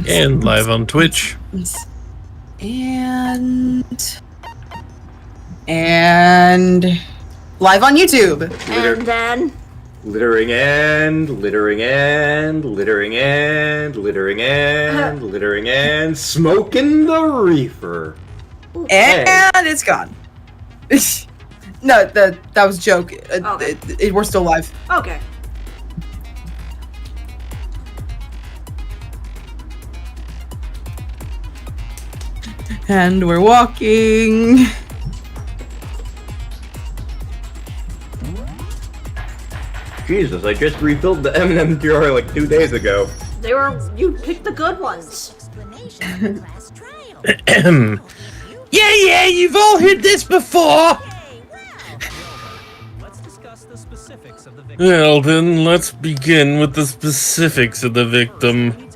And live on Twitch. And live on YouTube. And then littering and smoking the reefer. And it's gone. No, that was a joke. Okay. We're still live. Okay. And we're walking. Jesus, I just refilled the M&M jar like 2 days ago. You picked the good ones. Yeah, you've all heard this before! Well then, let's begin with the specifics of the victim.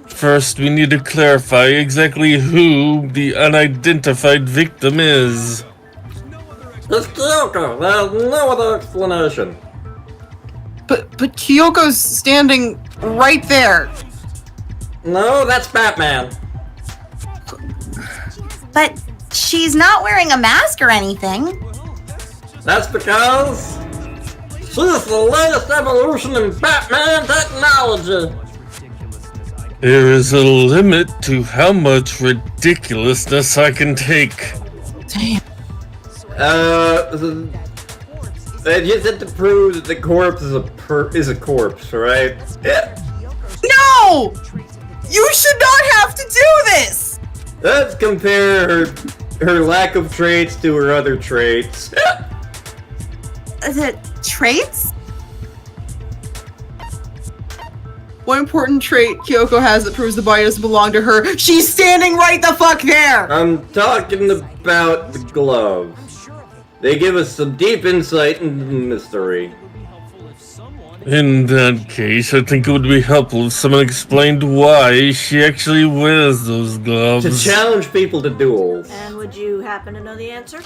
First, we need to clarify exactly who the unidentified victim is. It's Kyoko, there's no other explanation. But Kyoko's standing right there. No, that's Batman. But she's not wearing a mask or anything. That's because she's the latest evolution in Batman technology. There is a limit to how much ridiculousness I can take. Damn. You said to prove that the corpse is a corpse, right? Yeah. No! You should not have to do this! Let's compare her lack of traits to her other traits. The traits? One important trait Kyoko has that proves the body doesn't belong to her. She's standing right the fuck there! I'm talking about the gloves. They give us some deep insight into the mystery. In that case, I think it would be helpful if someone explained why she actually wears those gloves. To challenge people to duels. And would you happen to know the answer?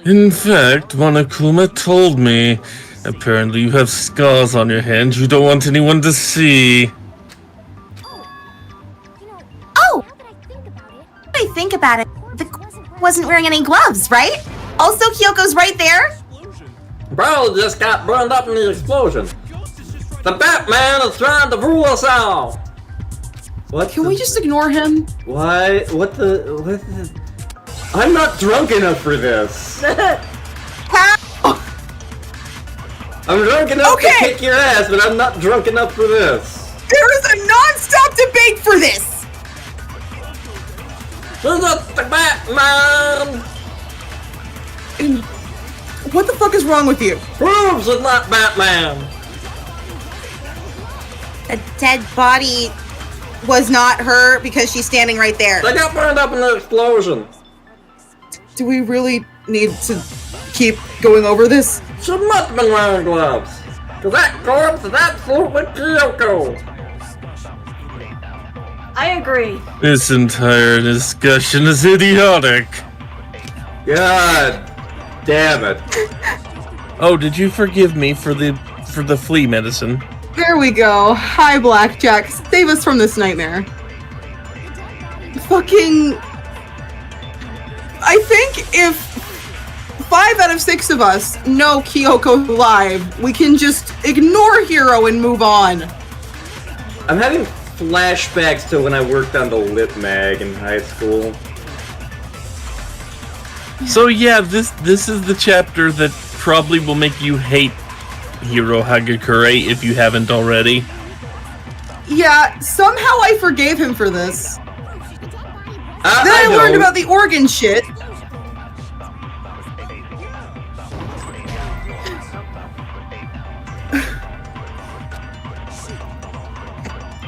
In fact, Monokuma told me. Apparently you have scars on your hands you don't want anyone to see. Oh! I think about it. Wasn't wearing any gloves, right? Also, Kyoko's right there. Bro just got burned up in the explosion. The Batman is trying to fool us all. What? Can we just ignore him? Why? What the? I'm not drunk enough for this. How? I'm drunk enough to kick your ass, but I'm not drunk enough for this. There is a non-stop debate for this! This is the Batman! What the fuck is wrong with you? Proves it's not Batman! A dead body was not her because she's standing right there. They got burned up in the explosion. Do we really need to keep going over this? She must have been wearing gloves. Cause that corpse is absolutely Kyoko. I agree. This entire discussion is idiotic. God damn it. Oh, did you forgive me for the flea medicine? There we go. Hi, Blackjack. Save us from this nightmare. Fucking... I think if 5 out of 6 of us know Kyoko's alive, we can just ignore Hiro and move on. I'm having flashbacks to when I worked on the Lit Mag in high school. So yeah, this is the chapter that probably will make you hate Hiro Hagakure if you haven't already. Yeah, somehow I forgave him for this. Then I know. learned about the organ shit.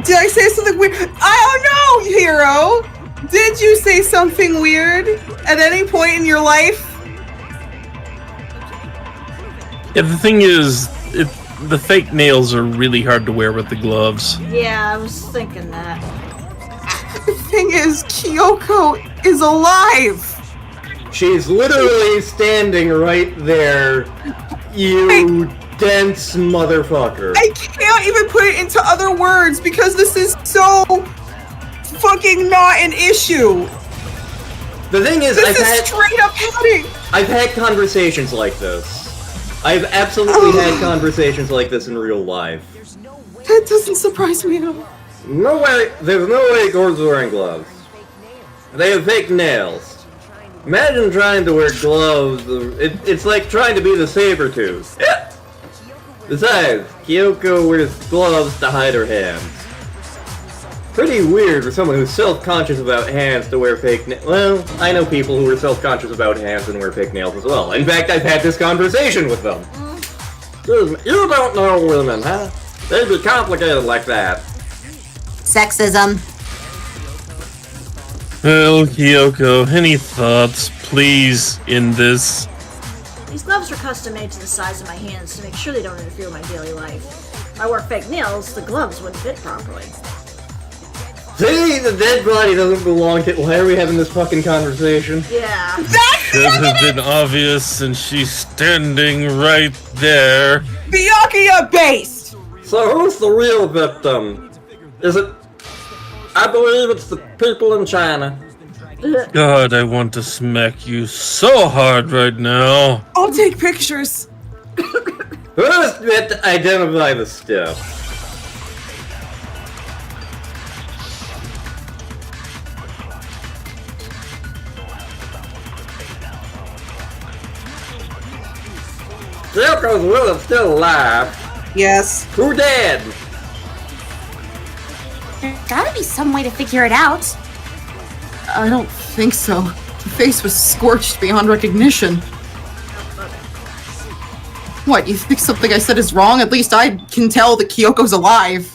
Did I say something weird? I don't know, Hiro! Did you say something weird at any point in your life? Yeah, the thing is, the fake nails are really hard to wear with the gloves. Yeah, I was thinking that. The thing is, Kyoko is alive! She's literally standing right there. You dense motherfucker. I can't even put it into other words because this is so fucking not an issue. The thing is, This is straight up padding. I've had conversations like this. I've absolutely had conversations like this in real life. That doesn't surprise me at all. No way, there's no way Gord's wearing gloves. They have fake nails. Imagine trying to wear gloves. It's like trying to be the Sabretooth. Besides, Kyoko wears gloves to hide her hands. Pretty weird for someone who's self-conscious about hands to wear fake nails. Well, I know people who are self-conscious about hands and wear fake nails as well. In fact, I've had this conversation with them. You don't know women, huh? They'd be complicated like that. Sexism. Well, Kyoko, any thoughts, please, in this? These gloves are custom made to the size of my hands to make sure they don't interfere with my daily life. If I wore fake nails, the gloves wouldn't fit properly. See, the dead body doesn't belong to. Why are we having this fucking conversation? Yeah. Should have been obvious, and she's standing right there. Byakuya based. So who's the real victim? Is it? I believe it's the people in China. God, I want to smack you so hard right now. I'll take pictures. Who's meant to identify the stuff? Silko's will is still alive. Yes. Who dead? There's gotta be some way to figure it out. I don't think so. The face was scorched beyond recognition. What, you think something I said is wrong? At least I can tell that Kyoko's alive.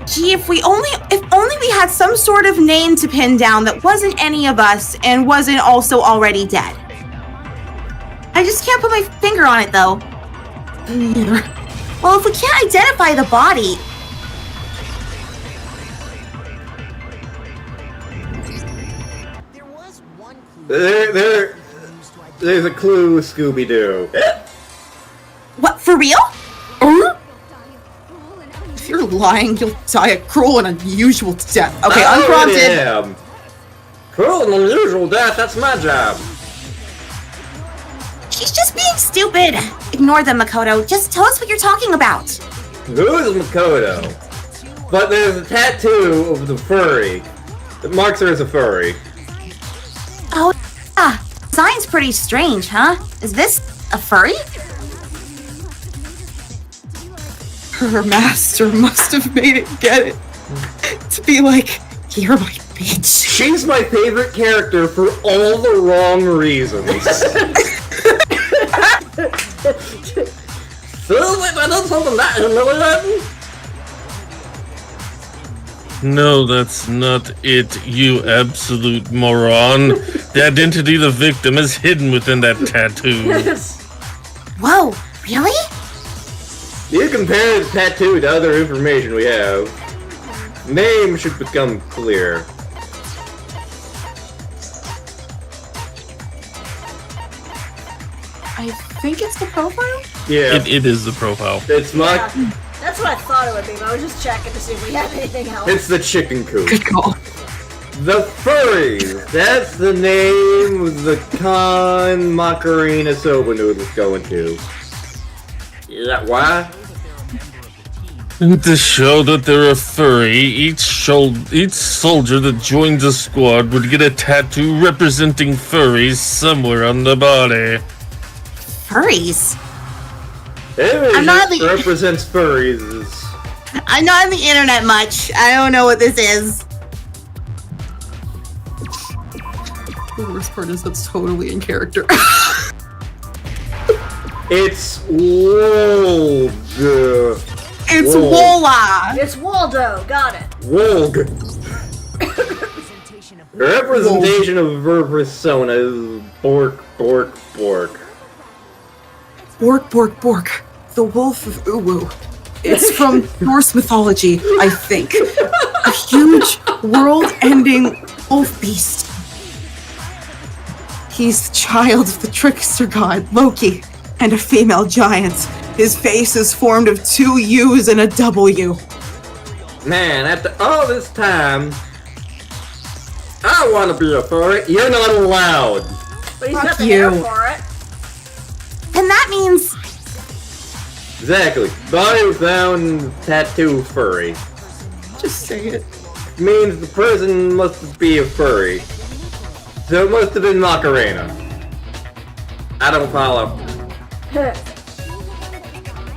Gee, if only we had some sort of name to pin down that wasn't any of us and wasn't also already dead. I just can't put my finger on it though. Me neither. Well, if we can't identify the body, There's a clue, Scooby-Doo. what, for real? If you're lying, you'll die a cruel and unusual death. Okay, I already unprompted. am. Cruel and unusual death, that's my job. She's just being stupid. Ignore them, Makoto. Just tell us what you're talking about. Who's Makoto? But there's a tattoo of the furry that marks her as a furry. Oh, yeah. Design's pretty strange, huh? Is this a furry? Her master must have made it get it. To be like, you're my bitch. She's my favorite character for all the wrong reasons. So, if I done something that humiliating? No, that's not it, you absolute moron. The identity of the victim is hidden within that tattoo. Whoa, really? You compare the tattoo to other information we have. Name should become clear. I think it's the profile? Yeah, It is the profile. it's my. Yeah, that's what I thought it would be, but I was just checking to see if we had anything else. It's the chicken coop. Good call. The Furries! That's the name of the con Macarena soba noodle's going to. Yeah, why? To show that they're a furry, each soldier that joins a squad would get a tattoo representing furries somewhere on the body. Furries? Image I'm not the- represents furries. I'm not on the internet much. I don't know what this is. The worst part is that's totally in character. It's Wolg. It's Whoa. Wola! It's Waldo, got it. Wolg. Representation of her persona is Bork, Bork, Bork. Bork, Bork, Bork. The wolf of Uwu. It's from Norse mythology, I think. A huge, world-ending wolf beast. He's the child of the trickster god, Loki, and a female giant. His face is formed of 2 U's and a W. Man, after all this time, I want to be a furry. You're not allowed. But he's Fuck got the you. hair for it. And that means Exactly. Body found tattoo furry. Just say it. Means the person must be a furry. So it must have been Macarena. I don't follow.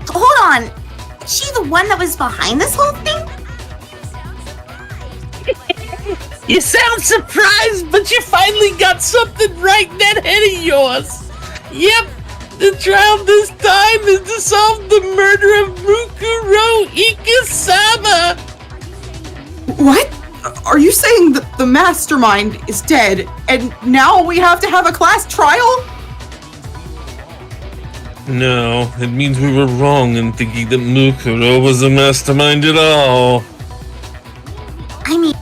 hold on. Is she the one that was behind this whole thing? You sound surprised, but you finally got something right in that head of yours. Yep, the trial this time is to solve the murder of MUKURO IKUSABA. What? Are you saying that the mastermind is dead, and now we have to have a class trial? No, it means we were wrong in thinking that MUKURO was a mastermind at all. I mean,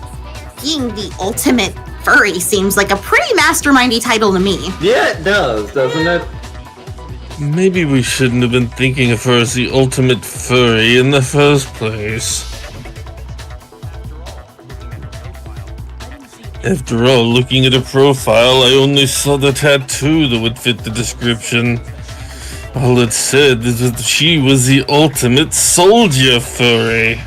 being the ultimate furry seems like a pretty mastermindy title to me. Yeah, it does, doesn't it? Maybe we shouldn't have been thinking of her as the ultimate furry in the first place. After all, looking at her profile, I only saw the tattoo that would fit the description. All it said is that she was the ultimate soldier furry.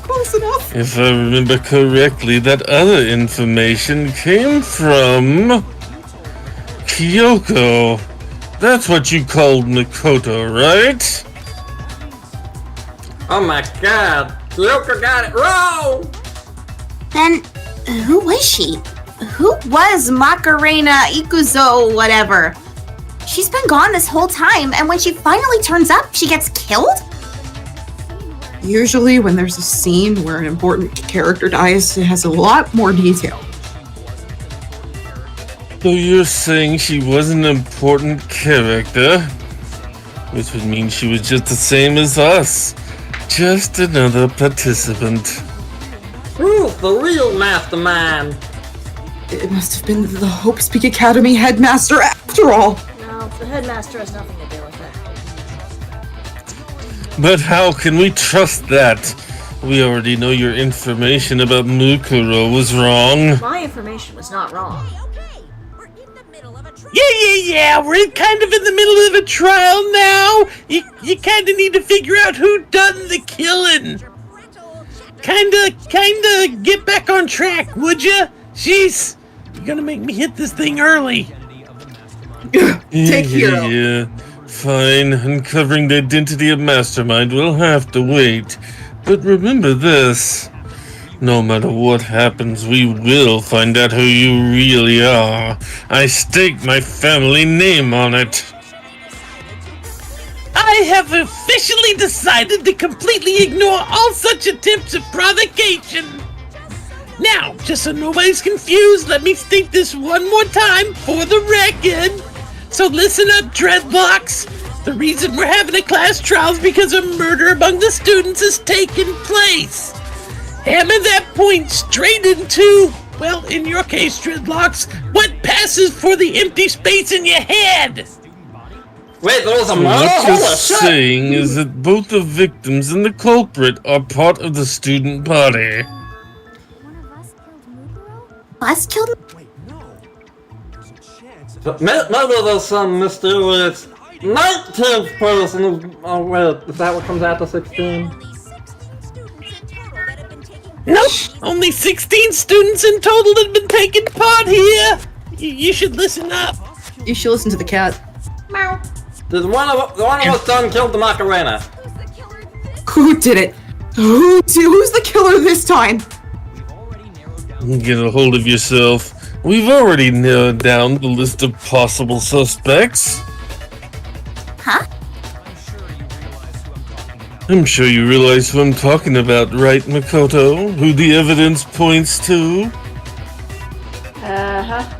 Close enough. If I remember correctly, that other information came from Kyoko. That's what you called Makoto, right? Oh my god, Kyoko got it wrong! Then, who was she? Who was Macarena Ikuzo whatever? She's been gone this whole time, and when she finally turns up, she gets killed? Usually when there's a scene where an important character dies, it has a lot more detail. So you're saying she was an important character? Which would mean she was just the same as us. Just another participant. Who's the real mastermind? It must have been the Hope Speak Academy headmaster after all. No, the headmaster has nothing to do with it. But how can we trust that? We already know your information about MUKURO was wrong. My information was not wrong. Yeah, we're kind of in the middle of a trial now. You kind of need to figure out who done the killing. Kinda get back on track, would ya? Jeez, you're gonna make me hit this thing early. Take Hero. Yeah, fine. Uncovering the identity of Mastermind will have to wait. But remember this. No matter what happens, we will find out who you really are. I stake my family name on it. I have officially decided to completely ignore all such attempts at provocation. Now, just so nobody's confused, let me state this one more time for the record. So listen up, dreadlocks. The reason we're having a class trial is because a murder among the students has taken place. Hammer that point straight into, well, in your case, dreadlocks, what passes for the empty space in your head. Wait, there was a So murder? what Holy you're shit! saying is that both the victims and the culprit are part of the student body. Us killed? Maybe there's some mysterious 19th person who... Oh, wait, is that what comes after 16? Nope, only 16 students in total have been taking part here. You should listen up. You should listen to the cat. Meow. Did one of us done killed the Macarena? Who did it? Who's the killer this time? Get a hold of yourself. We've already narrowed down the list of possible suspects. Huh? I'm sure you realize who I'm talking about, right, Makoto? Who the evidence points to? Uh-huh.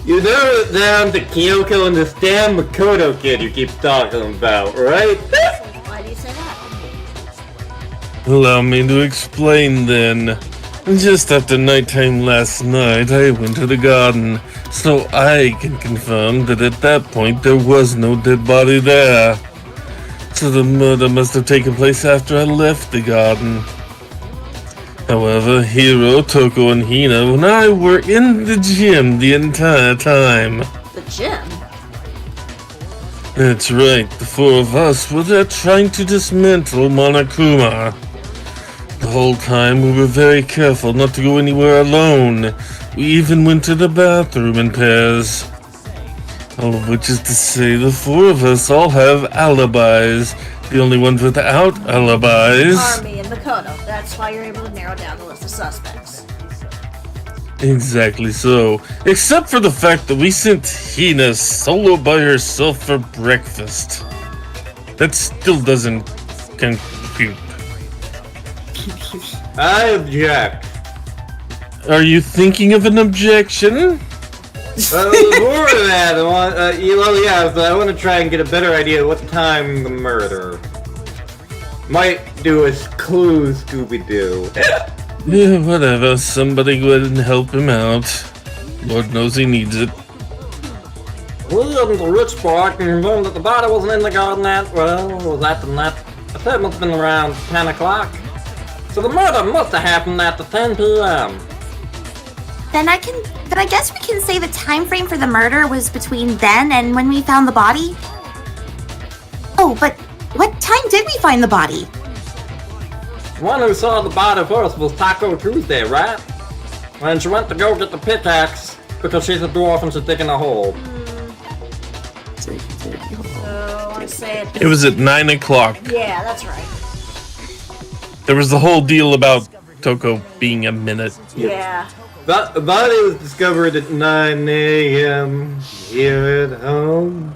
You narrowed it down to Kyoko and this damn Makoto kid you keep talking about, right? Why do you say that? Allow me to explain then. Just after nighttime last night, I went to the garden, so I can confirm that at that point there was no dead body there. So the murder must have taken place after I left the garden. However, Hiro, Toko, and Hina and I were in the gym the entire time. The gym? That's right, the four of us were there trying to dismantle Monokuma. The whole time we were very careful not to go anywhere alone. We even went to the bathroom in pairs. All of which is to say the four of us all have alibis. The only ones without alibis... Are me and Makoto. That's why you're able to narrow down the list of suspects. Exactly so. Except for the fact that we sent Hina solo by herself for breakfast. That still doesn't compute. I object. Are you thinking of an objection? Before that, I want to try and get a better idea of what time the murder. Might do a clue, Scooby-Doo. Yeah, whatever. Somebody go ahead and help him out. Lord knows he needs it. We in the rich part confirmed that the body wasn't in the garden at, was that the night? I said it must have been around 10 o'clock. So the murder must have happened at the 10 p.m. Then I guess we can say the time frame for the murder was between then and when we found the body. Oh, but what time did we find the body? The one who saw the body first was Taco Tuesday, right? When she went to go get the pickaxe because she's a dwarf and she's digging a hole. So I want to say It was at 9 o'clock. Yeah, that's right. There was the whole deal about Toko being a minute. Yeah. The body was discovered at 9 a.m. here at home.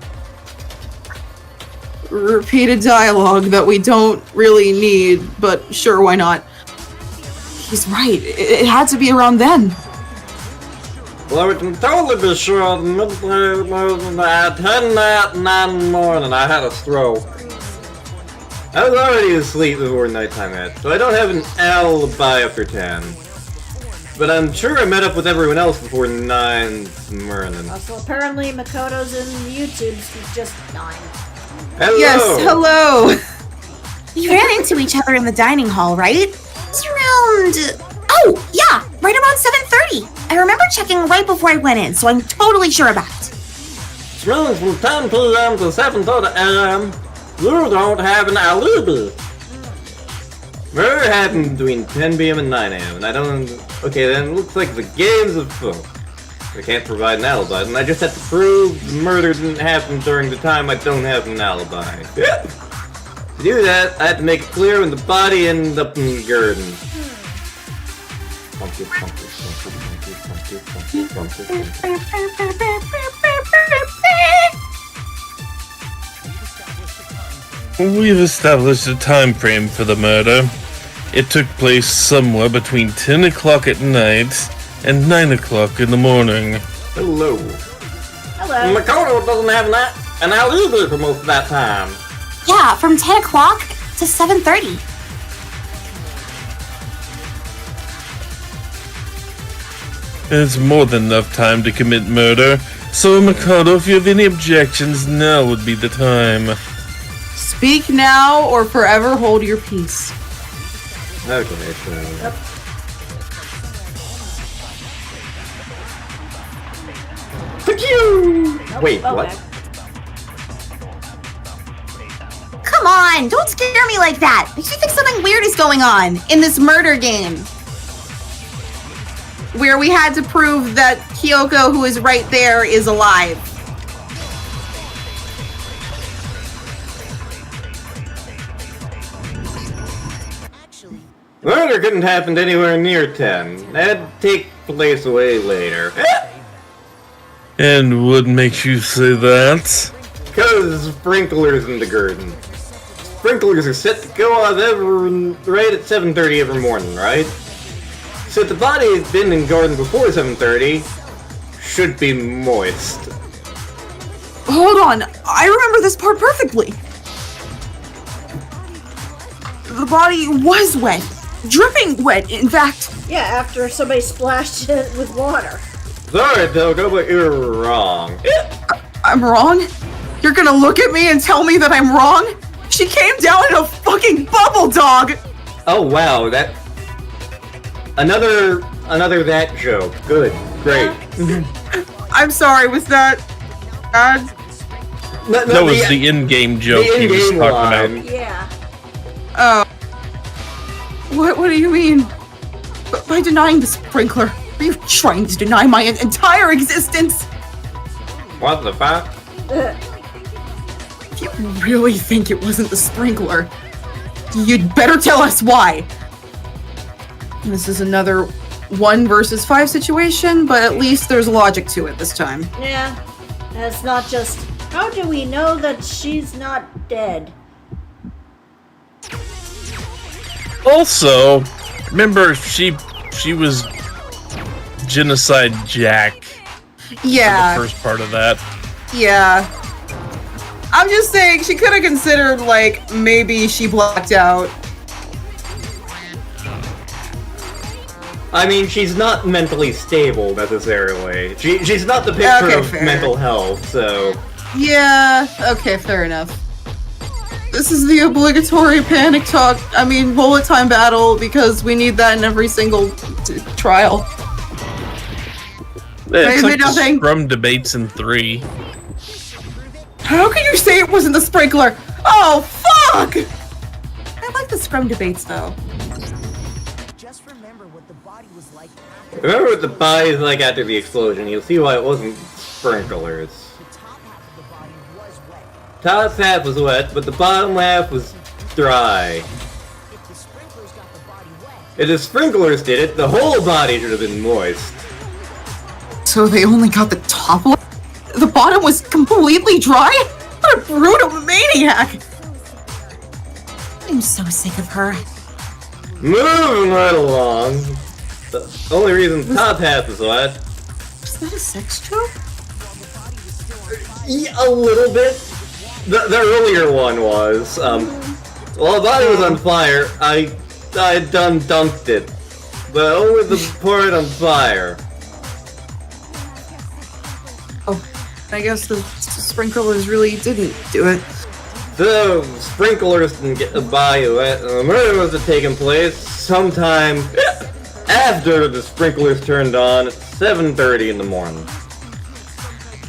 Repeated dialogue that we don't really need, but sure, why not? He's right. It had to be around then. Well, we can totally be sure at 10 at 9 in the morning I had a stroke. I was already asleep before nighttime hit, so I don't have an alibi after 10. But I'm sure I met up with everyone else before 9 morning. Also, apparently Makoto's in YouTube's just 9. Hello! Yes, hello! We ran into each other in the dining hall, right? It's around... Oh, yeah! Right around 7:30. I remember checking right before I went in, so I'm totally sure about it. Which means from 10 p.m. to 7:30 a.m., you don't have an alibi. Murder happened between 10 p.m. and 9 a.m. and I don't... Okay, then it looks like the game's a phone. I can't provide an alibi, and I just have to prove the murder didn't happen during the time I don't have an alibi. To do that, I have to make it clear when the body ended up in the garden. We've established a time frame for the murder. It took place somewhere between 10 o'clock at night and 9 o'clock in the morning. Hello. Hello. Makoto doesn't have an alibi for most of that time. Yeah, from 10 o'clock to 7:30. It's more than enough time to commit murder. So, Makoto, if you have any objections, now would be the time. Speak now or forever hold your peace. Okay, so... Yep. Wait, Okay. what? Come on, don't scare me like that. Makes me think something weird is going on in this murder game. Where we had to prove that Kyoko, who is right there, is alive. Murder couldn't happen anywhere near 10. That'd take place way later. And what makes you say that? Because sprinklers in the garden. Sprinklers are set to go off right at 7:30 every morning, right? So if the body has been in garden before 7:30, should be moist. Hold on, I remember this part perfectly. The body was wet, dripping wet. In fact, Yeah, after somebody splashed it with water. Sorry, Toko, but you're wrong. I'm wrong? You're gonna look at me and tell me that I'm wrong? She came down in a fucking bubble dog! Oh wow, that another that joke. Good, great. I'm sorry, was that bad? That was the in-game joke he was in-game talking line. about. Yeah. Oh. What do you mean? By denying the sprinkler, are you trying to deny my entire existence? What the fuck? If you really think it wasn't the sprinkler, you'd better tell us why. This is another 1 versus 5 situation, but at least there's logic to it this time. Yeah. And it's not just, how do we know that she's not dead? Also, remember she was Genocide Jack. Yeah. The first part of that. Yeah. I'm just saying, she could have considered, like, maybe she blacked out. I mean, she's not mentally stable necessarily. She's not the picture Okay, of fair. mental health, so. Yeah, okay, fair enough. This is the obligatory panic talk, bullet time battle, because we need that in every single trial. It's like the nothing. Scrum debates in 3. How can you say it wasn't the sprinkler? Oh, fuck! I like the scrum debates, though. Remember what the body's like after the explosion. You'll see why it wasn't sprinklers. Top half was wet, but the bottom half was dry. If the sprinklers did it, the whole body should have been moist. So they only got the top one? The bottom was completely dry? What a brutal maniac! I'm so sick of her. Moving right along. The only reason top half is wet. Is that a sex joke? Yeah, a little bit. The earlier one was, while the body was on fire, I done dunked it. But only the part on fire. Oh, I guess the sprinklers really didn't do it. The sprinklers didn't get the body wet, and the murder must have taken place sometime after the sprinklers turned on at 7:30 in the morning.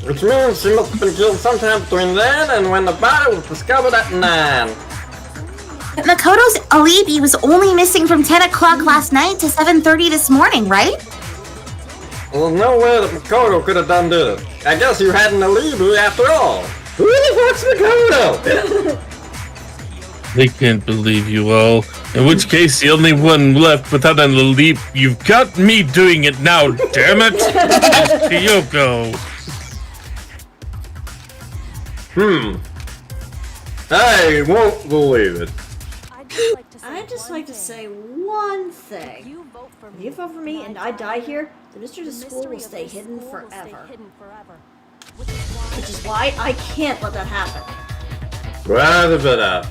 Which means she must have been killed sometime between then and when the body was discovered at 9. Makoto's alibi was only missing from 10 o'clock last night to 7:30 this morning, right? Well, there's no way that Makoto could have done this. I guess you had an alibi after all. Who the fuck's Makoto? They can't believe you all. In which case, the only one left without an leap. You've got me doing it now, damn it! It's Kyoko. I won't believe it. I'd just like to say one thing. If you vote for me and I die here, the mystery of the school will stay hidden forever. Which is why I can't let that happen. Rather better.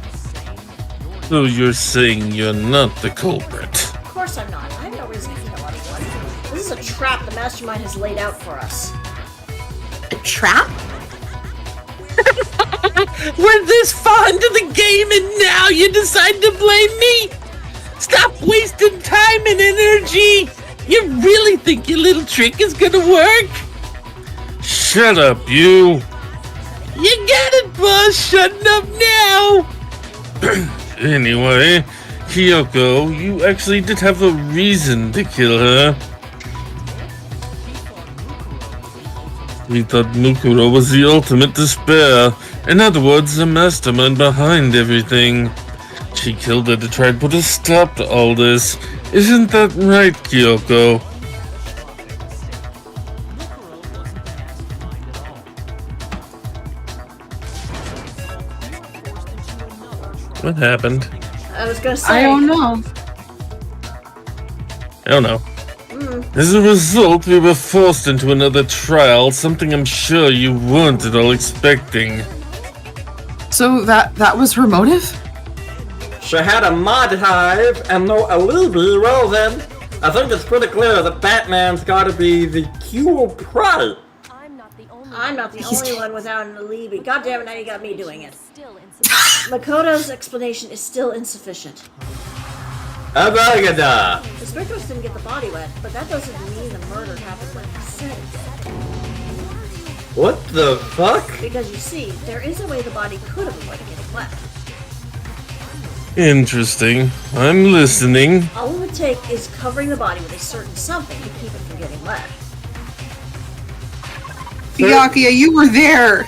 So you're saying you're not the culprit? Of course I'm not. I have no reason to kill anyone. This is a trap the mastermind has laid out for us. A trap? We're this far into the game and now you decide to blame me? Stop wasting time and energy! You really think your little trick is gonna work? Shut up, you! You got it, boss! Shutting up now! Anyway, Kyoko, you actually did have a reason to kill her. We thought Mukuro was the ultimate despair. In other words, the mastermind behind everything. She killed her to try to put a stop to all this. Isn't that right, Kyoko? What happened? I was gonna say. I don't know. I don't know. As a result, we were forced into another trial, something I'm sure you weren't at all expecting. So that was her motive? She had a mod hive and no alibi, well then. I think it's pretty clear that Batman's gotta be the cure prey. I'm not the only one without an alibi. God damn it, now you got me doing it. Makoto's explanation is still insufficient. Abagada! The sprinklers didn't get the body wet, but that doesn't mean the murder happened like he said it did. What the fuck? Because you see, there is a way the body could have avoided getting wet. Interesting. I'm listening. All it would take is covering the body with a certain something to keep it from getting wet. Byakuya, you were there.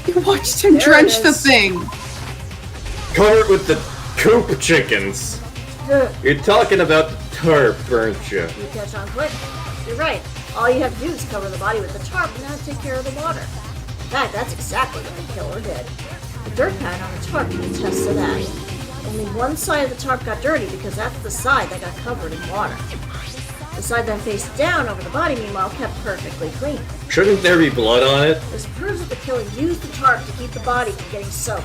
You watched him There it drench the is. thing. Cover it with the coop chickens. Ugh, You're talking about the tarp, aren't you? you catch on quick. You're right. All you have to do is cover the body with the tarp and that'll take care of the water. In fact, that's exactly what the killer did. The dirt pattern on the tarp can attest to that. Only one side of the tarp got dirty because that's the side that got covered in water. The side that faced down over the body, meanwhile, kept perfectly clean. Shouldn't there be blood on it? This proves that the killer used the tarp to keep the body from getting soaked.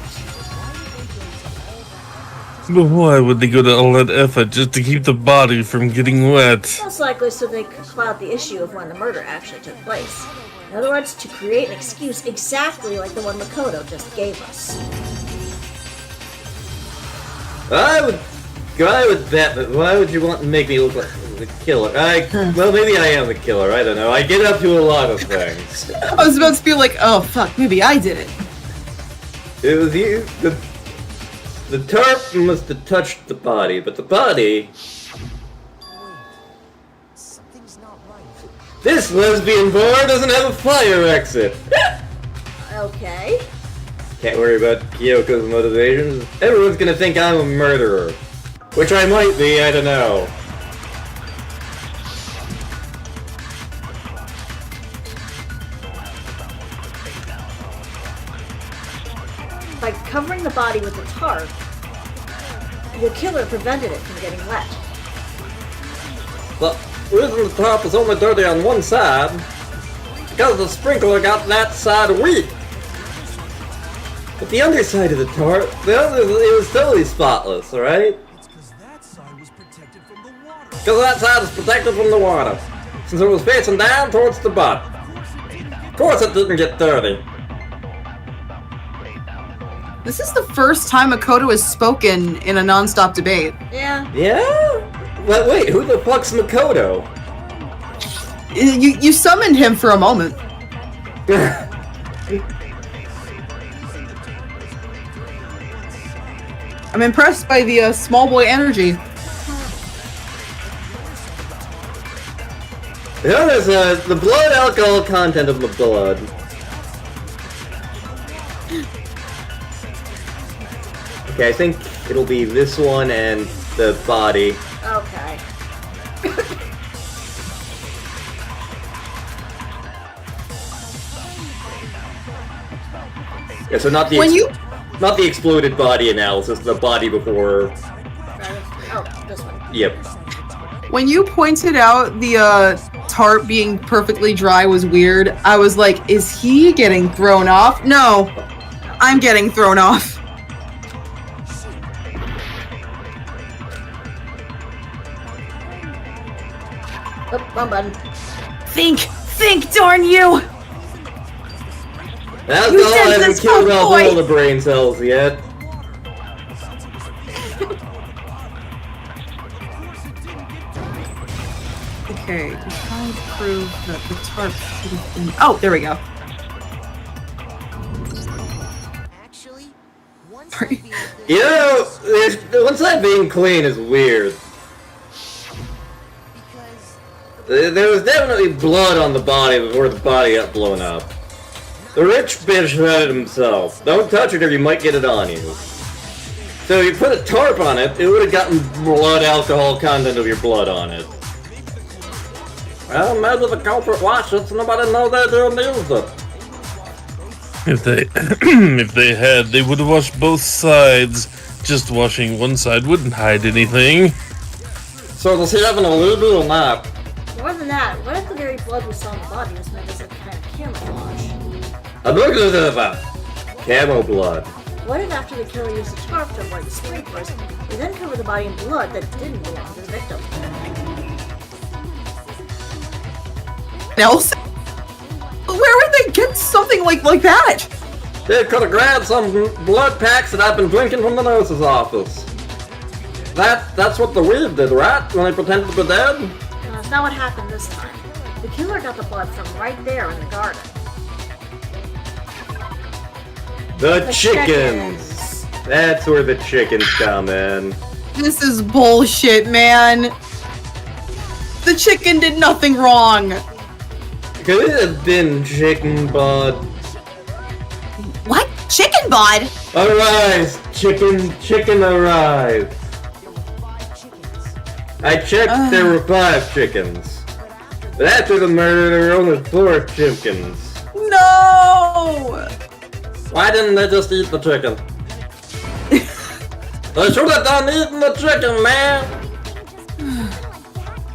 But why would they go to all that effort just to keep the body from getting wet? Most likely so they could cloud the issue of when the murder actually took place. In other words, to create an excuse exactly like the one Makoto just gave us. I would bet that. Why would you want to make me look like the killer? Well, maybe I am the killer. I don't know. I get up to a lot of things. I was about to be like, oh fuck, maybe I did it. It was you. The tarp must have touched the body, but the body. This lesbian bar doesn't have a fire exit. Okay. Can't worry about Kyoko's motivations. Everyone's gonna think I'm a murderer. Which I might be, I don't know. By covering the body with the tarp, your killer prevented it from getting wet. The reason the tarp is only dirty on one side, because the sprinkler got that side weak. But the underside of the tarp, it was totally spotless, alright? Because that side is protected from the water, since it was facing down towards the butt. Of course it didn't get dirty. This is the first time Makoto has spoken in a non-stop debate. Yeah. Yeah? But wait, who the fuck's Makoto? You summoned him for a moment. I'm impressed by the small boy energy. Yeah, there's the blood alcohol content of the blood. Okay, I think it'll be this one and the body. Okay. Yeah, so not the not the exploded body analysis, the body before. Oh, this one. Yep. When you pointed out the tarp being perfectly dry was weird, I was like, is he getting thrown off? No, I'm getting thrown off. Oh, wrong button. Think, darn you! That's You all, did I haven't this, killed off boy. all the brain cells yet. Okay, I'm trying to prove that the tarp should have been. Oh, there we go. Sorry. You know, one-side being clean is weird. There was definitely blood on the body before the body got blown up. The rich bitch had it himself. Don't touch it or you might get it on you. So if you put a tarp on it, it would have gotten blood alcohol content of your blood on it. Well, maybe the culprit watched it, so nobody knows they didn't use it. If they had, they would have washed both sides. Just washing one side wouldn't hide anything. So does he have an alibi or not? More than that, what if the very blood we saw in the body was meant as a kind of camouflage? I'm looking at that. Camo blood. What if after the killer used the tarp to avoid the sprinklers, they then covered the body in blood that didn't belong to the victim? Else? Where would they get something like that? They could have grabbed some blood packs that I've been drinking from the nurse's office. That's what the weed did, right? When they pretended to be dead? No, that's not what happened this time. The killer got the blood from right there in the garden. The chickens! That's where the chickens come in. This is bullshit, man. The chicken did nothing wrong. Could it have been chicken blood? What? Chicken bod? Arise! Chicken arise! I checked, there were 5 chickens. But after the murder, there were only 4 chickens. No! Why didn't they just eat the chicken? They should have done eating the chicken, man!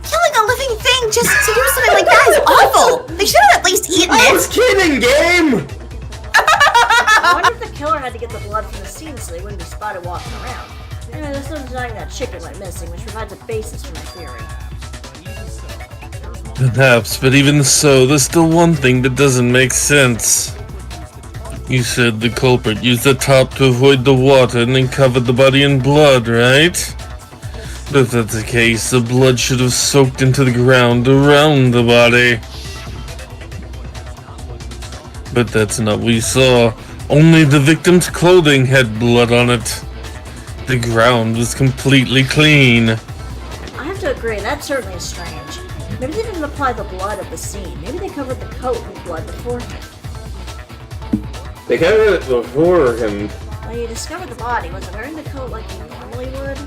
Killing a living thing just to do something like that is awful! They should have at least eaten I was it! kidding, game! I wonder if the killer had to get the blood from the scene so they wouldn't be spotted walking around. Anyway, there's no denying that chicken went missing, which provides a basis for my theory. Perhaps, but even so, there's still one thing that doesn't make sense. You said the culprit used the top to avoid the water and then covered the body in blood, right? But if that's the case, the blood should have soaked into the ground around the body. But that's not what we saw. Only the victim's clothing had blood on it. The ground was completely clean. I have to agree, that certainly is strange. Maybe they didn't apply the blood at the scene. Maybe they covered the coat with blood beforehand. They covered it before him. When you discovered the body, was it wearing the coat like you normally would?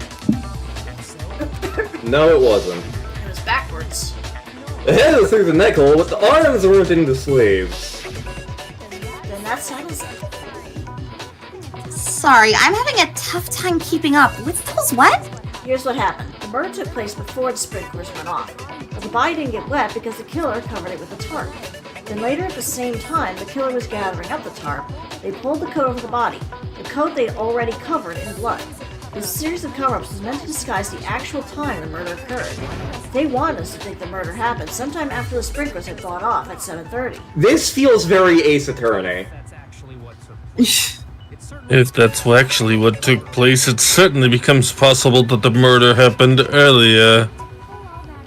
No, it wasn't. It was backwards. The head was through the neck hole, but the arms weren't in the sleeves. Then that settles it. Sorry, I'm having a tough time keeping up. With those what? Here's what happened. The murder took place before the sprinklers went off. But the body didn't get wet because the killer covered it with a tarp. Then later at the same time, the killer was gathering up the tarp. They pulled the coat over the body. The coat they'd already covered in blood. This series of cover-ups was meant to disguise the actual time the murder occurred. They wanted us to think the murder happened sometime after the sprinklers had gone off at 7:30. This feels very Ace Attorney. If that's actually what took place, it certainly becomes possible that the murder happened earlier.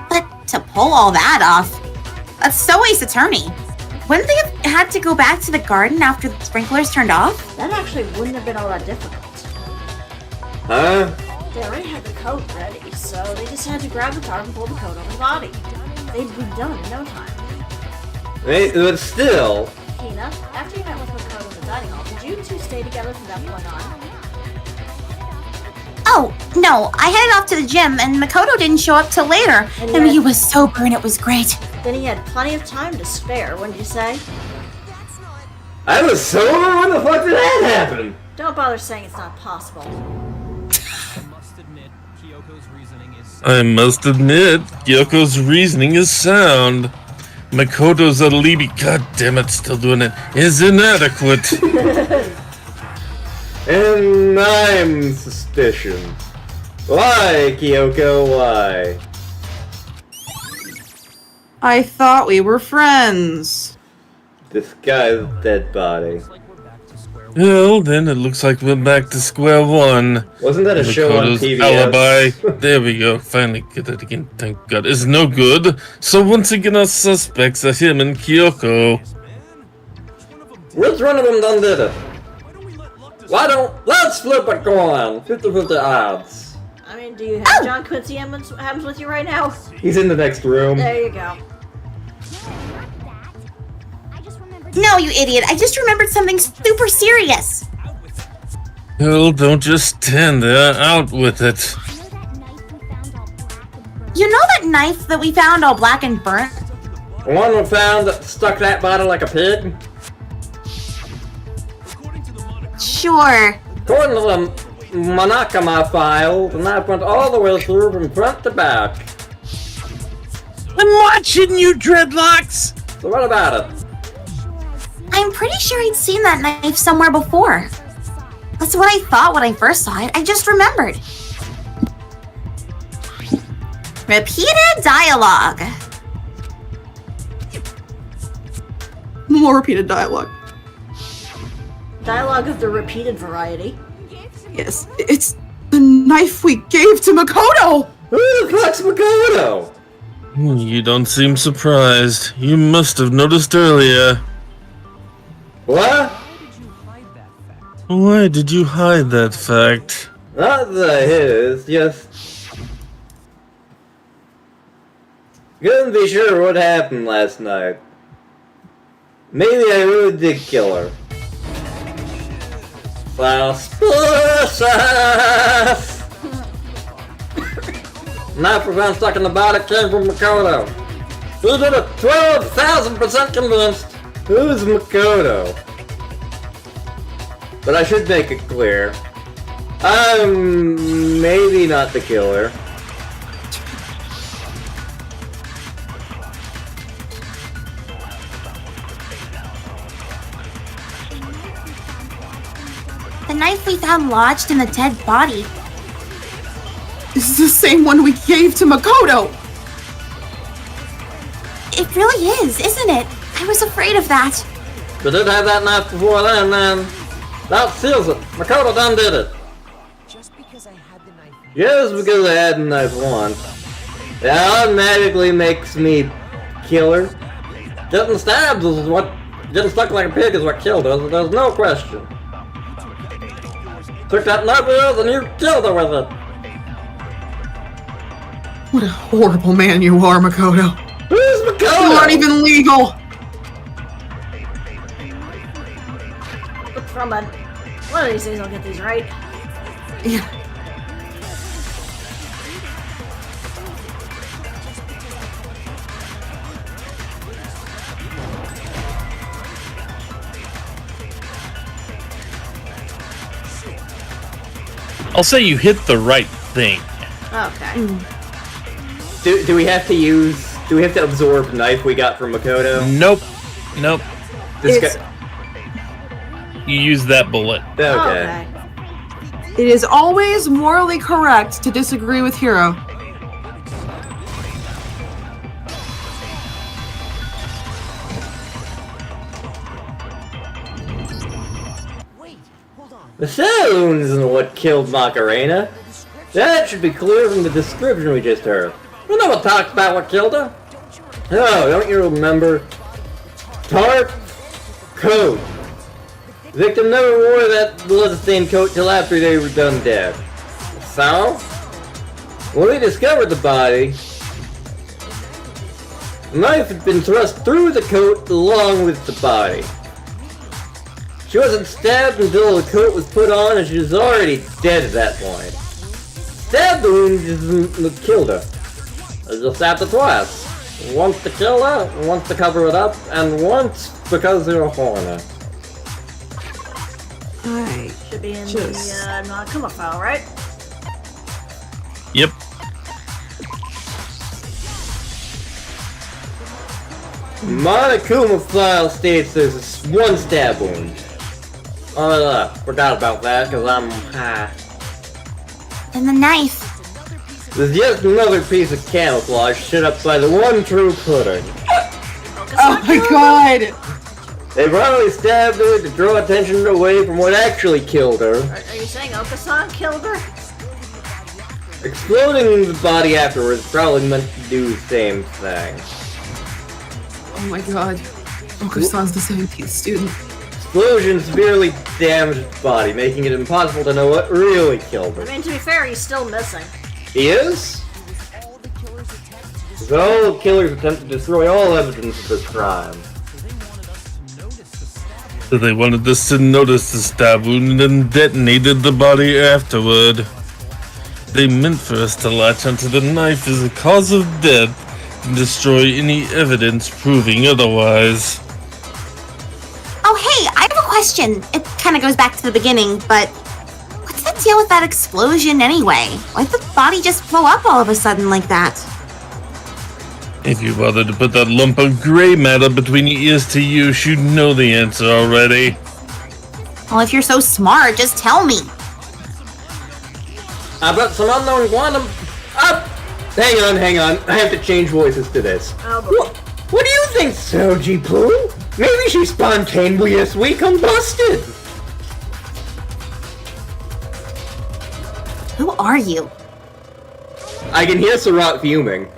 But to pull all that off, that's so Ace Attorney. Wouldn't they have had to go back to the garden after the sprinklers turned off? That actually wouldn't have been all that difficult. Huh? They already had the coat ready, so they just had to grab the tarp and pull the coat over the body. They'd be done in no time. But still... Hina, after you met with Makoto in the dining hall, did you two stay together from that point on? Oh, no, I headed off to the gym and Makoto didn't show up till later. And And yet- he was sober and it was great. Then he had plenty of time to spare, wouldn't you say? I was sober? When the fuck did that happen? Don't bother saying it's not possible. I must admit, Kyoko's reasoning is sound. Makoto's alibi, god damn it, still doing it, is inadequate. And I'm suspicious. Why, Kyoko, why? I thought we were friends. This guy's dead body. Well, then it looks like we're back to square one. Wasn't that a show on Makoto's PBS? alibi. There we go. Finally get it again. Thank God. Is no good. So once again, our suspects are him and Kyoko. Which one of them done did it? Let's flip a coin. 50-50 odds. I mean, do you have John Quincy Adams with you right now? He's in the next room. There you go. No, you idiot. I just remembered something super serious. Well, don't just stand there. Out with it. You know that knife that we found all black and burnt? The one we found that stuck that body like a pig? Sure. According to the Monokama file, the knife went all the way through from front to back. I'm watching you, Dreadlocks! So what about it? I'm pretty sure I'd seen that knife somewhere before. That's what I thought when I first saw it. I just remembered. Repeated dialogue. More repeated dialogue. Dialogue of the repeated variety. Yes, it's the knife we gave to Makoto! Who the fuck's Makoto? You don't seem surprised. You must have noticed earlier. What? Why did you hide that fact? Not that I hid it, it's just... Couldn't be sure what happened last night. Maybe I really did kill her. Well, knife we found stuck in the body came from Makoto. Who did it? 12,000% convinced. Who's Makoto? But I should make it clear. I'm maybe not the killer. The knife we found lodged in the dead body. This is the same one we gave to Makoto! It really is, isn't it? I was afraid of that. We did have that knife before then, man. That seals it. Makoto done did it. Just because I had the knife once. That automatically makes me killer. Getting stabbed is what... Getting stuck like a pig is what killed her. There's no question. Took that knife with us and you killed her with it. What a horrible man you are, Makoto. Who's Makoto? You aren't even legal! Look from a... One of these days I'll get these right. Yeah. I'll say you hit the right thing. Okay. Do we have to use... Do we have to absorb knife we got from Makoto? Nope. Nope. This guy... You use that bullet. Okay. It is always morally correct to disagree with Hiro. The saloon isn't what killed Macarena. That should be clear from the description we just heard. We never talked about what killed her. Oh, don't you remember? Tarp coat. Victim never wore that blood-stained coat till after they were done dead. So, when we discovered the body, the knife had been thrust through the coat along with the body. She wasn't stabbed until the coat was put on and she was already dead at that point. Stab wound just killed her. I just stabbed her twice. Once to kill her, once to cover it up, and once because they were horny. Alright. Should be in the Nakuma file, right? Yep. Monokuma file states there's one stab wound. Oh, forgot about that because I'm high. And the knife. There's just another piece of camouflage set up by the one true pudding. Oh my god! They probably stabbed her to draw attention away from what actually killed her. Are you saying Okasan killed her? Exploding the body afterwards probably meant to do the same thing. Oh my god. Okusan's the 17th student. Explosion severely damaged his body, making it impossible to know what really killed her. I mean, to be fair, he's still missing. He is? So all the killers attempt to destroy all evidence of this crime. So they wanted us to notice the stab wound and then detonated the body afterward. They meant for us to latch onto the knife as a cause of death and destroy any evidence proving otherwise. Oh, hey, I have a question. It kind of goes back to the beginning, but what's the deal with that explosion anyway? Why'd the body just blow up all of a sudden like that? If you bothered to put that lump of gray matter between your ears to use, you'd know the answer already. Well, if you're so smart, just tell me. But some unknown quantum... hang on. I have to change voices to this. Oh, boy. What do you think, Soji Poo? Maybe she spontaneously combusted. Who are you? I can hear Suraht fuming.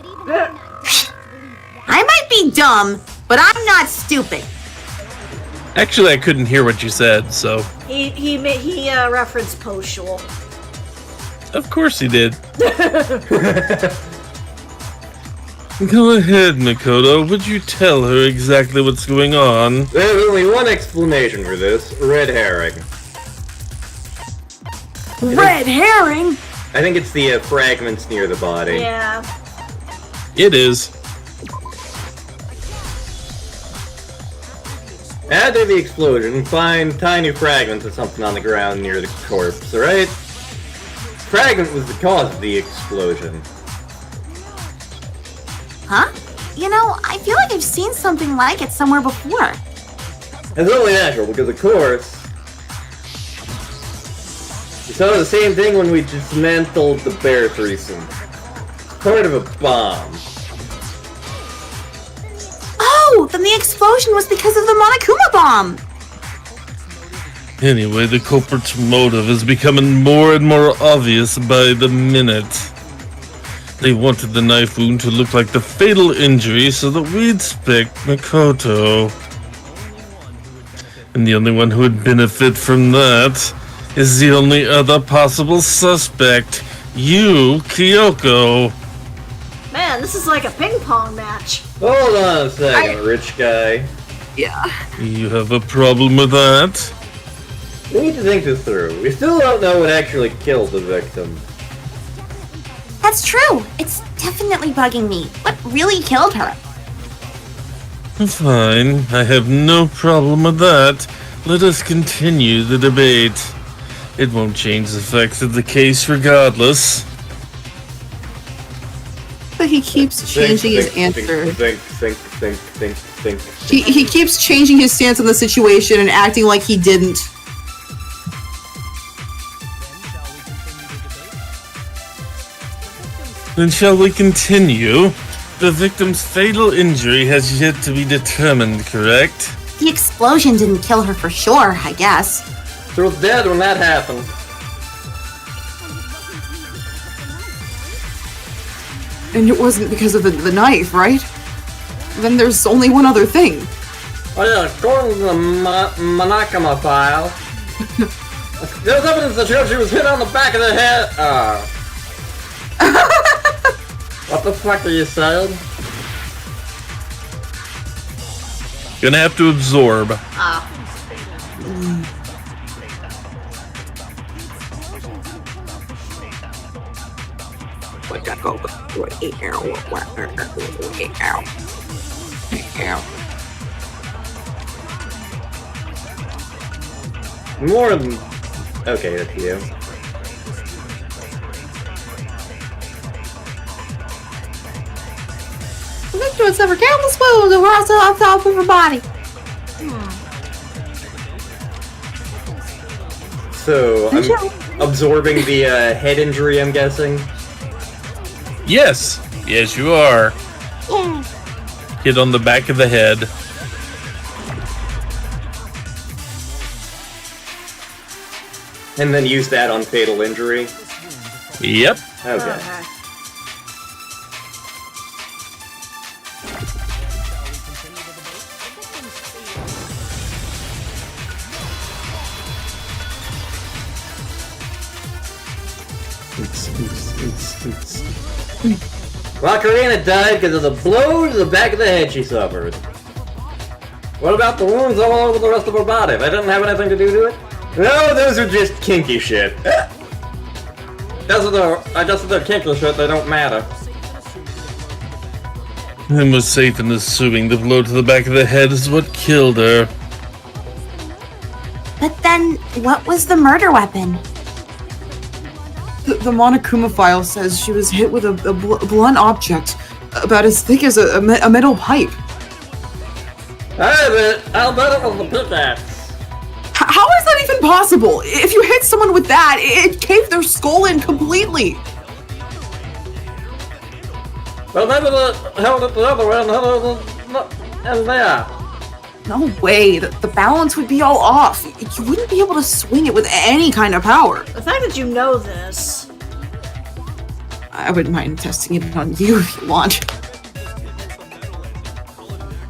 I might be dumb, but I'm not stupid. Actually, I couldn't hear what you said, so... He referenced Poshul. Of course he did. Go ahead, Makoto. Would you tell her exactly what's going on? There's only one explanation for this. Red herring. Red herring? I think it's the fragments near the body. Yeah. It is. After the explosion, find tiny fragments of something on the ground near the corpse, alright? Fragment was the cause of the explosion. Huh? You know, I feel like I've seen something like it somewhere before. It's only natural, because of course... We saw the same thing when we dismantled the bear threesome. It's part of a bomb. Oh, then the explosion was because of the Monokuma bomb. Anyway, the culprit's motive is becoming more and more obvious by the minute. They wanted the knife wound to look like the fatal injury so that we'd spec Makoto. And the only one who would benefit from that is the only other possible suspect, you, Kyoko. Man, this is like a ping pong match. Hold on a second, rich guy. Yeah. You have a problem with that? We need to think this through. We still don't know what actually killed the victim. That's true. It's definitely bugging me. What really killed her? Fine, I have no problem with that. Let us continue the debate. It won't change the facts of the case regardless. But he keeps changing his answer. Think. He keeps changing his stance on the situation and acting like he didn't. Then shall we continue? The victim's fatal injury has yet to be determined, correct? The explosion didn't kill her for sure, I guess. She was dead when that happened. And it wasn't because of the knife, right? Then there's only one other thing. Oh yeah, according to the Monokuma file, there's evidence that shows she was hit on the back of the head. What the fuck are you saying? Gonna have to absorb. More than... Okay, that's you. Victim suffered countless wounds and we're also off top of her body. So, I'm absorbing the head injury, I'm guessing? Yes, yes you are. Hit on the back of the head. And then use that on fatal injury? Yep. Okay. Macarena died because of the blow to the back of the head she suffered. What about the wounds all over the rest of her body? That didn't have anything to do to it? No, those are just kinky shit. I just said they're kinky shit, they don't matter. I was safe in assuming the blow to the back of the head is what killed her. But then, what was the murder weapon? The Monokuma file says she was hit with a blunt object about as thick as a metal pipe. I'll bet it was the pickaxe. How is that even possible? If you hit someone with that, it caved their skull in completely. Well, maybe held it the other way and there. No way. The balance would be all off. You wouldn't be able to swing it with any kind of power. The fact that you know this. I wouldn't mind testing it on you if you want.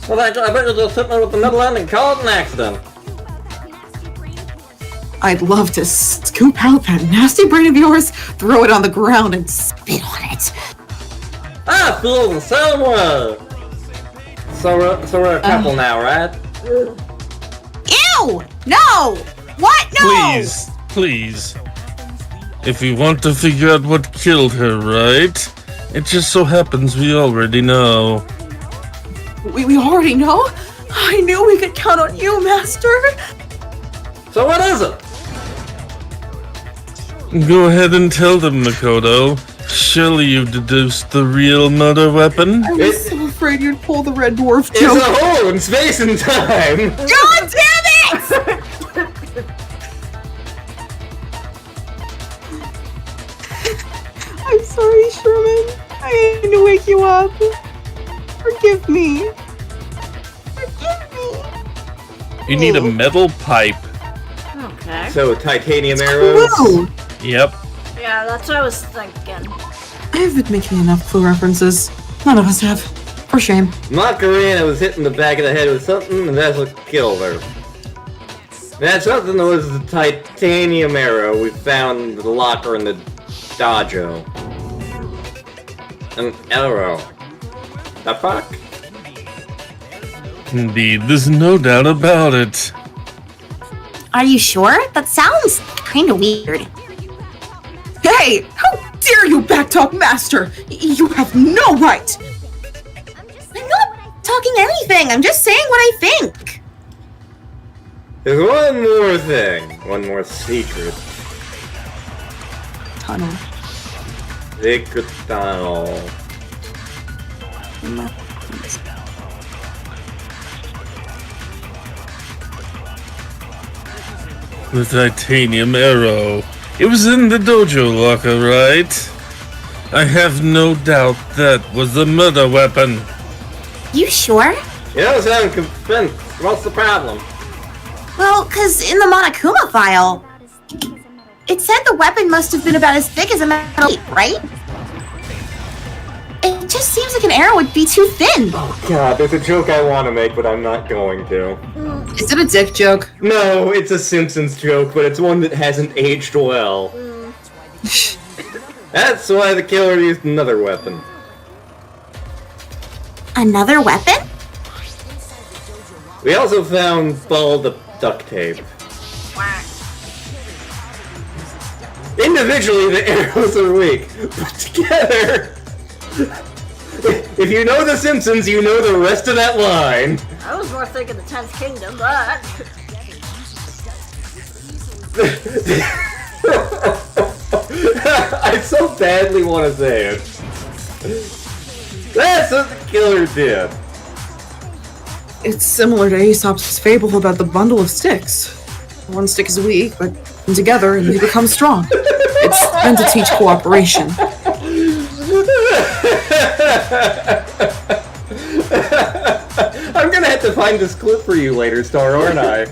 Well, I bet you'll just hit me with the middle end and call it an accident. I'd love to scoop out that nasty brain of yours, throw it on the ground, and spit on it. I feel the same way. So we're a couple now, right? Ew! No! What? No! Please. If we want to figure out what killed her, right? It just so happens we already know. We already know? I knew we could count on you, Master. So what is it? Go ahead and tell them, Makoto. Surely you've deduced the real murder weapon? I was so afraid you'd pull the Red Dwarf It's joke. a hole in space and time. God damn it! I'm sorry, Sherman. I didn't mean to wake you up. Forgive me. Forgive me. You need a metal pipe. Okay. So titanium arrows. Clue. Yep. Yeah, that's what I was thinking. I've been making enough clue references. None of us have. For shame. Macarena was hit in the back of the head with something, and that's what killed her. That something was the titanium arrow we found in the locker in the dojo. An arrow. The fuck? Indeed, there's no doubt about it. Are you sure? That sounds kinda weird. Hey! How dare you backtalk Master! You have no right! I'm not talking anything. I'm just saying what I think. There's one more thing. One more secret. Tunnel. Secret tunnel. The titanium arrow. It was in the dojo locker, right? I have no doubt that was the murder weapon. You sure? You don't sound convinced. What's the problem? Well, cause in the Monokuma file, it said the weapon must have been about as thick as a metal plate, right? It just seems like an arrow would be too thin. Oh god, there's a joke I want to make, but I'm not going to. Is it a dick joke? No, it's a Simpsons joke, but it's one that hasn't aged well. That's why the killer used another weapon. Another weapon? We also found balled up duct tape. Individually, the arrows are weak, but together... If you know The Simpsons, you know the rest of that line. I was more thinking the 10th Kingdom, but... I so badly want to say it. That's what the killer did. It's similar to Aesop's fable about the bundle of sticks. One stick is weak, but together they become strong. It's meant to teach cooperation. I'm gonna have to find this clip for you later, Star, aren't I?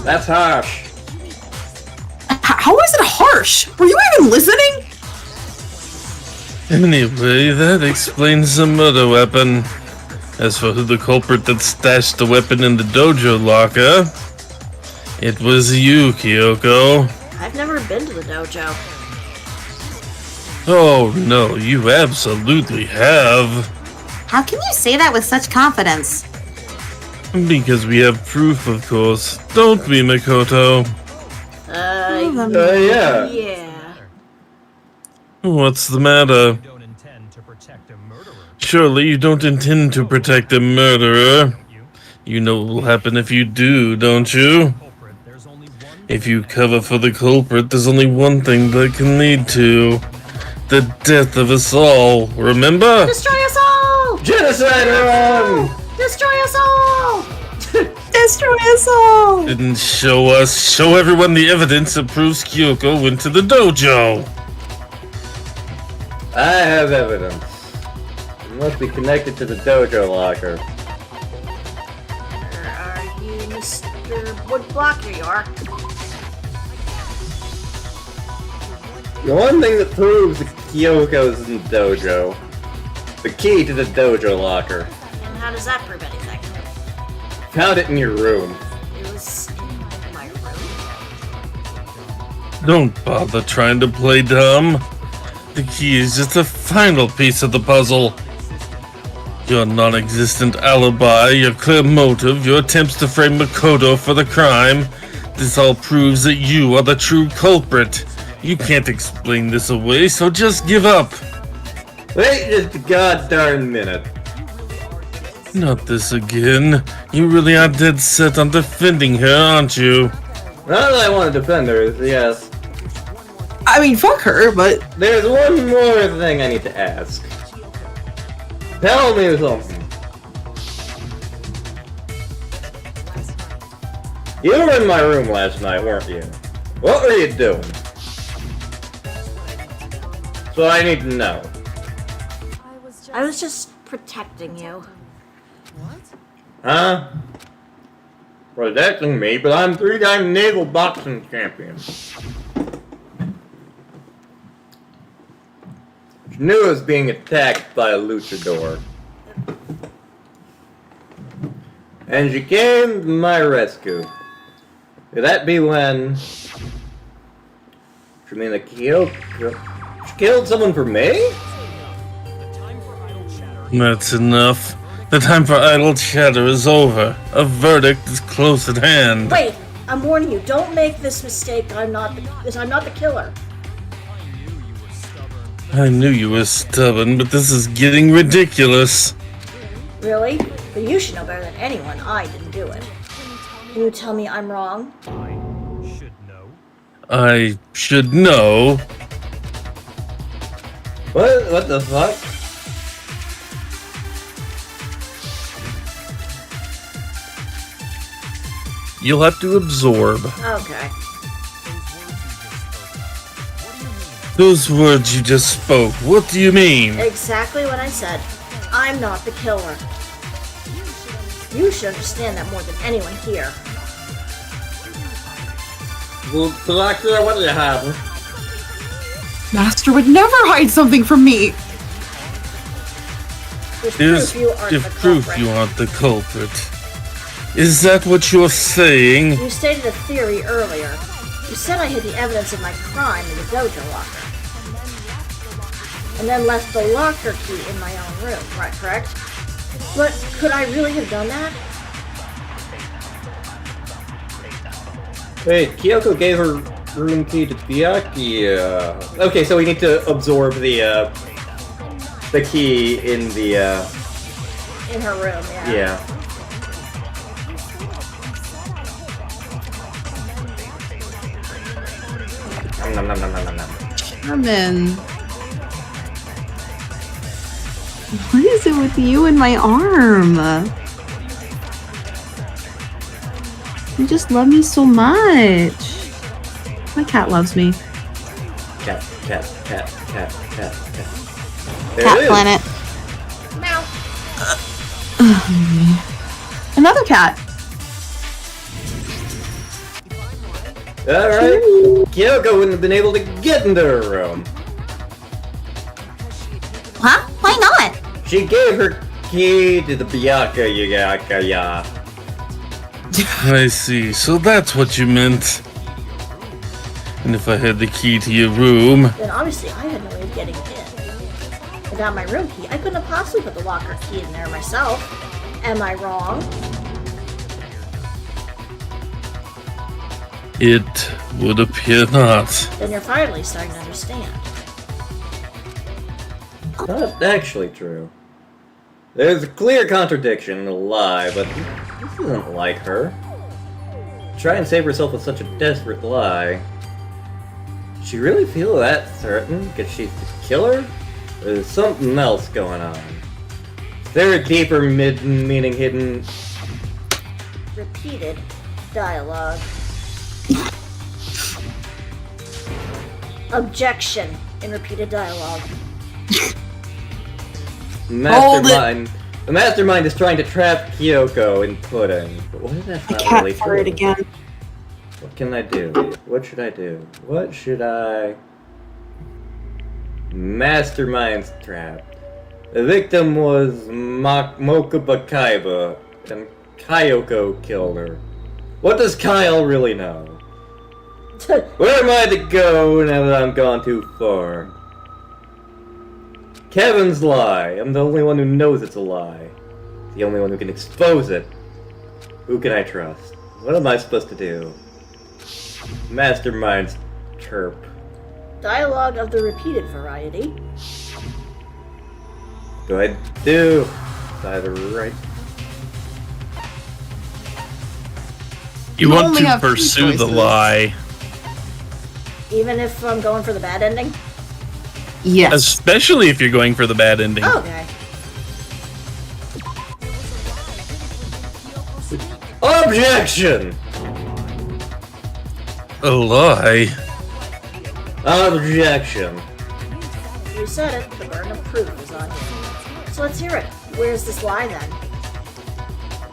That's harsh. How is it harsh? Were you even listening? Anyway, that explains the murder weapon. As for who the culprit that stashed the weapon in the dojo locker, it was you, Kyoko. I've never been to the dojo. Oh no, you absolutely have. How can you say that with such confidence? Because we have proof, of course. Don't we, Makoto? Yeah. Yeah. What's the matter? Surely you don't intend to protect a murderer. You know what will happen if you do, don't you? If you cover for the culprit, there's only one thing that can lead to the death of us all, remember? Destroy us all! Genocide run! Destroy us all! Mr. Whistle! Didn't show us. Show everyone the evidence that proves Kyoko went to the dojo. I have evidence. It must be connected to the dojo locker. Where are you, Mr. Woodblock? Here you are. The one thing that proves that Kyoko's in the dojo. The key to the dojo locker. And how does that prove anything? Found it in your room. It was in my room. Don't bother trying to play dumb. The key is just a final piece of the puzzle. Your non-existent alibi, your clear motive, your attempts to frame Makoto for the crime. This all proves that you are the true culprit. You can't explain this away, so just give up. Wait just a goddamn minute. Not this again. You really are dead set on defending her, aren't you? Not that I want to defend her, yes. I mean, fuck her, but There's one more thing I need to ask. Tell me something. You were in my room last night, weren't you? What were you doing? So I need to know. I was just protecting you. Huh? Protecting me, but I'm 3-time naval boxing champion. She knew I was being attacked by a luchador. And she came to my rescue. Could that be when... You mean the Kyoko... She killed someone for me? That's enough. The time for idle chatter is over. A verdict is close at hand. Wait, I'm warning you. Don't make this mistake. I'm not the killer. I knew you were stubborn, but this is getting ridiculous. Really? But you should know better than anyone. I didn't do it. Can you tell me I'm wrong? I should know. What the fuck? You'll have to absorb. Okay. Those words you just spoke, what do you mean? Exactly what I said. I'm not the killer. You should understand that more than anyone here. Well, Doctor, what do you have? Master would never hide something from me. There's There's proof you aren't the if culprit. proof you aren't the culprit. Is that what you're saying? You stated a theory earlier. You said I hid the evidence of my crime in the dojo locker. And then left the locker key in my own room, right, correct? But could I really have done that? Wait, Kyoko gave her room key to Byakuya. Okay, so we need to absorb the key in the, In her room, yeah. yeah. Nom, nom, nom, nom, nom, nom. Herman. What is it with you and my arm? You just love me so much. My cat loves me. Cat, cat, cat, cat, cat, cat. There Cat it is. Planet. Meow. Another cat. Alright. Kyoko wouldn't have been able to get into her room. Huh? Why not? She gave her key to the Byakuya. I see, so that's what you meant. And if I had the key to your room, Then obviously I had no way of getting in. Without my room key, I couldn't have possibly put the locker key in there myself. Am I wrong? it would appear not. Then you're finally starting to understand. Not actually true. There's a clear contradiction in the lie, but this isn't like her. Try and save herself with such a desperate lie. Does she really feel that certain? Because she's the killer? Or is something else going on? Is there a deeper meaning hidden? repeated dialogue. Objection in repeated dialogue. Mastermind. The mastermind is trying to trap Kyoko in pudding. But what if that's I not can't really fire true? it again. What can I do? What should I do? What should I... Mastermind's trap. The victim was Mokuba Kaiba, and Kyoko killed her. What does Kyle really know? Where am I to go now that I'm gone too far? Kevin's lie. I'm the only one who knows it's a lie. The only one who can expose it. Who can I trust? What am I supposed to do? Mastermind's chirp. Dialogue of the repeated variety. Go ahead, do. It's either right. You You want only to have two pursue the choices. lie, Even if I'm going for the bad ending? Yes. especially if you're going for the bad ending. Okay. Objection! A lie. Objection. You said it. The burden of proof is on you. So let's hear it. Where's this lie then?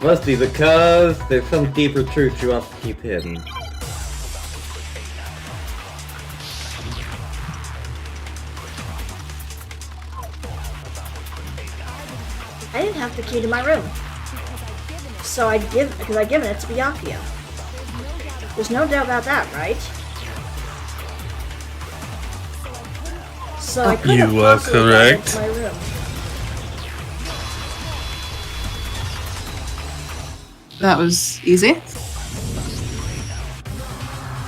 Must be because there's some deeper truth she wants to keep hidden. I didn't have the key to my room. So I'd given it to Byakuya. There's no doubt about that, right? So I couldn't have You are possibly gotten correct. into my room. That was easy.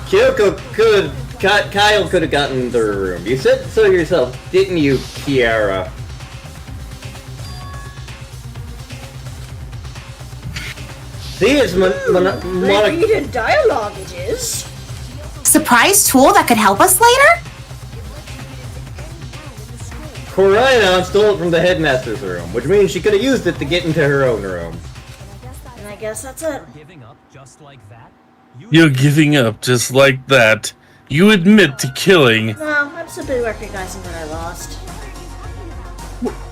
Kyoko could... Kyle could have gotten into her room. You said so yourself, didn't you, Kiara? See, it's Repeated dialogue it is. Surprise tool that could help us later? Koraidon stole it from the headmaster's room, which means she could have used it to get into her own room. And I guess that's it. Giving up just like that? You're giving up just like that. You admit to killing. No, I'm simply recognizing that I lost.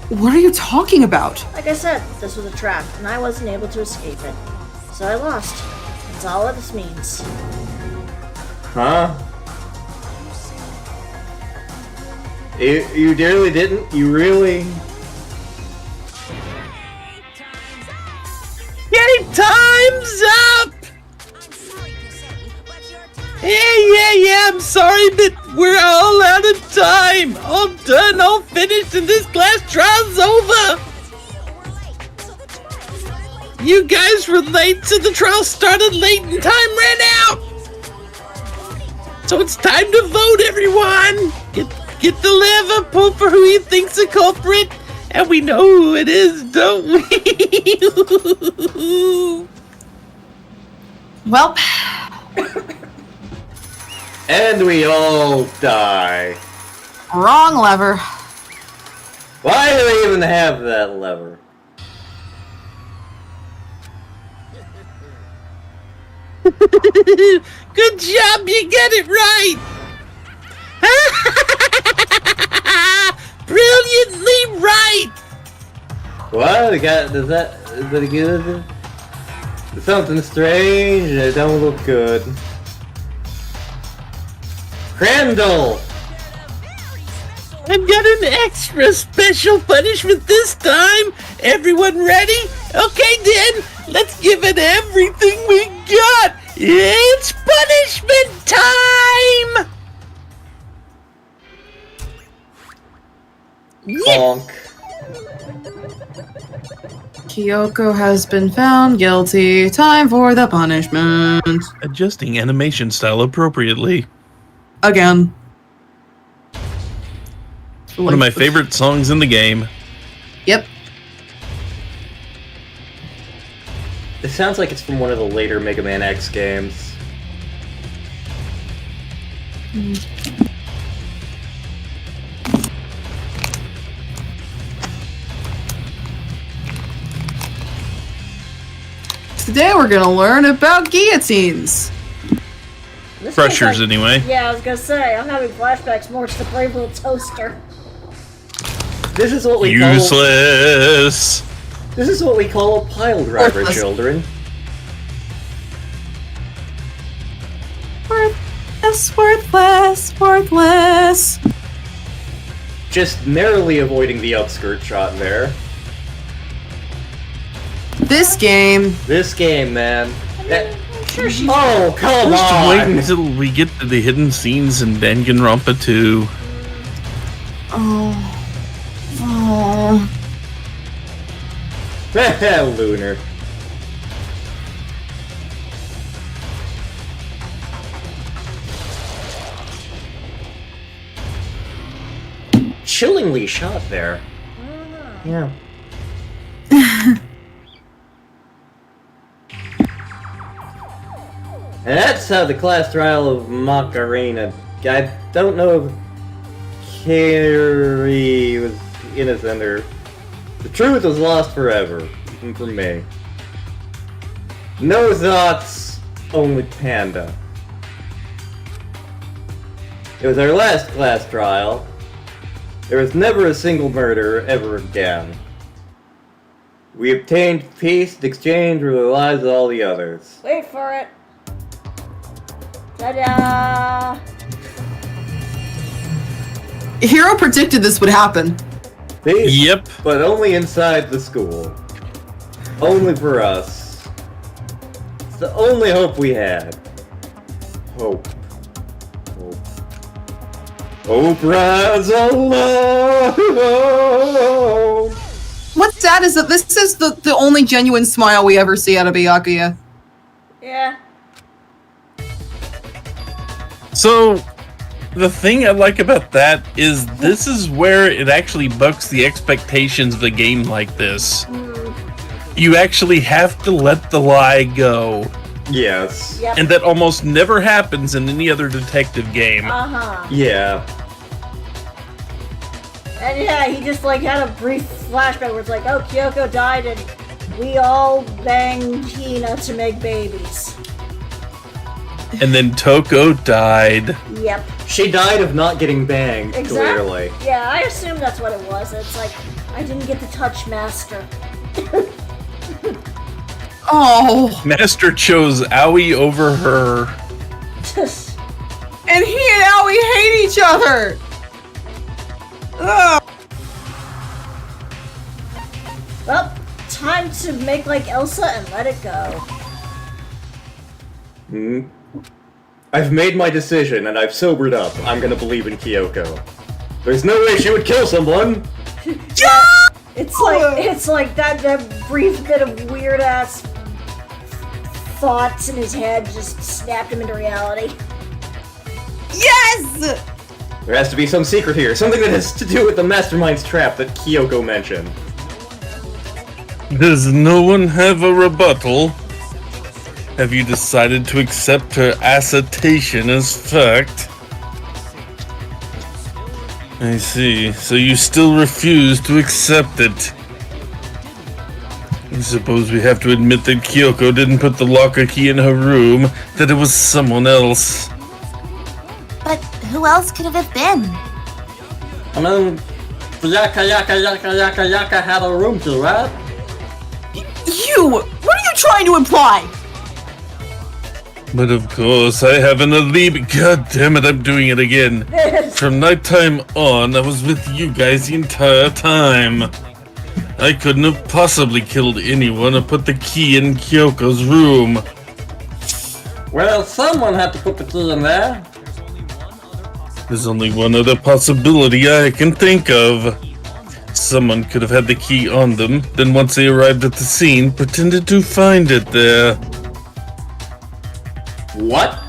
What are you talking about? Like I said, this was a trap, and I wasn't able to escape it. So I lost. That's all that this means. Huh? You really didn't? You really? Game time's up! Yeah, I'm sorry, but we're all out of time. All done, all finished, and this class trial's over. You guys were late, so the trial started late and time ran out. So it's time to vote, everyone. Get the lever, pull for who you think's the culprit, and we know who it is, don't we? Well, And we all die. wrong lever. Why do they even have that lever? Good job, you get it right. Brilliantly right. What? Is that good? Something strange and it don't look good. Crandall! I've got an extra special punishment this time. Everyone ready? Okay, then, let's give it everything we got. It's punishment time! Yeah. Bonk. Kyoko has been found guilty. Time for the punishment. Adjusting animation style appropriately. Again. One of my favorite songs in the game. Yep. It sounds like it's from one of the later Mega Man X games. Today we're gonna learn about guillotines. This Pressures, feels like- anyway. Yeah, I was gonna say, I'm having flashbacks more to the Brave Little Toaster. This is what we call. Useless. This is what we call a pile driver, Worthless. children. Worthless. Just narrowly avoiding the upskirt shot there. This game. This game, man. I'm sure she's. Oh, come Just wait on! until we get to the hidden scenes in Danganronpa 2. Oh. Lunar. Chillingly shot there. Yeah. And that's how the class trial of Macarena. I don't know if Carrie was innocent or. The truth was lost forever, even for me. No thoughts, only Panda. It was our last class trial. There was never a single murder ever again. We obtained peace in exchange for the lives of all the others. Wait for it. Ta-da! Hero predicted this would happen. Peace, Yep. but only inside the school. Only for us. It's the only hope we had. Hope. Hope rides alone. What's sad is that this is the only genuine smile we ever see out of Byakuya. Yeah. So, the thing I like about that is this is where it actually bucks the expectations of a game like this. You actually have to let the lie go. Yes. Yep. And that almost never happens in any other detective game. Uh-huh. Yeah. And yeah, he just like had a brief flashback where it's like, oh, Kyoko died and we all banged Hina to make babies. And then Toko died. Yep. She died of not getting banged, Exactly. clearly. Yeah, I assume that's what it was. It's like, I didn't get to touch Master. Oh, Master chose Aoi over her. and he and Aoi hate each other. Ugh. Well, time to make like Elsa and let it go. I've made my decision and I've sobered up. I'm gonna believe in Kyoko. There's no way she would kill someone! It's like that brief bit of weird ass thoughts in his head just snapped him into reality. Yes. There has to be some secret here, something that has to do with the Mastermind's trap that Kyoko mentioned. Does no one have a rebuttal? Have you decided to accept her assertion as fact? I see. So you still refuse to accept it. I suppose we have to admit that Kyoko didn't put the locker key in her room, that it was someone else. But who else could have it been? I mean, Yaka had a room to, right? What are you trying to imply? But of course, I have an alibi. God damn it, I'm doing it again. From nighttime on, I was with you guys the entire time. I couldn't have possibly killed anyone or put the key in Kyoko's room. Well, someone had to put the key in there. There's only one other possibility I can think of. Someone could have had the key on them, then once they arrived at the scene, pretended to find it there. What?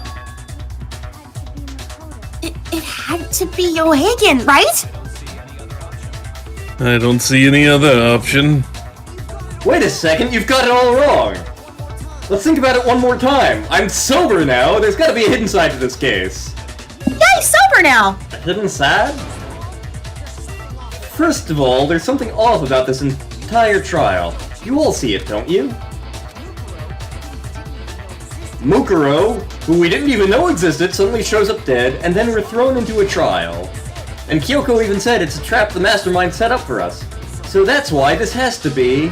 It had to be O'Hagan, right? I don't see any other option. Wait a second, you've got it all wrong! Let's think about it one more time. I'm sober now, there's gotta be a hidden side to this case. Yeah, he's sober now. A hidden side? First of all, there's something off about this entire trial. You all see it, don't you? MUKURO, who we didn't even know existed, suddenly shows up dead, and then we're thrown into a trial. And Kyoko even said it's a trap the mastermind set up for us. So that's why this has to be...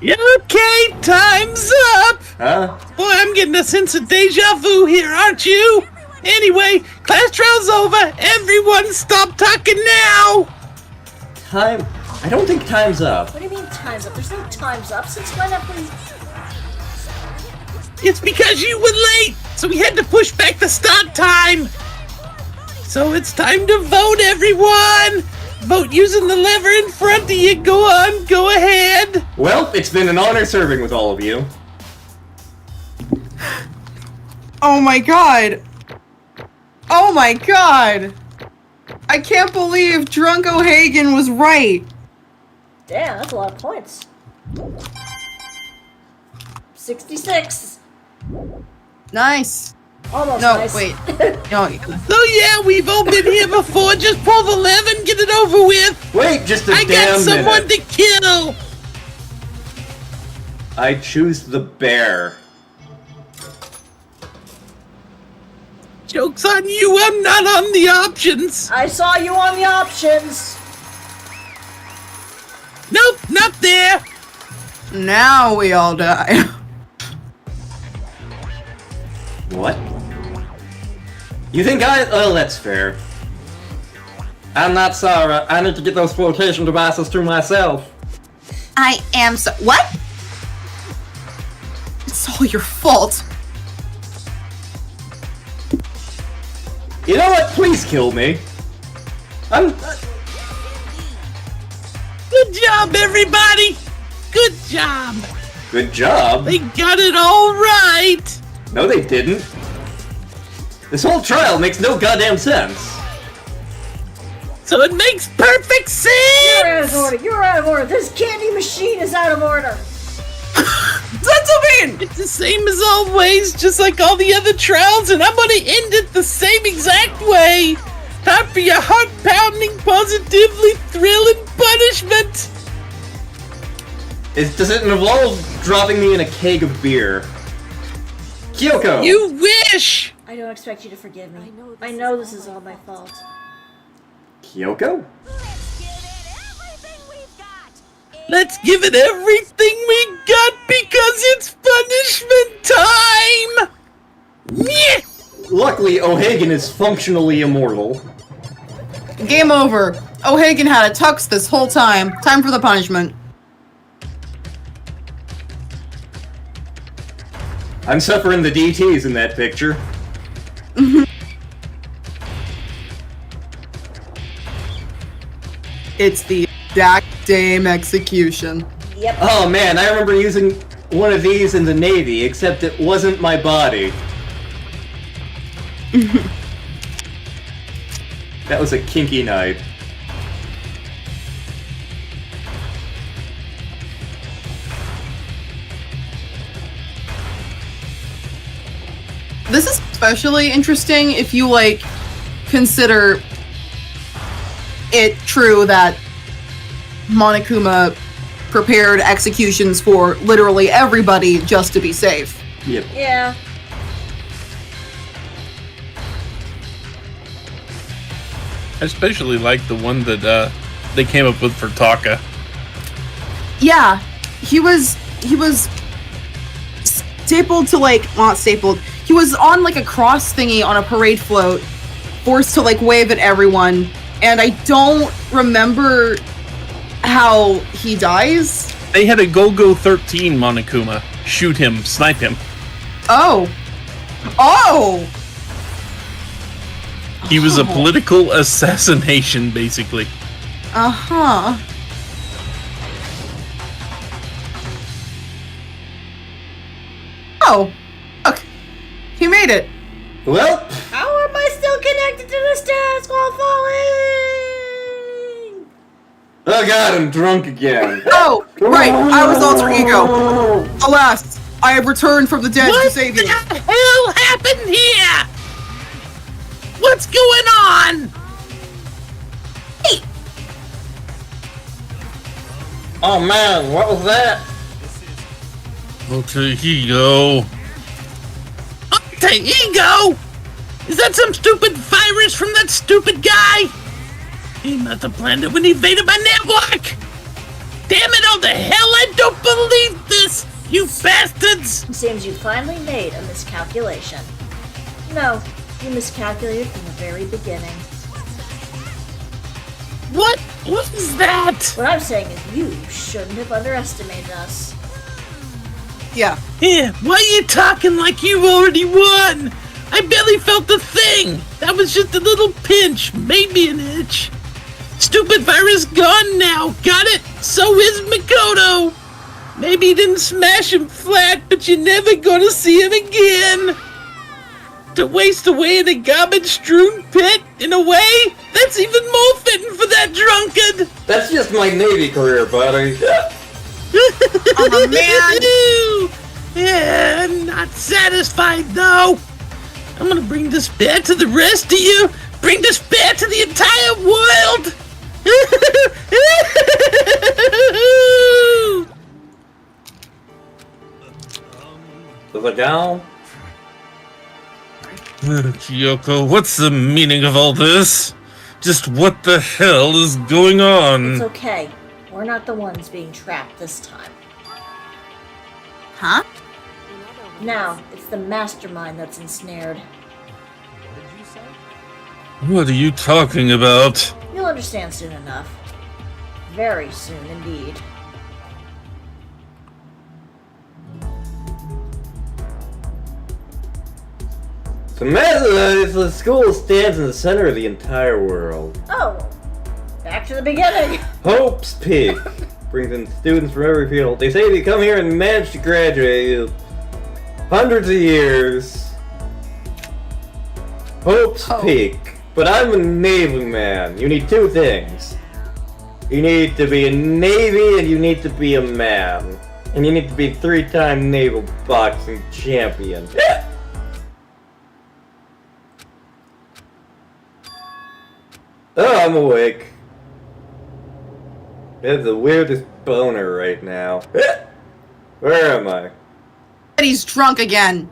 Okay, time's up! Huh? Boy, I'm getting a sense of deja vu here, aren't you? Anyway, class trial's over. Everyone stop talking now! Time... I don't think time's up. What do you mean time's up? There's no time's up. Since when have we... It's because you were late, so we had to push back the start time. So it's time to vote, everyone! Vote using the lever in front of you. Go on, go ahead. Well, it's been an honor serving with all of you. Oh my god! Oh my god! I can't believe Drunk O'Hagan was right! Damn, that's a lot of points. 66. Nice. Almost No, nice. wait. No, So yeah, we've all been here before. Just pull the lever and get it over with. Wait, just a I damn got someone minute. to kill. I choose the bear. Joke's on you, I'm not on the options. I saw you on the options. Nope, not there. now we all die. What? You think oh, that's fair. I'm not Sarah. I need to get those flotation devices to myself. I am so. What? It's all your fault. You know what? Please kill me. I'm... Good job, everybody. Good job. Good job. They got it all right. No, they didn't. This whole trial makes no goddamn sense. So it makes perfect sense. You're out of order. You're out of order. This candy machine is out of order. That's a mean! It's the same as always, just like all the other trials, and I'm gonna end it the same exact way. Time for your heart-pounding, positively thrilling punishment. Does it involve dropping me in a keg of beer? Kyoko! You wish. I don't expect you to forgive me. I know this is all my fault. Kyoko? Let's give it everything we got because it's punishment time! Nyeh! Luckily, O'Hagan is functionally immortal. Game over. O'Hagan had a tux this whole time. Time for the punishment. I'm suffering the DTs in that picture. It's the exact same execution. Yep. Oh man, I remember using one of these in the Navy, except it wasn't my body. That was a kinky night. This is especially interesting if you, like, consider it true that Monokuma prepared executions for literally everybody just to be safe. Yep. Yeah. I especially like the one that they came up with for Taka. Yeah, he was stapled to, like, not stapled. He was on, like, a cross thingy on a parade float, forced to, like, wave at everyone, and I don't remember how he dies. They had a Go-Go 13 Monokuma. Shoot him, snipe him. Oh. Oh! He was a political assassination, basically. Uh-huh. Oh. Okay. He made it. Well, How am I still connected to this task while falling? oh god, I'm drunk again. Oh, right. I was alter ego. Alas, I have returned from the dead to What save the you. hell happened here? What's going on? Oh man, what was that? Alter ego. alter ego? Is that some stupid virus from that stupid guy? He must have planned it when he invaded my network! Damn it all to hell, I don't believe this! You bastards! It seems you finally made a miscalculation. No, you miscalculated from the very beginning. What? What is that? What I'm saying is you shouldn't have underestimated us. Yeah. Yeah, why are you talking like you already won? I barely felt a thing. That was just a little pinch, maybe an itch. Stupid virus gone now, got it? So is Makoto. Maybe you didn't smash him flat, but you're never gonna see him again. To waste away in a garbage-strewn pit, in a way, that's even more fitting for that drunkard. That's just my Navy career, buddy. Oh, man. Yeah, I'm not satisfied, though. I'm gonna bring despair to the rest of you. Bring despair to the entire world. Is it down? Kyoko, what's the meaning of all this? Just what the hell is going on? It's okay. We're not the ones being trapped this time. Huh? Now, it's the mastermind that's ensnared. What are you talking about? You'll understand soon enough. Very soon indeed. So imagine the school stands in the center of the entire world. Oh, back to the beginning. Hope's Peak brings in students from every field. They say if you come here and manage to graduate, you hundreds of years. Hope's Peak. But I'm a Navy man. You need two things. You need to be a Navy and you need to be a man. And you need to be a 3-time naval boxing champion. Oh, I'm awake. It's the weirdest boner right now. Where am I? He's drunk again.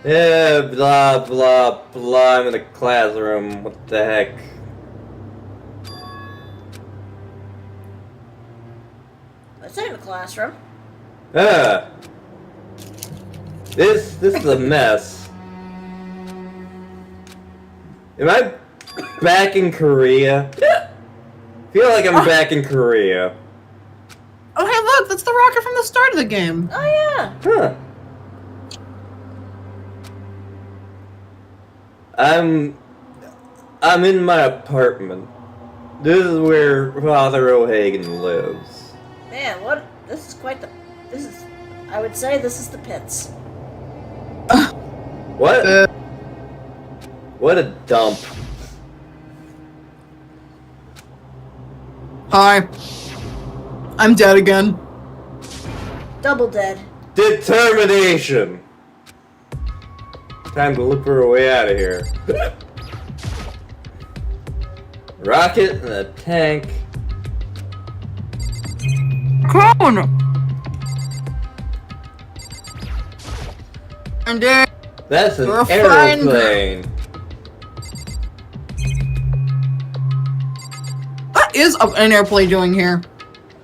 Yeah, blah, blah, blah. I'm in a classroom. What the heck? It's in the classroom. Ah. This is a mess. Am I back in Korea? Feel like I'm back in Korea. Oh, hey, look, that's the rocket from the start of the game. Oh yeah. Huh. I'm in my apartment. This is where Father O'Hagan lives. Man, what? This is quite the. This is. I would say this is the pits. What? What a dump. Hi. I'm dead again. Double dead. Determination! Time to look for a way out of here. Rocket and a tank. Clone! I'm dead. That's an You're fine. aeroplane. What is an airplane doing here?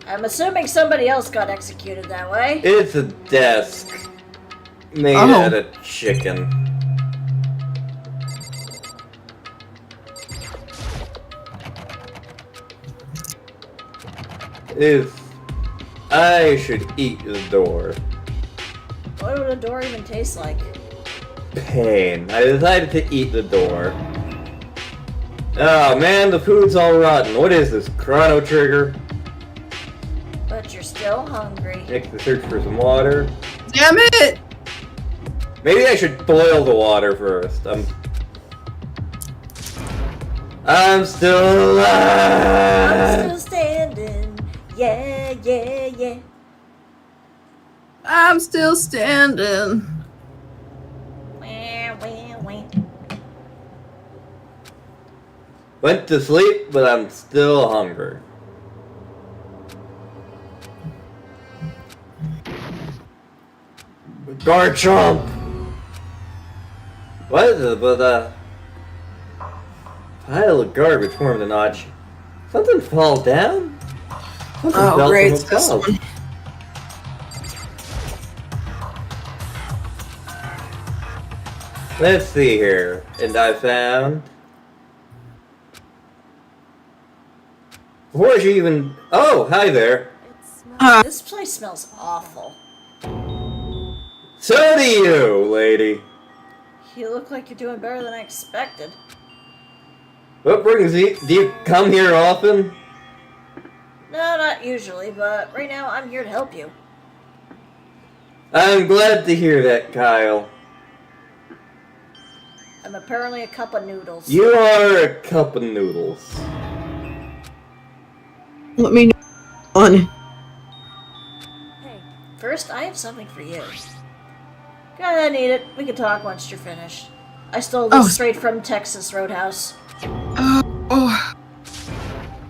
I'm assuming somebody else got executed that way. It's a desk made Oh. out of chicken. I should eat the door. What would a door even taste like? Pain. I decided to eat the door. Oh man, the food's all rotten. What is this, Chrono Trigger? But you're still hungry. Make the search for some water. Damn it! Maybe I should boil the water first. I'm still alive! I'm still standing. Yeah, yeah, yeah. I'm still standing. Wah, wah, wah. Went to sleep, but I'm still hungry. Garchomp! What is it but a pile of garbage formed a notch? Something fall down? Something fell Oh, great. from above. Let's see here. And I found... Before she even... Oh, hi there. This place smells awful. So do you, lady. You look like you're doing better than I expected. What brings you... Do you come here often? No, not usually, but right now I'm here to help you. I'm glad to hear that, Kyle. I'm apparently a cup of noodles. You are a cup of noodles. Let me know. On. First, I have something for you. Go ahead and eat it. We can talk once you're finished. I stole this straight from Texas Roadhouse. Oh.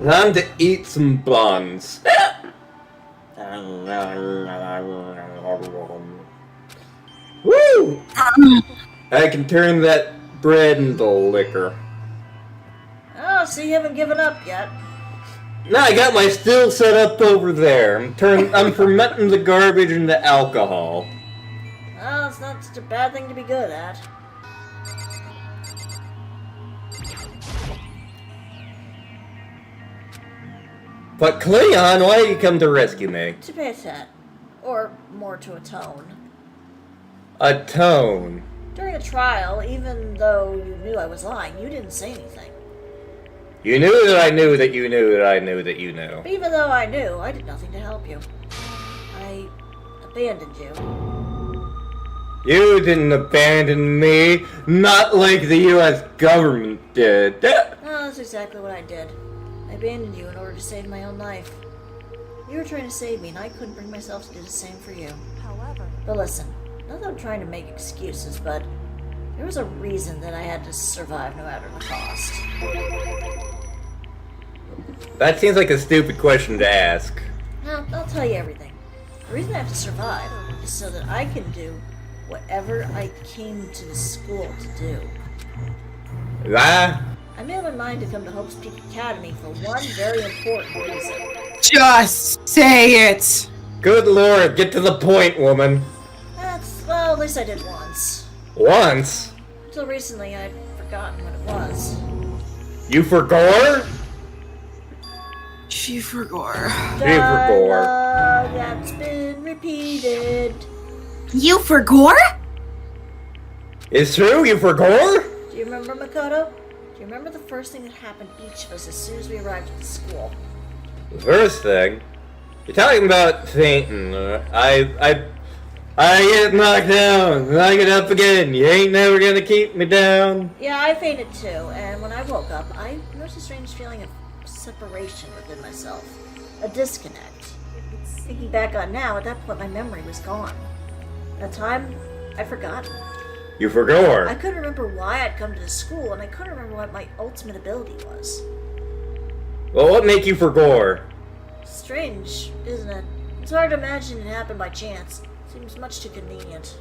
Time to eat some buns. Woo! I can turn that bread into liquor. Oh, so you haven't given up yet. No, I got my still set up over there. I'm fermenting the garbage into alcohol. Well, it's not such a bad thing to be good at. But Cleon, why did you come to rescue me? To pay a debt. Or more to atone. Atone. During a trial, even though you knew I was lying, you didn't say anything. You knew that I knew that you knew that I knew that you knew. But even though I knew, I did nothing to help you. I abandoned you. You didn't abandon me, not like the U.S. government did. No, that's exactly what I did. I abandoned you in order to save my own life. You were trying to save me, and I couldn't bring myself to do the same for you. But listen, not that I'm trying to make excuses, but there was a reason that I had to survive no matter the cost. That seems like a stupid question to ask. Now, I'll tell you everything. The reason I have to survive is so that I can do whatever I came to the school to do. Ah? I made up my mind to come to Hope's Peak Academy for one very important reason. Just say it. Good lord, get to the point, woman. Well, at least I did once. Once? Until recently, I'd forgotten what it was. You forgot? She forgot. Dialogue that's been repeated. You forgot? It's true, you forgot? Do you remember, Makoto? Do you remember the first thing that happened to each of us as soon as we arrived at the school? The first thing? You're talking about fainting. I get knocked down, and I get up again. You ain't never gonna keep me down. Yeah, I fainted too, and when I woke up, I noticed a strange feeling of separation within myself. A disconnect. Thinking back on now, at that point my memory was gone. At the time, I'd forgotten. You forgot. I couldn't remember why I'd come to the school, and I couldn't remember what my ultimate ability was. Well, what make you forgot? Strange, isn't it? It's hard to imagine it happened by chance. Seems much too convenient.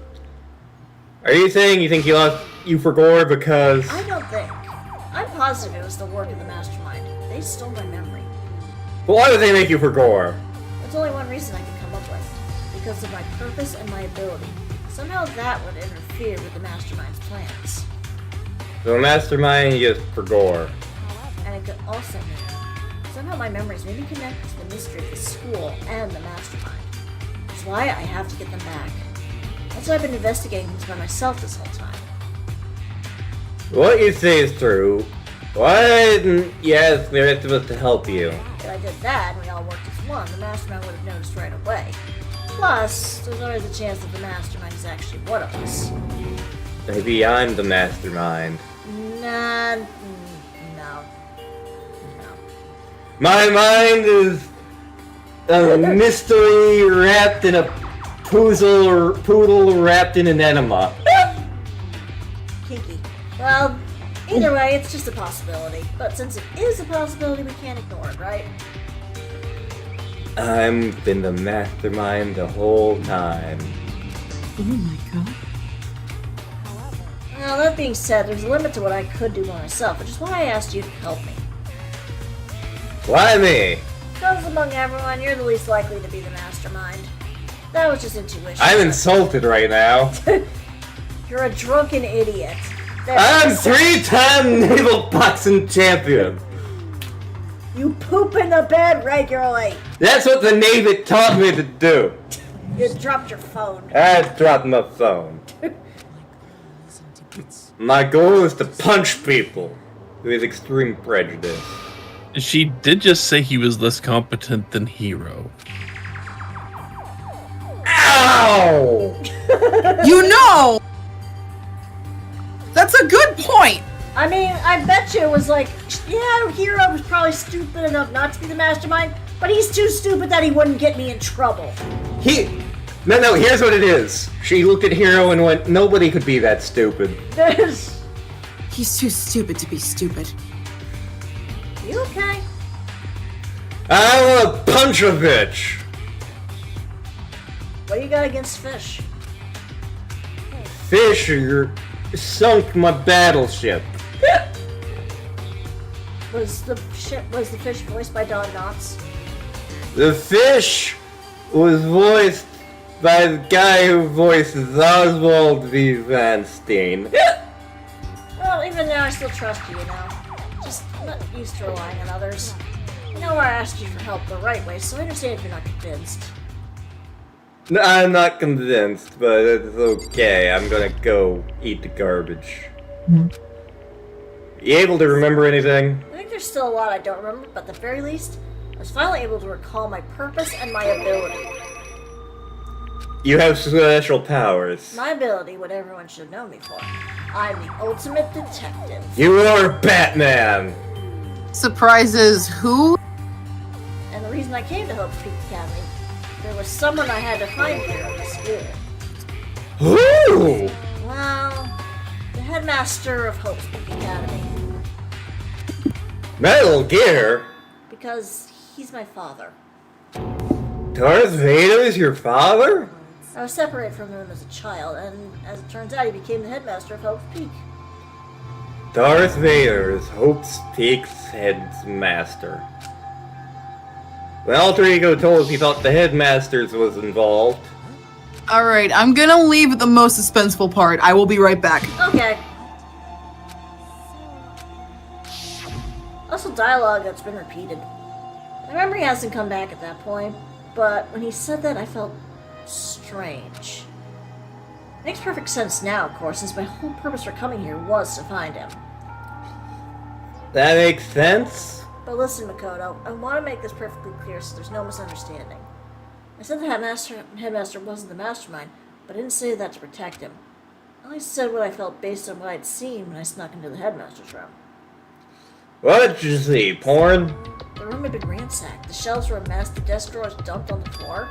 Are you saying you think you forgot because... I don't think. I'm positive it was the work of the mastermind. They stole my memory. But why would they make you forgot? There's only one reason I can come up with. Because of my purpose and my ability. Somehow that would interfere with the mastermind's plans. So the mastermind just forgot. And it could also mean somehow my memories may be connected to the mystery of the school and the mastermind. That's why I have to get them back. That's why I've been investigating things by myself this whole time. What you say is true. Why didn't you ask the rest of us to help you? If I did that and we all worked as one, the mastermind would have noticed right away. Plus, there's always a chance that the mastermind is actually one of us. Maybe I'm the mastermind. Nah, no. My mind is a mystery wrapped in a poodle wrapped in an enema. Kinky. Well, either way, it's just a possibility. But since it is a possibility, we can't ignore it, right? I've been the mastermind the whole time. Oh my god. Now, that being said, there's a limit to what I could do by myself, which is why I asked you to help me. Why me? Because among everyone, you're the least likely to be the mastermind. That was just intuition. I'm insulted right now. You're a drunken idiot. I'm 3-time naval boxing champion. You poop in the bed regularly. That's what the Navy taught me to do. You dropped your phone. I dropped my phone. My goal is to punch people with extreme prejudice. She did just say he was less competent than Hero. Ow! You know! That's a good point! I mean, I bet you it was like, yeah, Hero was probably stupid enough not to be the mastermind, but he's too stupid that he wouldn't get me in trouble. No, here's what it is. She looked at Hero and went, nobody could be that stupid. He's too stupid to be stupid. You okay? I want to punch a bitch. What do you got against fish? Fish, you sunk my battleship. Was the fish voiced by Don Knotts? The fish was voiced by the guy who voices Oswald V. Van Steen. Well, even now I still trust you, you know. Just not used to relying on others. You know I asked you for help the right way, so I understand if you're not convinced. No, I'm not convinced, but it's okay. I'm gonna go eat the garbage. You able to remember anything? I think there's still a lot I don't remember, but at the very least, I was finally able to recall my purpose and my ability. You have special powers. My ability, what everyone should have known me for. I'm the ultimate detective. You are Batman! Surprises who? And the reason I came to Hope Peak Academy, there was someone I had to find here at the school. Who? Well, the headmaster of Hope Peak Academy. Metal Gear? Because he's my father. Darth Vader is your father? I was separated from him as a child, and as it turns out, he became the headmaster of Hope's Peak. Darth Vader is Hope's Peak's headmaster. The alter ego told us he thought the headmasters was involved. Alright, I'm gonna leave at the most suspenseful part. I will be right back. Okay. Also, dialogue that's been repeated. I remember he hasn't come back at that point, but when he said that, I felt strange. Makes perfect sense now, of course, since my whole purpose for coming here was to find him. That makes sense? But listen, Makoto, I want to make this perfectly clear so there's no misunderstanding. I said the headmaster wasn't the mastermind, but I didn't say that to protect him. I only said what I felt based on what I'd seen when I snuck into the headmaster's room. What did you see, porn? The room had been ransacked. The shelves were a mess, the desk drawers dumped on the floor.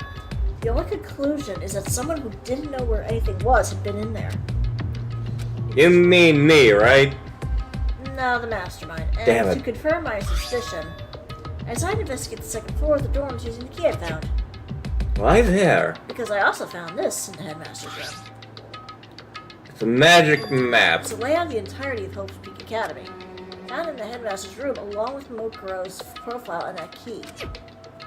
The only conclusion is that someone who didn't know where anything was had been in there. You mean me, right? No, the mastermind. And Damn it. to confirm my suspicion, I decided to investigate the second floor of the dorms using the key I found. Why there? Because I also found this in the headmaster's room. It's a magic map. It's a layout of the entirety of Hope's Peak Academy. Found in the headmaster's room along with MUKURO's profile and that key.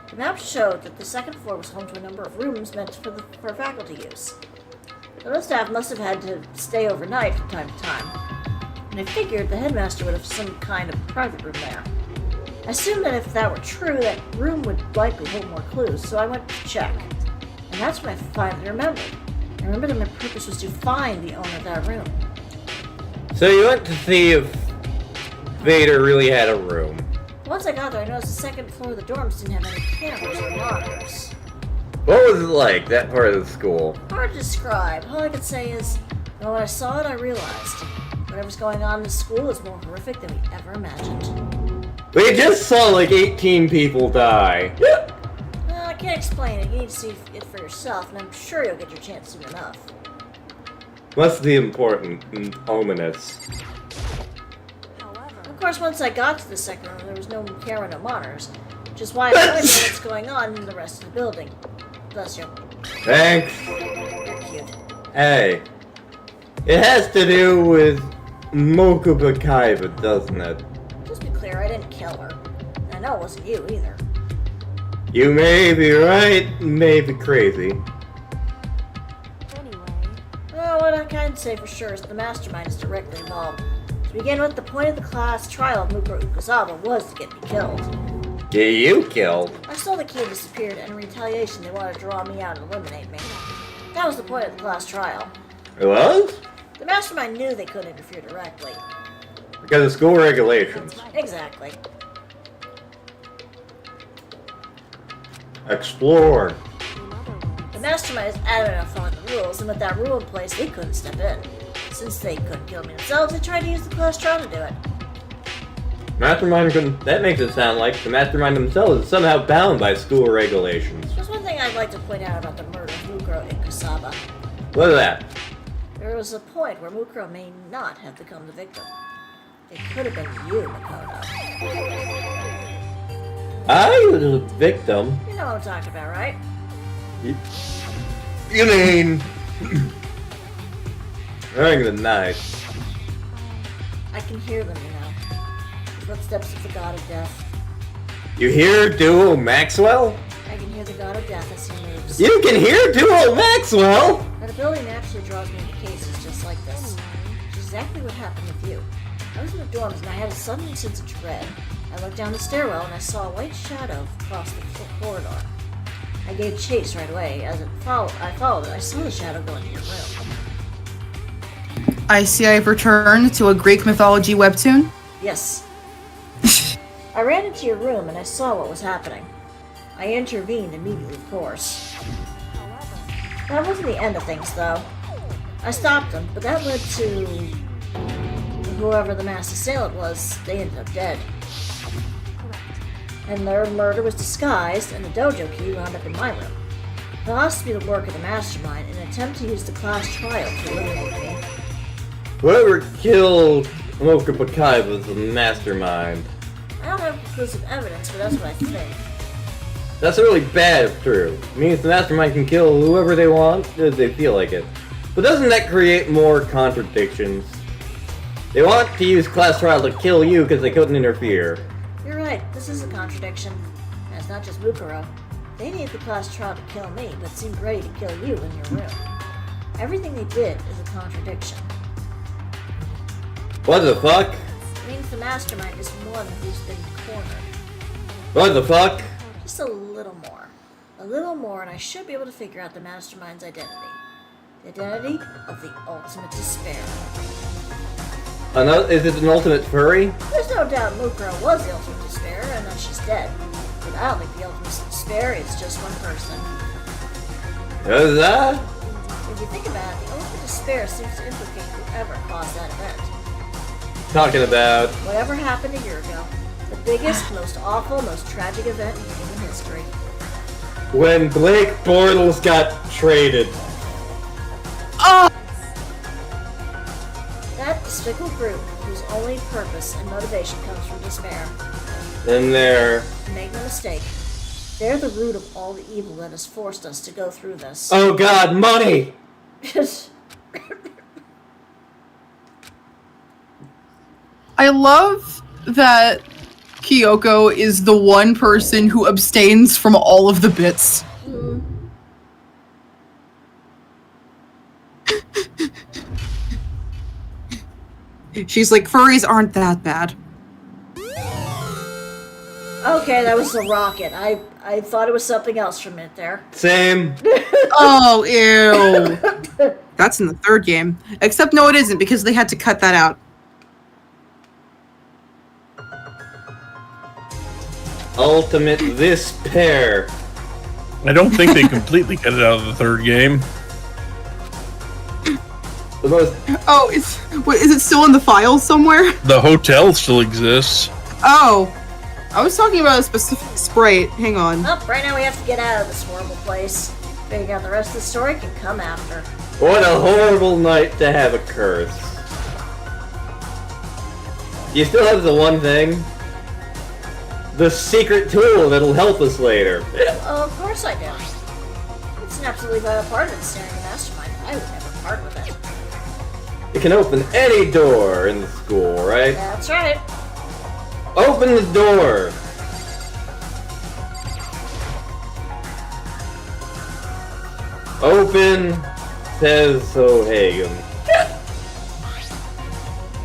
The map showed that the second floor was home to a number of rooms meant for faculty use. The staff must have had to stay overnight from time to time, and I figured the headmaster would have some kind of private room there. I assumed that if that were true, that room would likely hold more clues, so I went to check. And that's when I finally remembered. I remembered that my purpose was to find the owner of that room. So you went to see if Vader really had a room. Once I got there, I noticed the second floor of the dorms didn't have any cameras or monitors. What was it like, that part of the school? Hard to describe. All I could say is, when I saw it, I realized whatever's going on in the school is more horrific than we ever imagined. We just saw like 18 people die. I can't explain it. You need to see it for yourself, and I'm sure you'll get your chance soon enough. Must be important and ominous. Of course, once I got to the second room, there was no camera, no monitors, which is why I wanted to know what's going on in the rest of the building. Bless you. Thanks. You're cute. Hey. It has to do with MUKURO, doesn't it? Just be clear, I didn't kill her. And I know it wasn't you either. You may be right, may be crazy. Well, what I can say for sure is the mastermind is directly involved. To begin with, the point of the class trial of MUKURO IKUSABA was to get me killed. Get you killed? I stole the key and disappeared, and in retaliation they wanted to draw me out and eliminate me. That was the point of the class trial. It was? The mastermind knew they couldn't interfere directly. Because of school regulations. Exactly. Explore. The mastermind is adamant about following the rules, and with that rule in place, they couldn't step in. Since they couldn't kill me themselves, they tried to use the class trial to do it. Mastermind couldn't. That makes it sound like the mastermind themselves is somehow bound by school regulations. There's one thing I'd like to point out about the murder of MUKURO IKUSABA. What is that? There was a point where MUKURO may not have become the victim. It could have been you, Makoto. I was a victim. You know what I'm talking about, right? You mean during the night? I can hear them, you know. The footsteps of the god of death. You hear Duo Maxwell? I can hear the god of death as he moves. You can hear Duo Maxwell? That ability naturally draws me into cases just like this. Which is exactly what happened with you. I was in the dorms and I had a sudden sense of dread. I looked down the stairwell and I saw a white shadow cross the corridor. I gave chase right away. As I followed it, I saw the shadow go into your room. I see I've returned to a Greek mythology webtoon. Yes. I ran into your room and I saw what was happening. I intervened immediately, of course. That wasn't the end of things, though. I stopped them, but that led to whoever the mass assailant was. They ended up dead. And their murder was disguised, and the dojo key wound up in my room. It has to be the work of the mastermind in an attempt to use the class trial to eliminate me. Whoever killed MUKURO was the mastermind. I don't have conclusive evidence, but that's what I think. That's really bad if true. It means the mastermind can kill whoever they want as they feel like it. But doesn't that create more contradictions? They want to use class trial to kill you because they couldn't interfere. You're right, this is a contradiction. And it's not just MUKURO. They needed the class trial to kill me, but seemed ready to kill you in your room. Everything they did is a contradiction. What the fuck? It means the mastermind is one who's been cornered. What the fuck? Just a little more. A little more, and I should be able to figure out the mastermind's identity. The identity of the ultimate despair. Is it an ultimate furry? There's no doubt MUKURO was the ultimate despair, and that she's dead. But I don't think the ultimate despair is just one person. Is that? If you think about it, the ultimate despair seems to implicate whoever caused that event. Talking about... Whatever happened a year ago. The biggest, most awful, most tragic event in human history. when Blake Bortles got traded. Oh! That despicable group whose only purpose and motivation comes from despair. And there. Make no mistake, they're the root of all the evil that has forced us to go through this. Oh God, money! I love that Kyoko is the one person who abstains from all of the bits. She's like, furries aren't that bad. Okay, that was a rocket. I thought it was something else for a minute there. Same. Oh, ew. That's in the third game. Except no, it isn't, because they had to cut that out. Ultimate this pair. I don't think they completely cut it out of the third game. The most. Oh, is it still in the files somewhere? The hotel still exists. Oh. I was talking about a specific sprite. Hang on. Oh, right now we have to get out of this horrible place. Figuring out the rest of the story can come after. What a horrible night to have a curse. You still have the one thing? The secret tool that'll help us later. Oh, of course I do. It's an absolutely vital part of ensnaring the mastermind. I would never Hard with it. It can open any door in the school, right? That's right. Open the door! Open, says O'Hagan.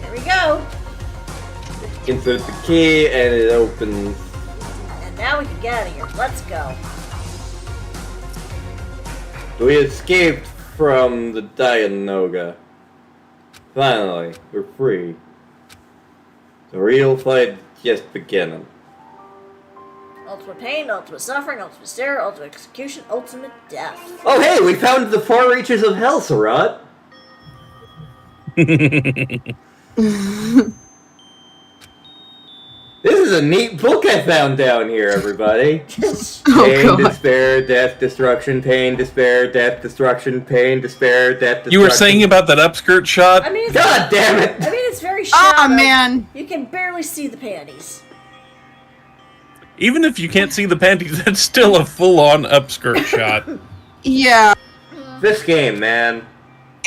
Here we go. Insert the key and it opens. And now we can get out of here. Let's go. We escaped from the Dianoga. Finally, we're free. The real fight is just beginning. Ultimate pain, ultimate suffering, ultimate terror, ultimate execution, ultimate death. Oh hey, we found the far reaches of hell, Suraht! This is a neat book I found down here, everybody. Pain, despair, death, destruction, pain, despair, death, destruction, pain, despair, death, destruction. You were saying about that upskirt shot? I mean, it's, God damn it! I mean, it's very shallow. Oh, man. You can barely see the panties. Even if you can't see the panties, that's still a full-on upskirt shot. Yeah, This game, man.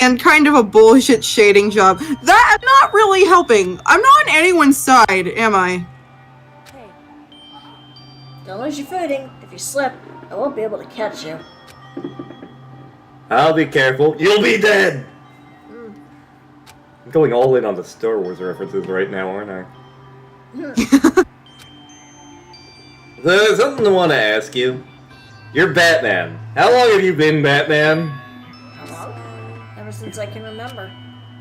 and kind of a bullshit shading job. That not really helping. I'm not on anyone's side, am I? Don't lose your footing. If you slip, I won't be able to catch you. I'll be careful. You'll be dead! I'm going all in on the Star Wars references right now, aren't I? There's something I want to ask you. You're Batman. How long have you been Batman? How long? Ever since I can remember.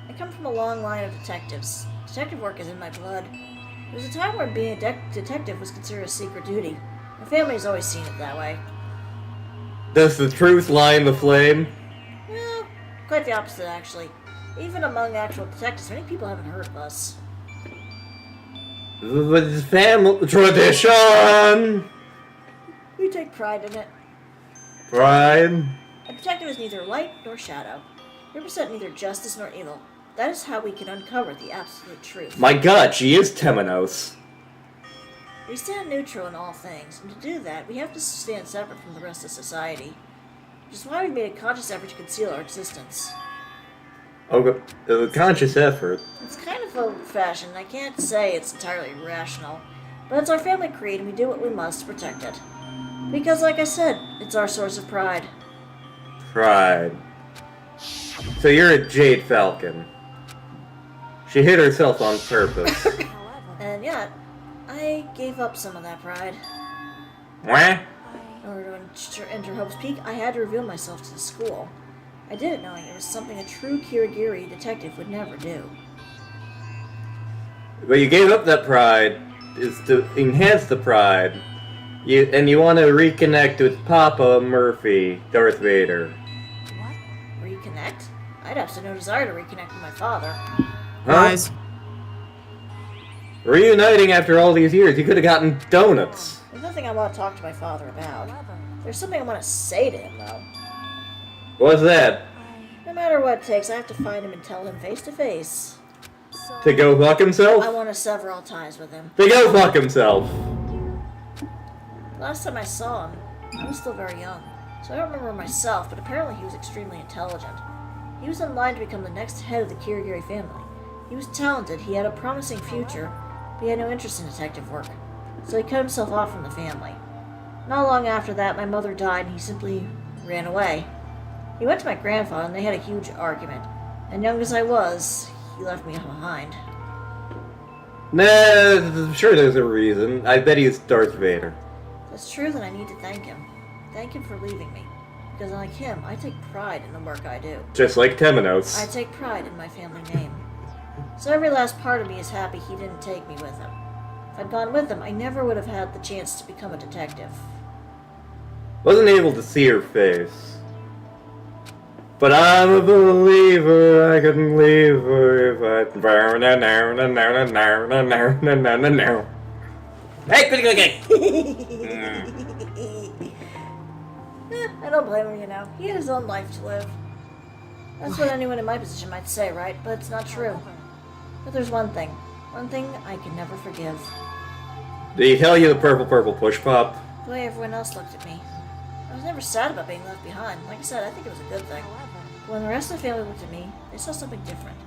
I come from a long line of detectives. Detective work is in my blood. There was a time where being a detective was considered a secret duty. My family's always seen it that way. Does the truth lie in the flame? Well, quite the opposite, actually. Even among actual detectives, many people haven't heard of us. The family tradition! We take pride in it. Pride? A detective is neither light nor shadow. We represent neither justice nor evil. That is how we can uncover the absolute truth. My god, she is Temenos. We stand neutral in all things, and to do that, we have to stand separate from the rest of society. Which is why we made a conscious effort to conceal our existence. Oh, a conscious effort. It's kind of old-fashioned. I can't say it's entirely rational, but it's our family creed, and we do what we must to protect it. Because, like I said, it's our source of pride. Pride. So you're a Jade Falcon. She hit herself on purpose. And yet, I gave up some of that pride. Wah? In order to enter Hope's Peak, I had to reveal myself to the school. I did it knowing it was something a true Kirigiri detective would never do. But you gave up that pride is to enhance the pride. You want to reconnect with Papa Murphy, Darth Vader. What? Reconnect? I'd have no desire to reconnect with my father. Huh? Guys. Reuniting after all these years, you could have gotten donuts. There's nothing I want to talk to my father about. There's something I want to say to him, though. What's that? No matter what it takes, I have to find him and tell him face to face. To go fuck himself? I want to sever all ties with him. To go fuck himself. Last time I saw him, I was still very young, so I don't remember myself, but apparently he was extremely intelligent. He was in line to become the next head of the Kirigiri family. He was talented, he had a promising future, but he had no interest in detective work, so he cut himself off from the family. Not long after that, my mother died and he simply ran away. He went to my grandfather and they had a huge argument, and young as I was, he left me behind. Nah, I'm sure there's a reason. I bet he's Darth Vader. If it's true, then I need to thank him. Thank him for leaving me. Because unlike him, I take pride in the work I do. Just like Temenos. I take pride in my family name. So every last part of me is happy he didn't take me with him. If I'd gone with him, I never would have had the chance to become a detective. Wasn't able to see her face. But I'm a believer, I couldn't leave her if I... Hey, pretty good game! I don't blame him, you know. He had his own life to live. That's what anyone in my position might say, right? But it's not true. But there's one thing. One thing I can never forgive. Did he tell you the purple push pop? The way everyone else looked at me. I was never sad about being left behind. Like I said, I think it was a good thing. When the rest of the family looked at me, they saw something different.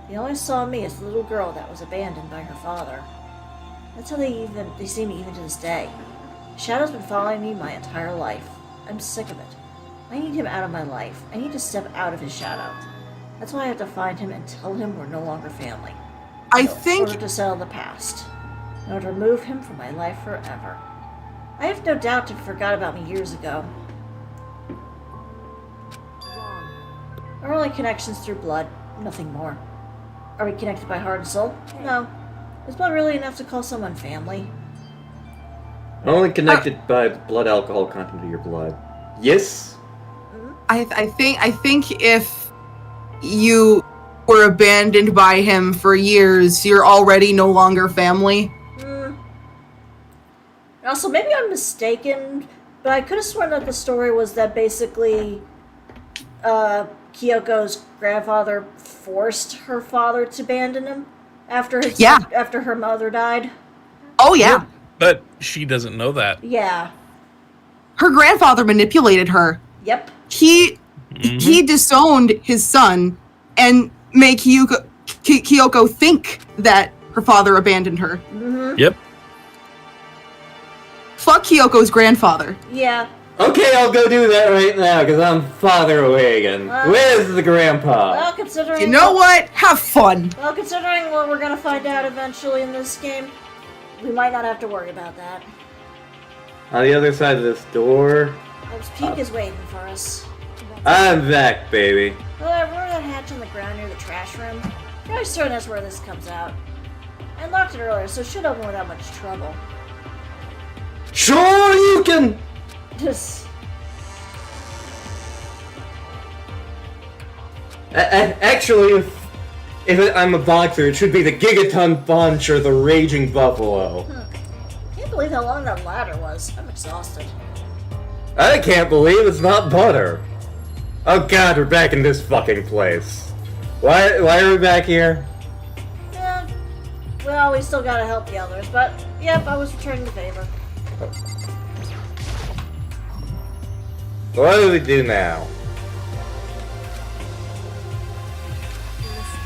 They only saw me as the little girl that was abandoned by her father. That's how they see me even to this day. Shadow's been following me my entire life. I'm sick of it. I need him out of my life. I need to step out of his shadow. That's why I have to find him and tell him we're no longer family. In order to settle the past. In order to remove him from my life forever. I have no doubt he forgot about me years ago. Our only connection's through blood, nothing more. Are we connected by heart and soul? No. Is blood really enough to call someone family? Only connected by blood alcohol content of your blood. Yes? I think if you were abandoned by him for years, you're already no longer family. Also, maybe I'm mistaken, but I could have sworn that the story was that basically Kyoko's grandfather forced her father to abandon him after her mother died. Oh yeah. But she doesn't know that. Yeah. Her grandfather manipulated her. Yep. He disowned his son and made Kyoko think that her father abandoned her. Mm-hmm. Yep. Fuck Kyoko's grandfather. Yeah. Okay, I'll go do that right now, because I'm farther away again. Where's the grandpa? Well, considering... You know what? Have fun. Well, considering what we're gonna find out eventually in this game, we might not have to worry about that. On the other side of this door... This peak is waiting for us. I'm back, baby. Well, remember that hatch on the ground near the trash room? Pretty certain that's where this comes out. I unlocked it earlier, so it should open without much trouble. Sure you can! Just... Actually, if I'm a boxer, it should be the Gigaton Bunch or the Raging Buffalo. Can't believe how long that ladder was. I'm exhausted. I can't believe it's not butter. Oh god, we're back in this fucking place. Why are we back here? Yeah. Well, we still gotta help the others, but yep, I was returning the favor. What do we do now?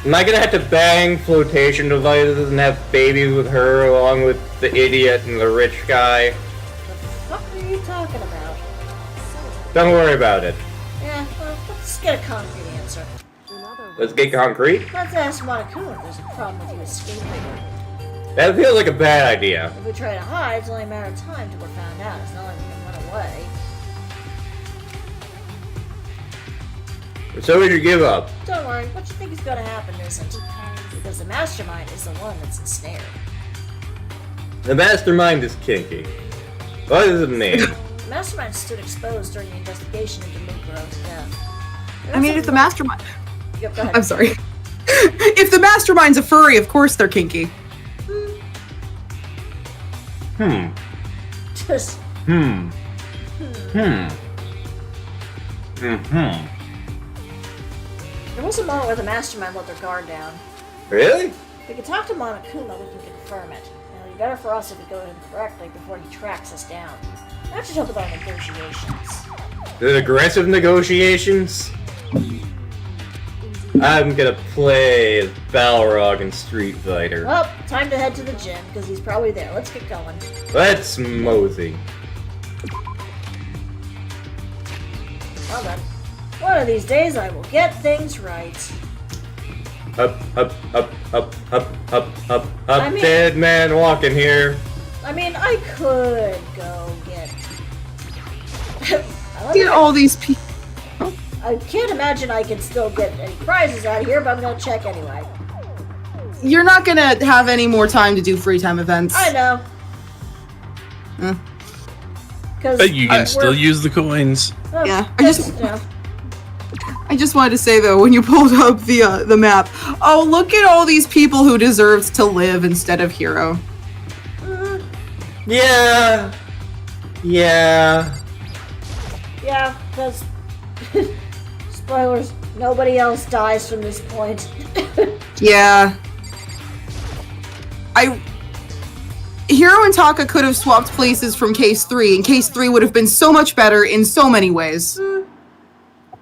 Am I gonna have to bang flotation devices and have babies with her along with the idiot and the rich guy? What the fuck are you talking about? Don't worry about it. Yeah, well, let's get a concrete answer. Let's get concrete. Let's ask Monokuma if there's a problem with you escaping. That feels like a bad idea. If we try to hide, it's only a matter of time till we're found out. It's not like we can run away. So we should give up. Don't worry, what you think is gonna happen isn't. Because the mastermind is the one that's ensnared. The mastermind is kinky. What does it mean? The mastermind stood exposed during the investigation into MUKURO's death. I mean, if the mastermind... Yep, go ahead. I'm sorry. If the mastermind's a furry, of course they're kinky. Just... There was a moment where the mastermind let their guard down. Really? If we can talk to Monokuma, we can confirm it. And it'll be better for us if we go to him correctly before he tracks us down. That should help with our negotiations. The aggressive negotiations? I'm gonna play as Balrog in Street Fighter. Well, time to head to the gym, because he's probably there. Let's get going. Let's mosey. Well then, one of these days I will get things right. Up, I mean- dead man walking here. I mean, I could go get... Get all these people. I can't imagine I can still get any prizes out of here, but I'm gonna check anyway. You're not gonna have any more time to do free time events. I know. Because But you can still use the coins. Yeah, I I just wanted to say though, when you pulled up the map, oh look at all these people who deserved to live instead of hero. Yeah. Yeah, because spoilers, nobody else dies from this point. Yeah. Hiro and Taka could have swapped places from Case 3, and Case 3 would have been so much better in so many ways.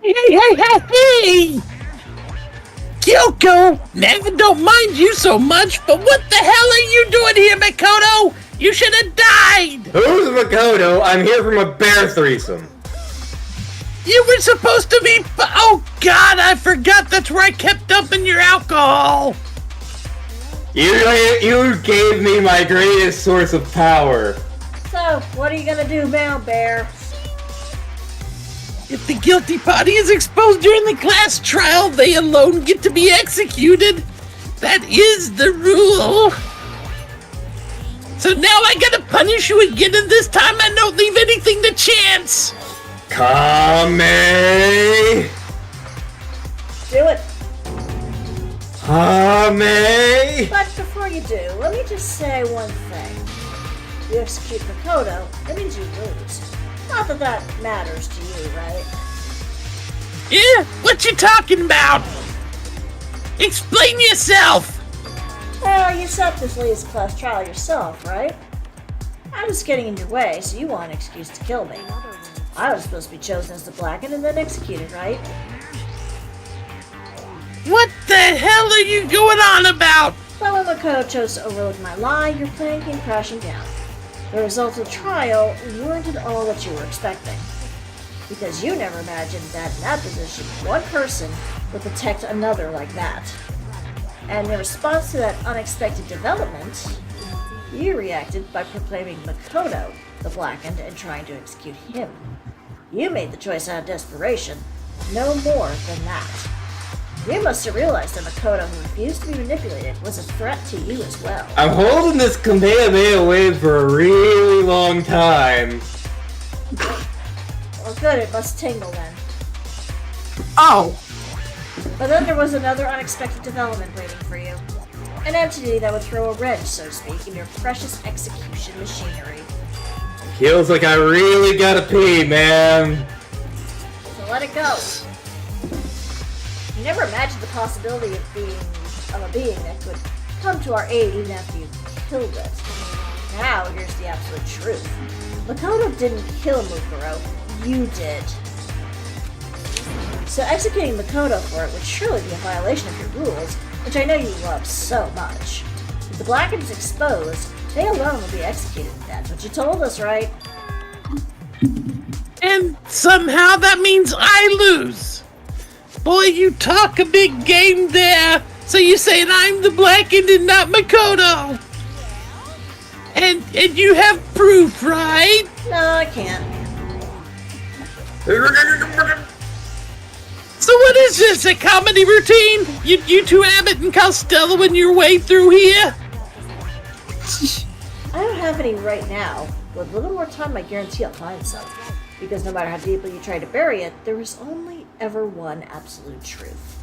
Hey! Kyoko, never don't mind you so much, but what the hell are you doing here, Makoto? You should have died! Who's Makoto? I'm here from a bear threesome. You were supposed to be... Oh, God, I forgot that's where I kept dumping your alcohol. You gave me my greatest source of power. So, what are you gonna do now, Bear? If the guilty party is exposed during the class trial, they alone get to be executed. That is the rule. So now I gotta punish you again, and this time I don't leave anything to chance. Kame! Do it. Kame! But before you do, let me just say one thing. You execute Makoto, that means you lose. Not that that matters to you, right? Yeah, what you talking about? Explain yourself. Well, you set this latest class trial yourself, right? I was getting in your way, so you want an excuse to kill me. I was supposed to be chosen as the Blackened and then executed, right? What the hell are you going on about? But when Makoto chose to overlook my lie, your plan came crashing down. The results of the trial weren't at all what you were expecting. Because you never imagined that in that position, one person would protect another like that. And in response to that unexpected development, you reacted by proclaiming Makoto the Blackened and trying to execute him. You made the choice out of desperation, no more than that. You must have realized that Makoto, who refused to be manipulated, was a threat to you as well. I'm holding this Kamehameha wave for a really long time. Well, good, it must tingle then. Oh, But then there was another unexpected development waiting for you. An entity that would throw a wrench, so to speak, in your precious execution machinery. Feels like I really gotta pee, man. So let it go. You never imagined the possibility of a being that could come to our aid even after you killed it. Now, here's the absolute truth. Makoto didn't kill Mukuro, you did. So executing Makoto for it would surely be a violation of your rules, which I know you love so much. If the Blackened is exposed, they alone will be executed. That's what you told us, right? And somehow that means I lose. Boy, you talk a big game there. So you're saying I'm the Blackened and not Makoto? And you have proof, right? No, I can't. So what is this, a comedy routine? You two Abbott and Costello in your way through here? I don't have any right now. With a little more time, I guarantee I'll find some. Because no matter how deeply you try to bury it, there is only ever one absolute truth.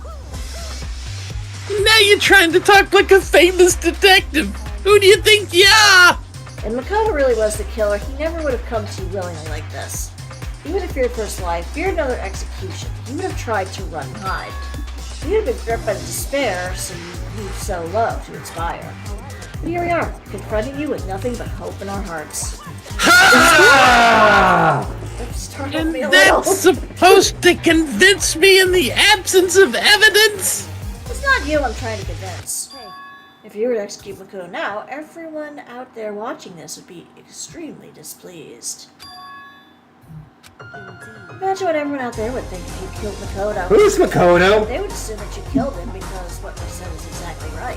Now you're trying to talk like a famous detective. Who do you think you are? If Makoto really was the killer, he never would have come to you willingly like this. He would have feared for his life, feared another execution. He would have tried to run and hide. He would have been gripped by the despair, so you so low to inspire. But here we are, confronting you with nothing but hope in our hearts. That startled me a little. That's supposed to convince me in the absence of evidence? It's not you I'm trying to convince. If you were to execute Makoto now, everyone out there watching this would be extremely displeased. Imagine what everyone out there would think if you killed Makoto. Who's Makoto? They would assume that you killed him because what they said is exactly right.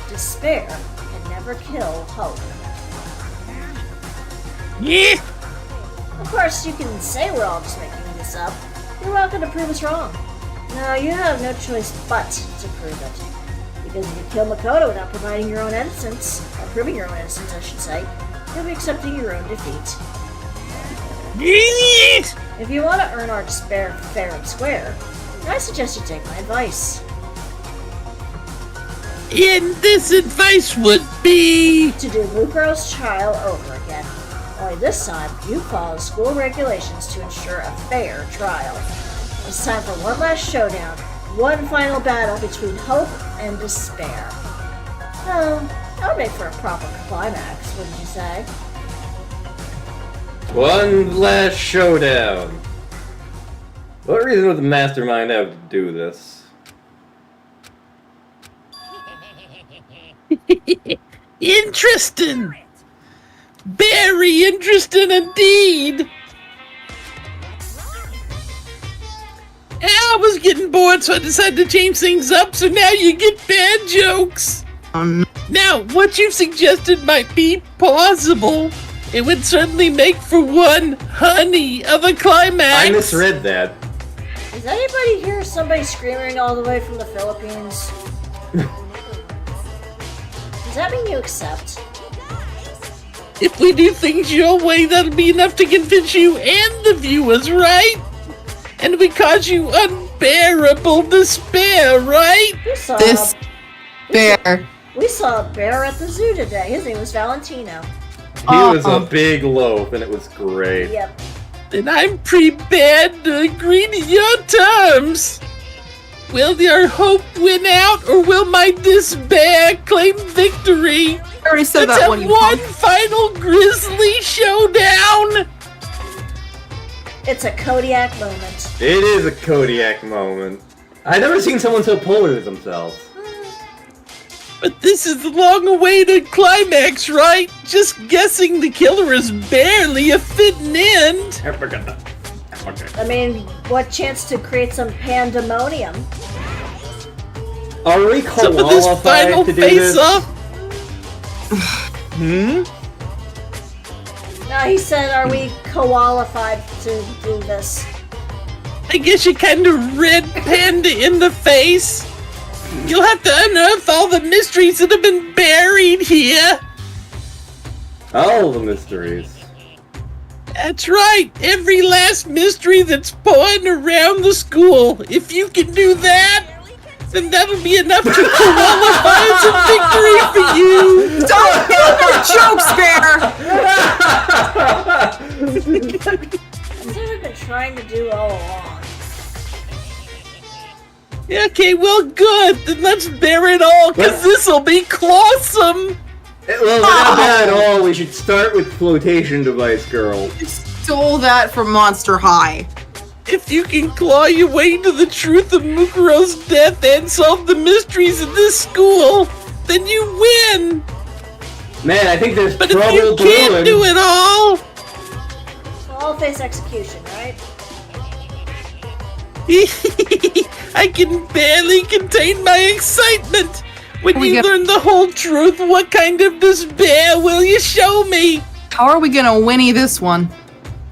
Despair can never kill hope. Yeah. Of course, you can say we're all just making this up. You're welcome to prove us wrong. No, you have no choice but to prove it. Because if you kill Makoto without providing your own innocence, or proving your own innocence, I should say, you'll be accepting your own defeat. If you want to earn our despair fair and square, I suggest you take my advice. And this advice would be... To do Mukuro's trial over again. Only this time, you follow school regulations to ensure a fair trial. It's time for one last showdown, one final battle between hope and despair. Oh, that would make for a proper climax, wouldn't you say? One last showdown. What reason would the mastermind have to do this? Interesting. Very interesting indeed. I was getting bored, so I decided to change things up, so now you get bad jokes. Now, what you've suggested might be plausible. It would certainly make for one honey of a climax. I misread that. Is anybody here somebody screaming all the way from the Philippines? Does that mean you accept? If we do things your way, that'll be enough to convince you and the viewers, right? And we cause you unbearable despair, right? We saw Bear. we saw a bear at the zoo today. His name was Valentino. He was a big loaf, and it was great. Yep. Then I'm prepared to agree to your terms. Will your hope win out, or will my despair claim victory? I already said Let's that have one. one final grisly showdown. It's a Kodiak moment. It is a Kodiak moment. I've never seen someone so polar with themselves. But this is the long-awaited climax, right? Just guessing the killer is barely a fitting end. I mean, what chance to create some pandemonium? Are we Some of this qualified final to do this? face-off. No, he said, are we qualified to do this? I guess you kind of red Panda in the face. You'll have to unearth all the mysteries that have been buried here. All the mysteries. That's right, every last mystery that's pawing around the school. If you can do that, then that'll be enough to qualify as a victory for you. Don't get no jokes, Bear! That's what I've been trying to do all along. Okay, well, good. Then let's bear it all, because this'll be clawsome. Well, not bad at all. We should start with flotation device girl. You stole that from Monster High. If you can claw your way to the truth of Mukuro's death and solve the mysteries of this school, then you win. Man, I think there's But if trouble you can't brewing. do it all, So I'll face execution, right? I can barely contain my excitement. When We you get- learn the whole truth, what kind of despair will you show me? How are we gonna winnie this one?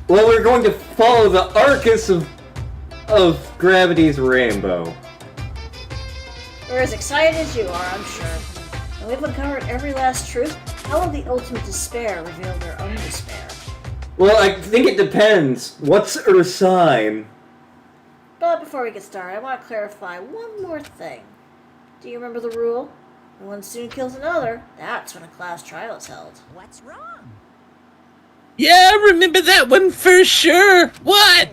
Well, we're going to follow the Arcus of Gravity's rainbow. We're as excited as you are, I'm sure. And we've uncovered every last truth. How will the ultimate despair reveal their own despair? Well, I think it depends. What's her sign? But before we get started, I want to clarify one more thing. Do you remember the rule? When one student kills another, that's when a class trial is held. What's wrong? Yeah, I remember that one for sure. What?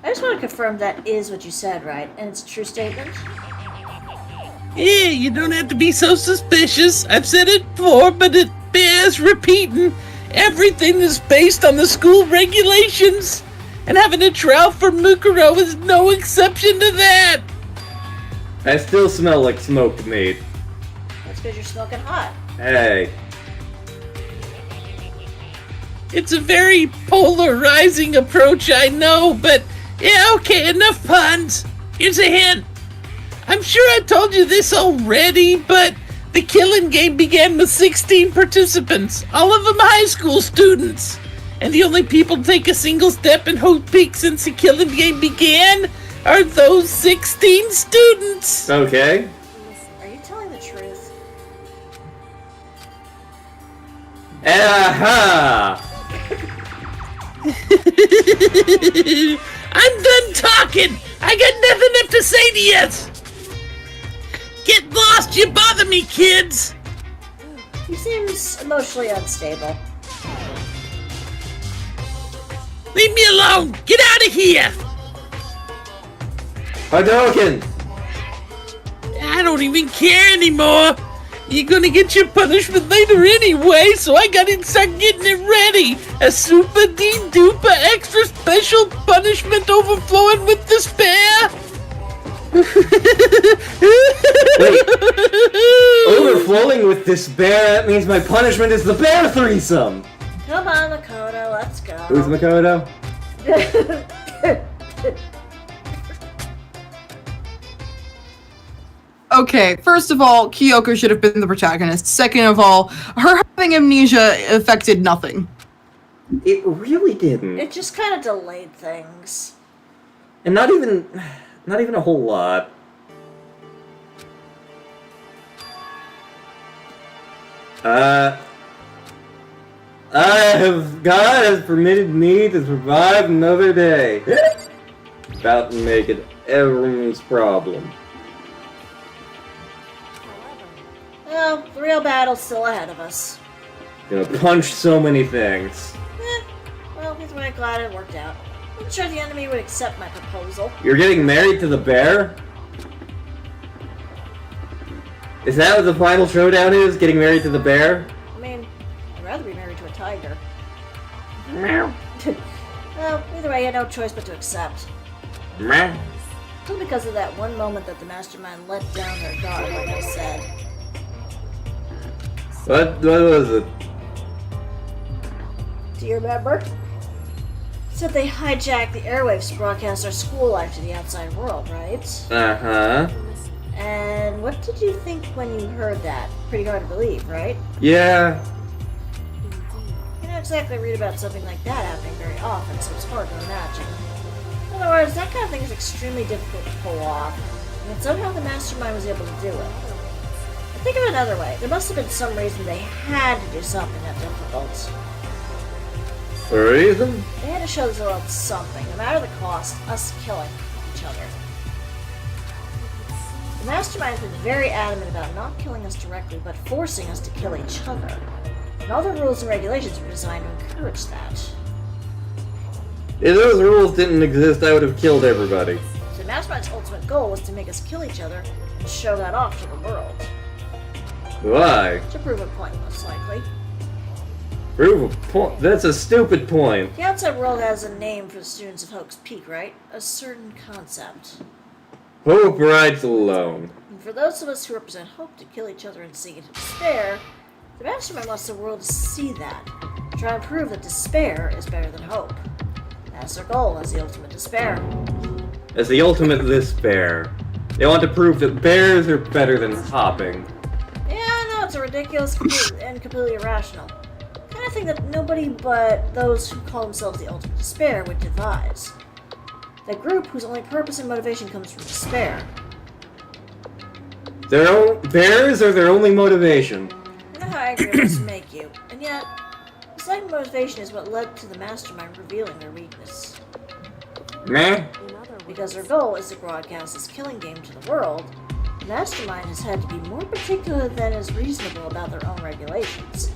I just want to confirm that is what you said, right? And it's a true statement? Yeah, you don't have to be so suspicious. I've said it before, but it bears repeating. Everything is based on the school regulations. And having a trial for Mukuro is no exception to that. I still smell like smoked meat. That's because you're smoking hot. Hey. It's a very polarizing approach, I know, but yeah, okay, enough puns. Here's a hint. I'm sure I told you this already, but the killing game began with 16 participants, all of them high school students. And the only people to take a single step in Hope Peak since the killing game began are those 16 students. Okay. Are you telling the truth? Aha! I'm done talking. I got nothing left to say to you. Get lost, you bother me, kids. He seems emotionally unstable. Leave me alone. Get out of here. Hadouken! I don't even care anymore. You're gonna get your punishment later anyway, so I gotta start getting it ready. A super duper extra special punishment overflowing with despair. Wait, overflowing with despair? That means my punishment is the bear threesome! Come on, Makoto, let's go. Who's Makoto? Okay, first of all, Kyoko should have been the protagonist. Second of all, her having amnesia affected nothing. It really didn't. It just kind of delayed things. And not even a whole lot. God has permitted me to survive another day. About to make it everyone's problem. Well, the real battle's still ahead of us. Gonna punch so many things. Well, either way, glad it worked out. I'm sure the enemy would accept my proposal. You're getting married to the bear? Is that what the final showdown is? Getting married to the bear? I mean, I'd rather be married to a tiger. Meow. Well, either way, I had no choice but to accept. Meow. All because of that one moment that the mastermind let down their guard, like I said. What was it? Do you remember? Said they hijacked the airwaves to broadcast our school life to the outside world, right? Uh-huh. And what did you think when you heard that? Pretty hard to believe, right? Yeah. You don't exactly read about something like that happening very often, so it's hard to imagine. In other words, that kind of thing is extremely difficult to pull off, and somehow the mastermind was able to do it. But think of it another way. There must have been some reason they had to do something that difficult. The reason? They had to show the world something, no matter the cost, us killing each other. The mastermind has been very adamant about not killing us directly, but forcing us to kill each other. And all the rules and regulations were designed to encourage that. If those rules didn't exist, I would have killed everybody. So the mastermind's ultimate goal was to make us kill each other and show that off to the world. Why? To prove a point, most likely. Prove a point? That's a stupid point. The outside world has a name for the students of Hope's Peak, right? A certain concept. Hope rides alone. And for those of us who represent hope to kill each other and sink into despair, the mastermind wants the world to see that. To try and prove that despair is better than hope. That's their goal, as the ultimate despair. As the ultimate despair. They want to prove that bears are better than hopping. Yeah, I know, it's a ridiculous and completely irrational. Kind of thing that nobody but those who call themselves the ultimate despair would devise. The group whose only purpose and motivation comes from despair. Bears are their only motivation. I know how angry it must make you, and yet, this lack of motivation is what led to the mastermind revealing their weakness. Meh. Because their goal is to broadcast this killing game to the world, the mastermind has had to be more particular than is reasonable about their own regulations.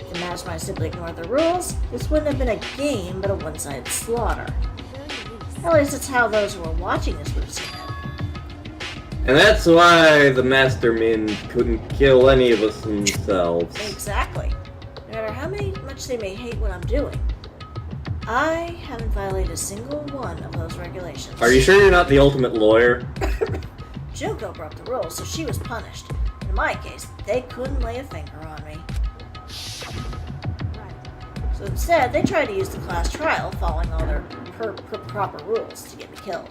If the mastermind simply ignored the rules, this wouldn't have been a game but a one-sided slaughter. At least that's how those who were watching this would have seen it. And that's why the mastermind couldn't kill any of us themselves. Exactly. No matter how much they may hate what I'm doing, I haven't violated a single one of those regulations. Are you sure you're not the ultimate lawyer? Junko broke the rules, so she was punished. In my case, they couldn't lay a finger on me. So instead, they tried to use the class trial, following all their proper rules, to get me killed.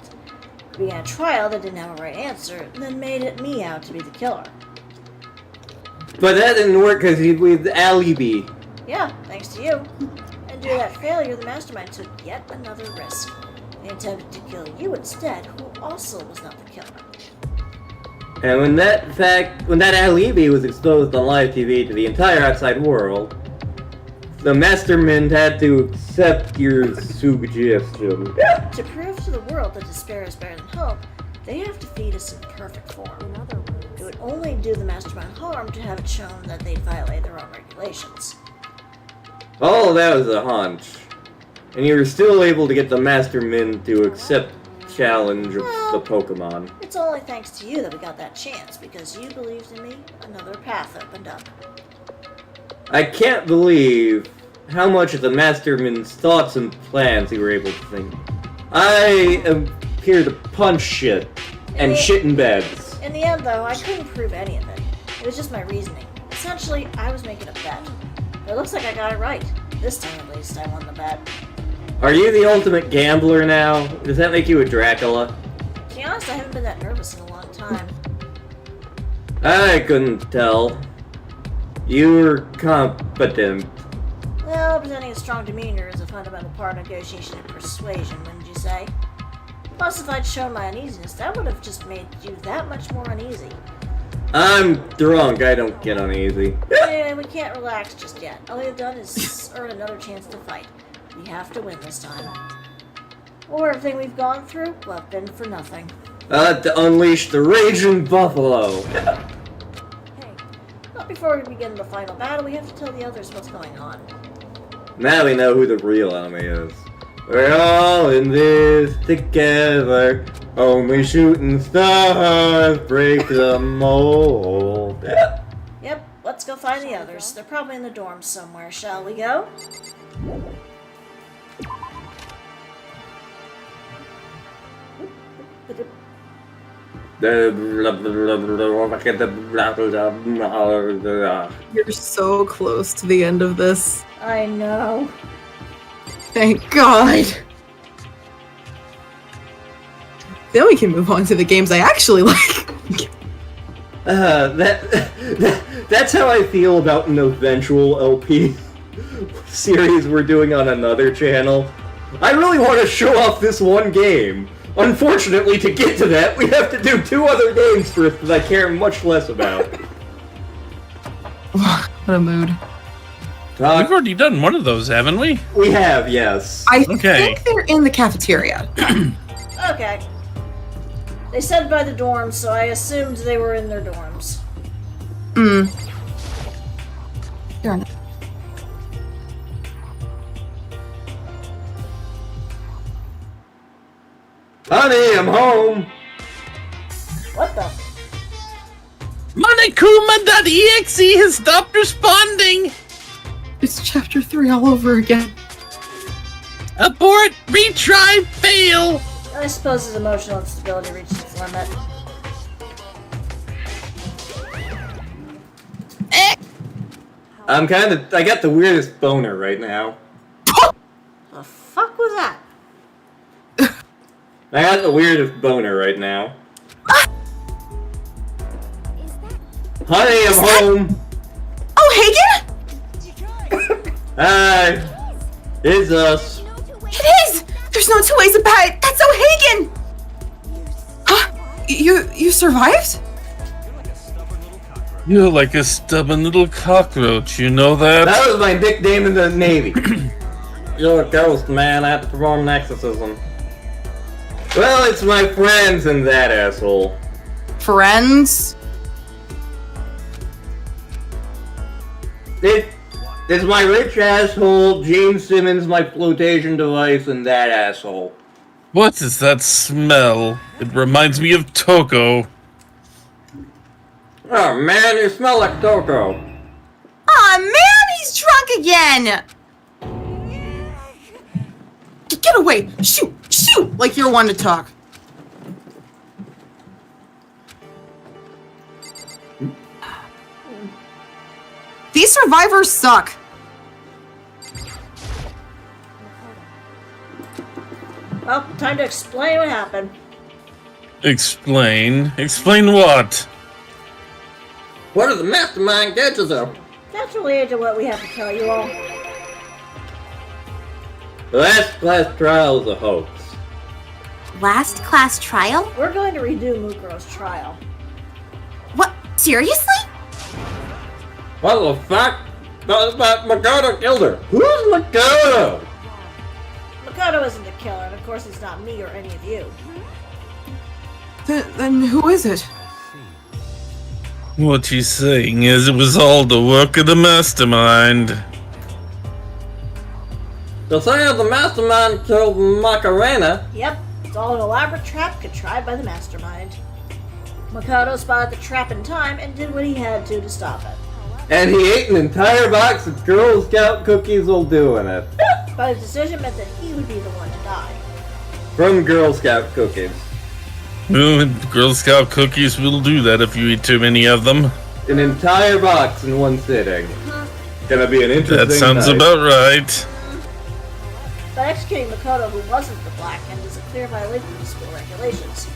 We began a trial that didn't have a right answer, and then made it me out to be the killer. But that didn't work because he with alibi. Yeah, thanks to you. And due to that failure, the mastermind took yet another risk. They attempted to kill you instead, who also was not the killer. And when that alibi was exposed on live TV to the entire outside world, the mastermind had to accept your suggestion. To prove to the world that despair is better than hope, they have to feed us in perfect form. It would only do the mastermind harm to have it shown that they'd violated their own regulations. All that was a hunch. And you were still able to get the mastermind to accept challenge of the Pokemon. It's only thanks to you that we got that chance, because you believed in me, another path opened up. I can't believe how much of the Masterman's thoughts and plans you were able to think. I am here to punch shit and shit in beds. In the end, though, I couldn't prove any of it. It was just my reasoning. Essentially, I was making a bet. But it looks like I got it right. This time, at least, I won the bet. Are you the ultimate gambler now? Does that make you a Dracula? To be honest, I haven't been that nervous in a long time. I couldn't tell. You were competent. Well, presenting a strong demeanor is a fundamental part of negotiation and persuasion, wouldn't you say? Plus, if I'd shown my uneasiness, that would have just made you that much more uneasy. I'm drunk, I don't get uneasy. Anyway, we can't relax just yet. All we've done is earn another chance to fight. We have to win this time. Or everything we've gone through, well, have been for nothing. To unleash the raging buffalo. Hey, but before we begin the final battle, we have to tell the others what's going on. Now we know who the real enemy is. We're all in this together. Only shooting stars break the mold. Yep, let's go find the others. They're probably in the dorms somewhere. Shall we go? You're so close to the end of this. I know. Thank God. Then we can move on to the games I actually like. That's how I feel about an eventual LP series we're doing on another channel. I really want to show off this one game. Unfortunately, to get to that, we have to do 2 other games first that I care much less about. What a mood. We've already done one of those, haven't we? We have, yes. I Okay. think they're in the cafeteria. Okay. They said by the dorms, so I assumed they were in their dorms. Fair enough. Honey, I'm home. What the? Monokuma.exe has stopped responding. It's chapter 3 all over again. Abort, retry, fail. I suppose his emotional instability reached its limit. I got the weirdest boner right now. The fuck was that? I got the weirdest boner right now. Honey, I'm home. Oh, Hagen? Hi. It's us. It is! There's no 2 ways about it. That's so Hagen! Huh? You survived? You're like a stubborn little cockroach, you know that? That was my nickname in the Navy. You're a ghost, man. I have to perform an exorcism. Well, it's my friends and that asshole. Friends? It's my rich asshole, Gene Simmons, my flotation device, and that asshole. What is that smell? It reminds me of Toko. Oh man, you smell like Toko. Aw, man, he's drunk again! Get away! Shoot! Shoot! Like you're one to talk. These survivors suck. Well, time to explain what happened. Explain? Explain what? What are the mastermind gadgets up? That's related to what we have to tell you all. The last class trial is a hoax. Last class trial? We're going to redo MUKURO's trial. What? Seriously? What the fuck? But Makoto killed her. Who's Makoto? Makoto isn't the killer, and of course it's not me or any of you. Then who is it? What she's saying is it was all the work of the mastermind. The saying the mastermind killed Macarena. Yep. It's all an elaborate trap contrived by the mastermind. Mikado spotted the trap in time and did what he had to stop it. And he ate an entire box of Girl Scout cookies while doing it. But his decision meant that he would be the one to die. From Girl Scout cookies. Well, Girl Scout cookies will do that if you eat too many of them. An entire box in one sitting. Gonna be an interesting That sounds night. about right. By executing Mikado, who wasn't the Blackened, is a clear violation of the school regulations.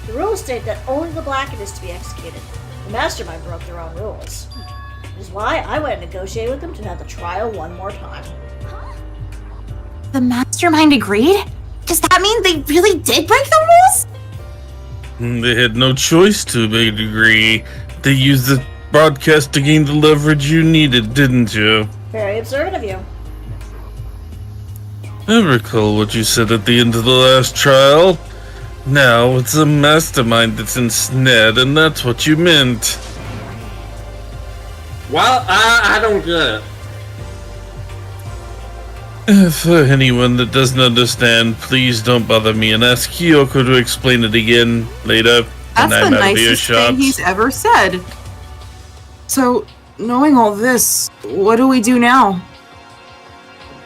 The rules state that only the Blackened is to be executed. The mastermind broke their own rules. Which is why I went and negotiated with them to have the trial one more time. The mastermind agreed? Does that mean they really did break the rules? They had no choice to a big degree. They used the broadcast to gain the leverage you needed, didn't you? Very observant of you. I recall what you said at the end of the last trial. Now it's a mastermind that's ensnared, and that's what you meant. Well, I don't get it. For anyone that doesn't understand, please don't bother me and ask Kyoko to explain it again later. That's when the I'm out of nicest earshot. thing he's ever said. So, knowing all this, what do we do now?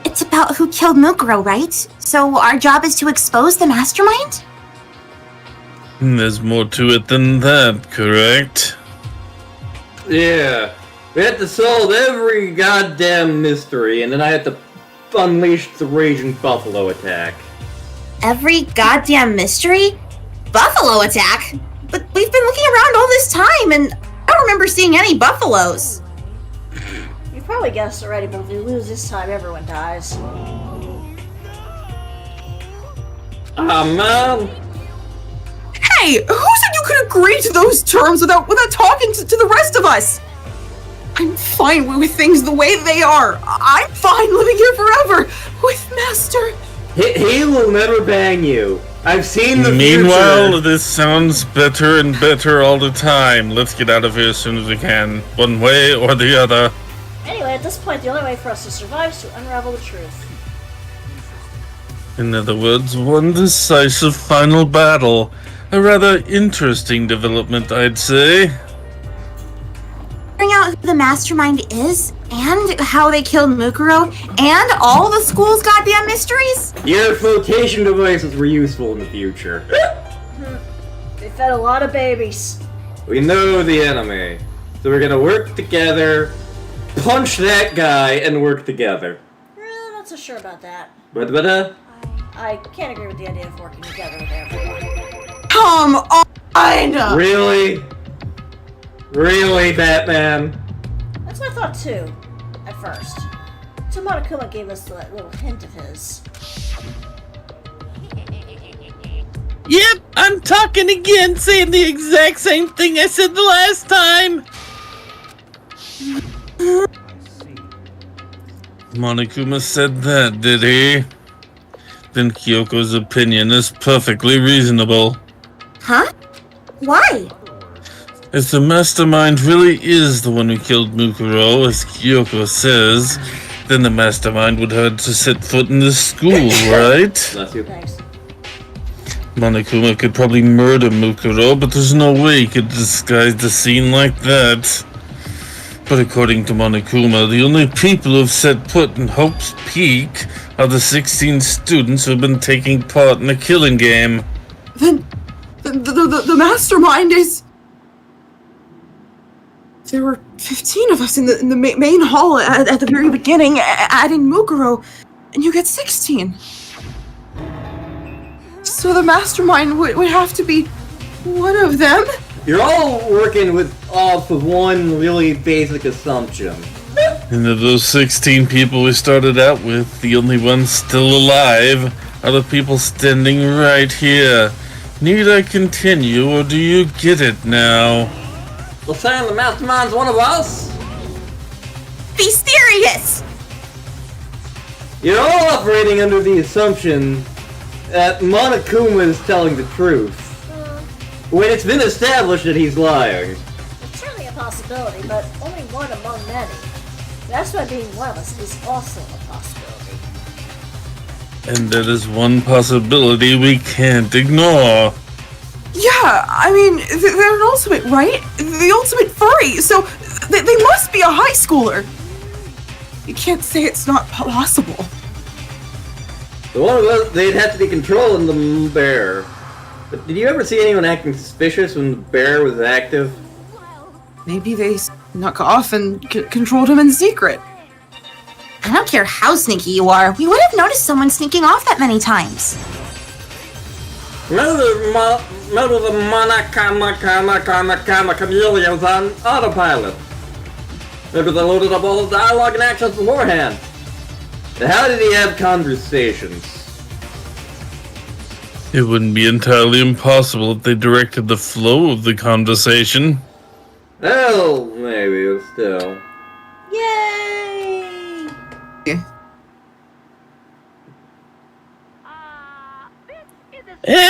It's about who killed Mukuro, right? So our job is to expose the mastermind? There's more to it than that, correct? Yeah. We had to solve every goddamn mystery, and then I had to unleash the raging buffalo attack. Every goddamn mystery? Buffalo attack? But we've been looking around all this time, and I don't remember seeing any buffaloes. You probably guessed already, but if we lose this time, everyone dies. Ah, man. Hey, who said you could agree to those terms without talking to the rest of us? I'm fine with things the way they are. I'm fine living here forever with Master. He will never bang you. I've seen the Meanwhile, future. this sounds better and better all the time. Let's get out of here as soon as we can, one way or the other. Anyway, at this point, the only way for us to survive is to unravel the truth. In other words, one decisive final battle. A rather interesting development, I'd say. Figuring out who the mastermind is, and how they killed Mukuro, and all the school's goddamn mysteries? Your flotation devices were useful in the future. They fed a lot of babies. We know the enemy. So we're gonna work together, punch that guy, and work together. I'm not so sure about that. But I can't agree with the idea of working together with everyone. Come on! Really? Really, Batman? That's what I thought too, at first. Until Monokuma gave us that little hint of his. Yep, I'm talking again, saying the exact same thing I said the last time. Monokuma said that, did he? Then Kyoko's opinion is perfectly reasonable. Huh? Why? If the mastermind really is the one who killed Mukuro, as Kyoko says, then the mastermind would have to set foot in this school, right? Bless you. Thanks. Monokuma could probably murder Mukuro, but there's no way he could disguise the scene like that. But according to Monokuma, the only people who have set foot in Hope's Peak are the 16 students who have been taking part in the killing game. Then the mastermind is. There were 15 of us in the main hall at the very beginning, adding Mukuro, and you get 16. So the mastermind would have to be one of them? You're all working off of one really basic assumption. And of those 16 people we started out with, the only ones still alive are the people standing right here. Need I continue, or do you get it now? Well, saying the mastermind's one of us? Be serious! You're all operating under the assumption that Monokuma is telling the truth, when it's been established that he's lying. It's certainly a possibility, but only one among many. That's why being one of us is also a possibility. And that is one possibility we can't ignore. Yeah, I mean, they're an ultimate, right? The ultimate furry, so they must be a high schooler. You can't say it's not possible. The one of us, they'd have to be controlling the bear. But did you ever see anyone acting suspicious when the bear was active? Maybe they snuck off and controlled him in secret. I don't care how sneaky you are. We would have noticed someone sneaking off that many times. Remember the Monakama chameleons on autopilot? Maybe they loaded up all the dialogue and actions beforehand. And how did he have conversations? It wouldn't be entirely impossible if they directed the flow of the conversation. Well, maybe, but still. Yay!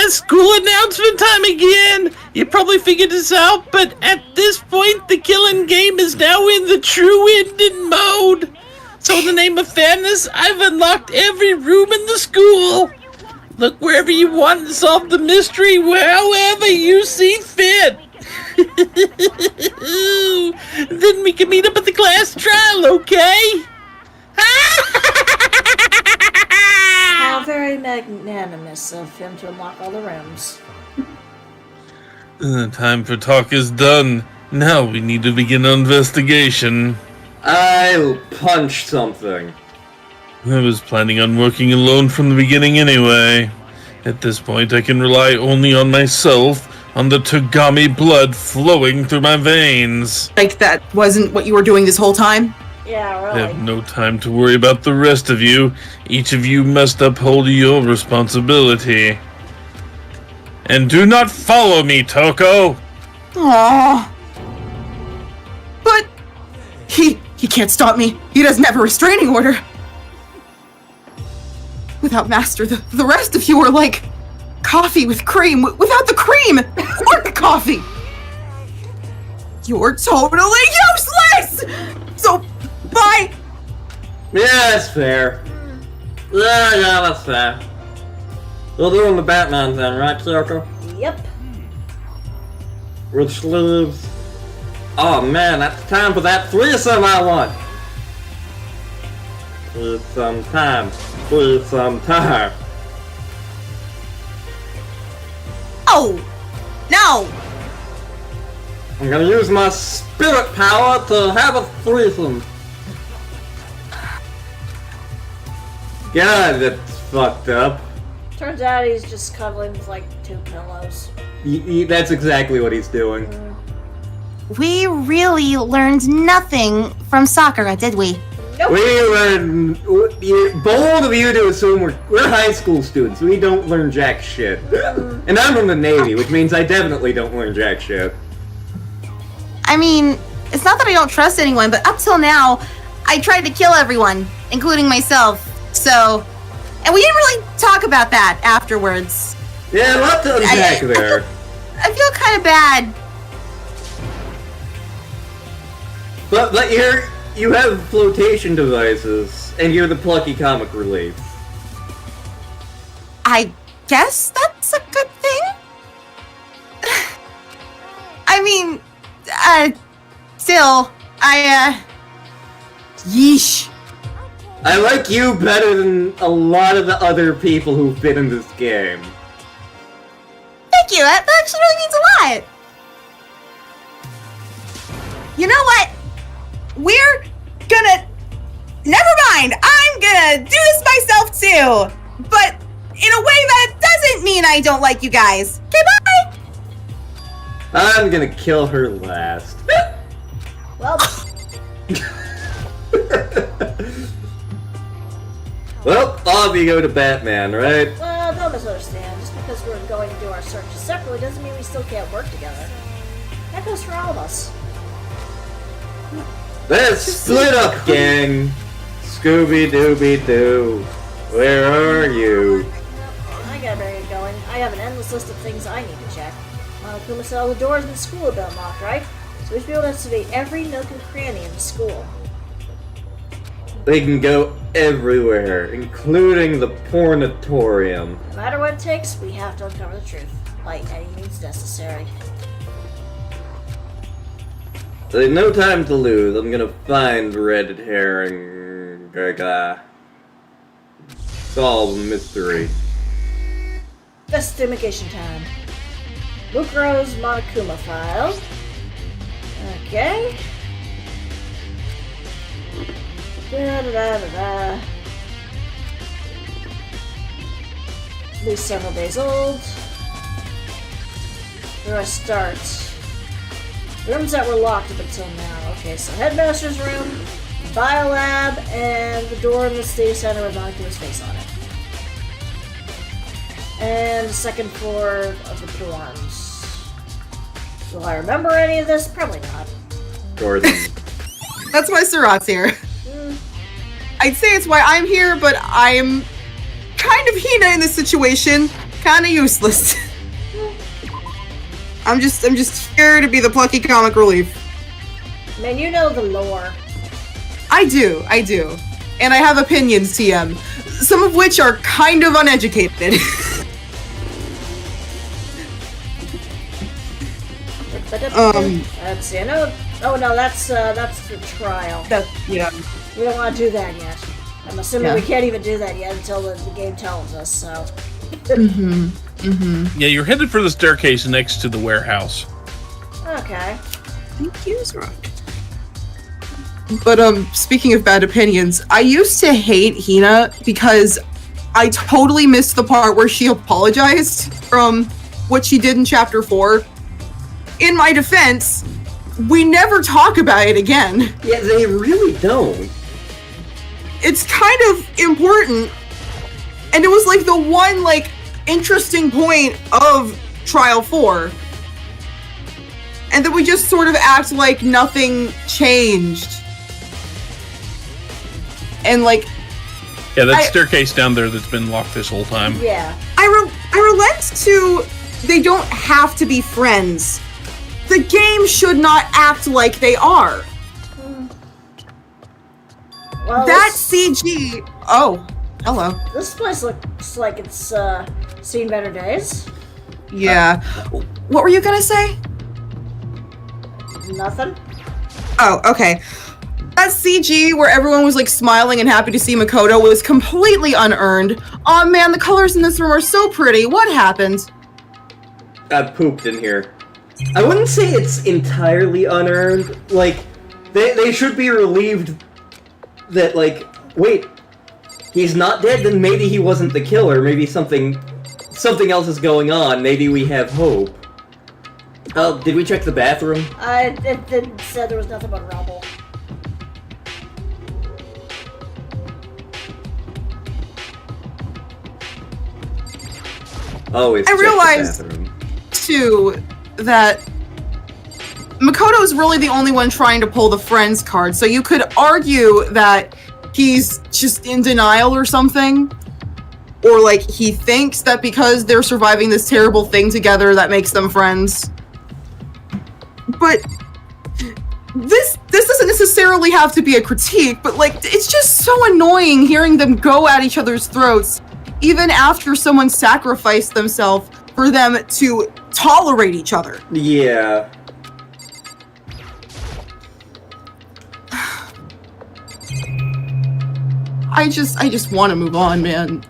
School announcement time again! You probably figured this out, but at this point, the killing game is now in the true ending mode. So in the name of fairness, I've unlocked every room in the school. Look wherever you want and solve the mystery however you see fit. Then we can meet up at the class trial, okay? How very magnanimous of him to unlock all the rooms. The time for talk is done. Now we need to begin our investigation. I'll punch something. I was planning on working alone from the beginning anyway. At this point, I can rely only on myself, on the Togami blood flowing through my veins. Like that wasn't what you were doing this whole time? Yeah, I really. have no time to worry about the rest of you. Each of you must uphold your responsibility. And do not follow me, Toko! Aww. But he can't stop me. He doesn't have a restraining order. Without Master, the rest of you are like coffee with cream. Without the cream, pork coffee. You're totally useless! So, bye! Yeah, that's fair. Yeah, that's fair. We're doing the Batman then, right, Kyoko? Yep. With sleeves. Oh man, that's time for that threesome I want! Please some time. Please some time. Oh! No! I'm gonna use my spirit power to have a threesome. God, that's fucked up. Turns out he's just cuddling with like 2 pillows. That's exactly what he's doing. We really learned nothing from Sakura, did we? Nope. We learn. Bold of you to assume we're high school students. We don't learn jack shit. And I'm from the Navy, which means I definitely don't learn jack shit. I mean, it's not that I don't trust anyone, but up till now, I tried to kill everyone, including myself. So, and we didn't really talk about that afterwards. Yeah, a lot to unpack there. I feel kind of bad. But you have flotation devices, and you're the plucky comic relief. I guess that's a good thing? I mean, still, yeesh. I like you better than a lot of the other people who've been in this game. Thank you, that actually really means a lot. You know what? We're gonna... Never mind, I'm gonna do this myself too. But in a way that doesn't mean I don't like you guys. Okay, bye! I'm gonna kill her last. Well, Well, off you go to Batman, right? well, don't misunderstand. Just because we're going to do our searches separately doesn't mean we still can't work together. That goes for all of us. Let's split up, gang. Scooby-Dooby-Doo. Where are you? I gotta better get going. I have an endless list of things I need to check. Monokuma said all the doors in the school have been unlocked, right? So we should be able to investigate every nook and cranny in the school. They can go everywhere, including the pornatorium. No matter what it takes, we have to uncover the truth, by any means necessary. There's no time to lose. I'm gonna find red herring. Solve the mystery. Investigation time. Mukuro's Monokuma file. Okay. At least several days old. Where do I start? Rooms that were locked up until now. Okay, so headmaster's room, biolab, and the door in the study center with Monokuma's face on it. And the second floor of the dorms. Will I remember any of this? Probably not. Gordon. That's why Suraht's here. I'd say it's why I'm here, but I'm kind of Hina in this situation. Kind of useless. I'm just here to be the plucky comic relief. Man, you know the lore. I do. And I have opinions, TM. Some of which are kind of uneducated. Let's see, I know. Oh no, that's the trial. Yeah. We don't want to do that yet. I'm assuming we can't even do that yet until the game tells us, so. Yeah, you're headed for the staircase next to the warehouse. Okay. Thank you, Suraht. But speaking of bad opinions, I used to hate Hina because I totally missed the part where she apologized from what she did in chapter 4. In my defense, we never talk about it again. Yeah, they really don't. It's kind of important. And it was like the one interesting point of Trial 4. And then we just sort of act like nothing changed. And yeah, that staircase down there that's been locked this whole time. Yeah. I relent to they don't have to be friends. The game should not act like they are. Well, that CG. Oh, hello. This place looks like it's seen better days. Yeah. What were you gonna say? Nothing. Oh, okay. That CG where everyone was smiling and happy to see Makoto was completely unearned. Oh man, the colors in this room are so pretty. What happened? I pooped in here. I wouldn't say it's entirely unearned. They should be relieved that, wait, he's not dead, then maybe he wasn't the killer. Maybe something else is going on. Maybe we have hope. Oh, did we check the bathroom? It said there was nothing but rubble. Always I check realized, the bathroom. too, that Makoto is really the only one trying to pull the friends card, so you could argue that he's just in denial or something. Or he thinks that because they're surviving this terrible thing together that makes them friends. But this doesn't necessarily have to be a critique, but it's just so annoying hearing them go at each other's throats, even after someone sacrificed themselves for them to tolerate each other. Yeah. I just want to move on, man.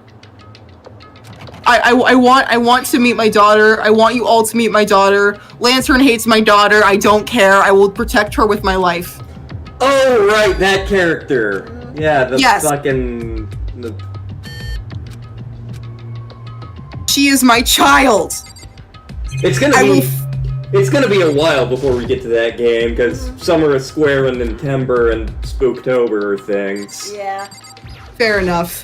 I want to meet my daughter. I want you all to meet my daughter. Lantern hates my daughter. I don't care. I will protect her with my life. Oh, right, that character. Yeah, the fucking... She is my child. It's gonna be a while before we get to that game, because Summer is Square and Nintendo and Spooktober are things. Yeah. Fair enough.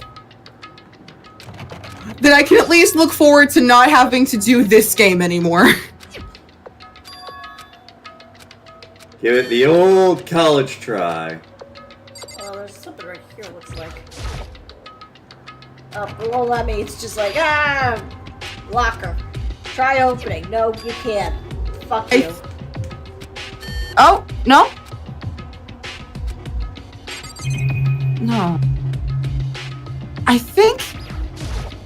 Then I can at least look forward to not having to do this game anymore. Give it the old college try. Oh, there's something right here, looks like. Oh, below that means it's just locker. Try opening. No, you can't. Fuck you. Oh, no? No. I think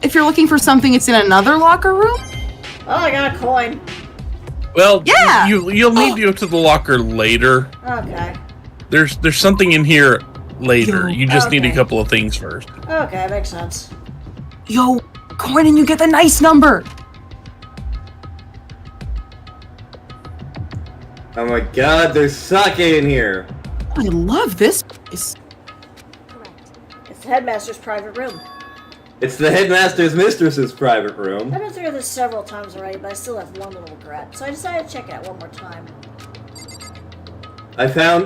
if you're looking for something, it's in another locker room. Oh, I got a coin. Well, Yeah. you'll need to go to the locker later. Okay. There's something in here later. You just need a Okay. couple of things first. Okay, makes sense. Yo, coin and you get the nice number. Oh my god, there's sake in here. I love this place. It's the headmaster's private room. It's the headmaster's mistress's private room. I've been through this several times already, but I still have one little regret. So I decided to check it out one more time.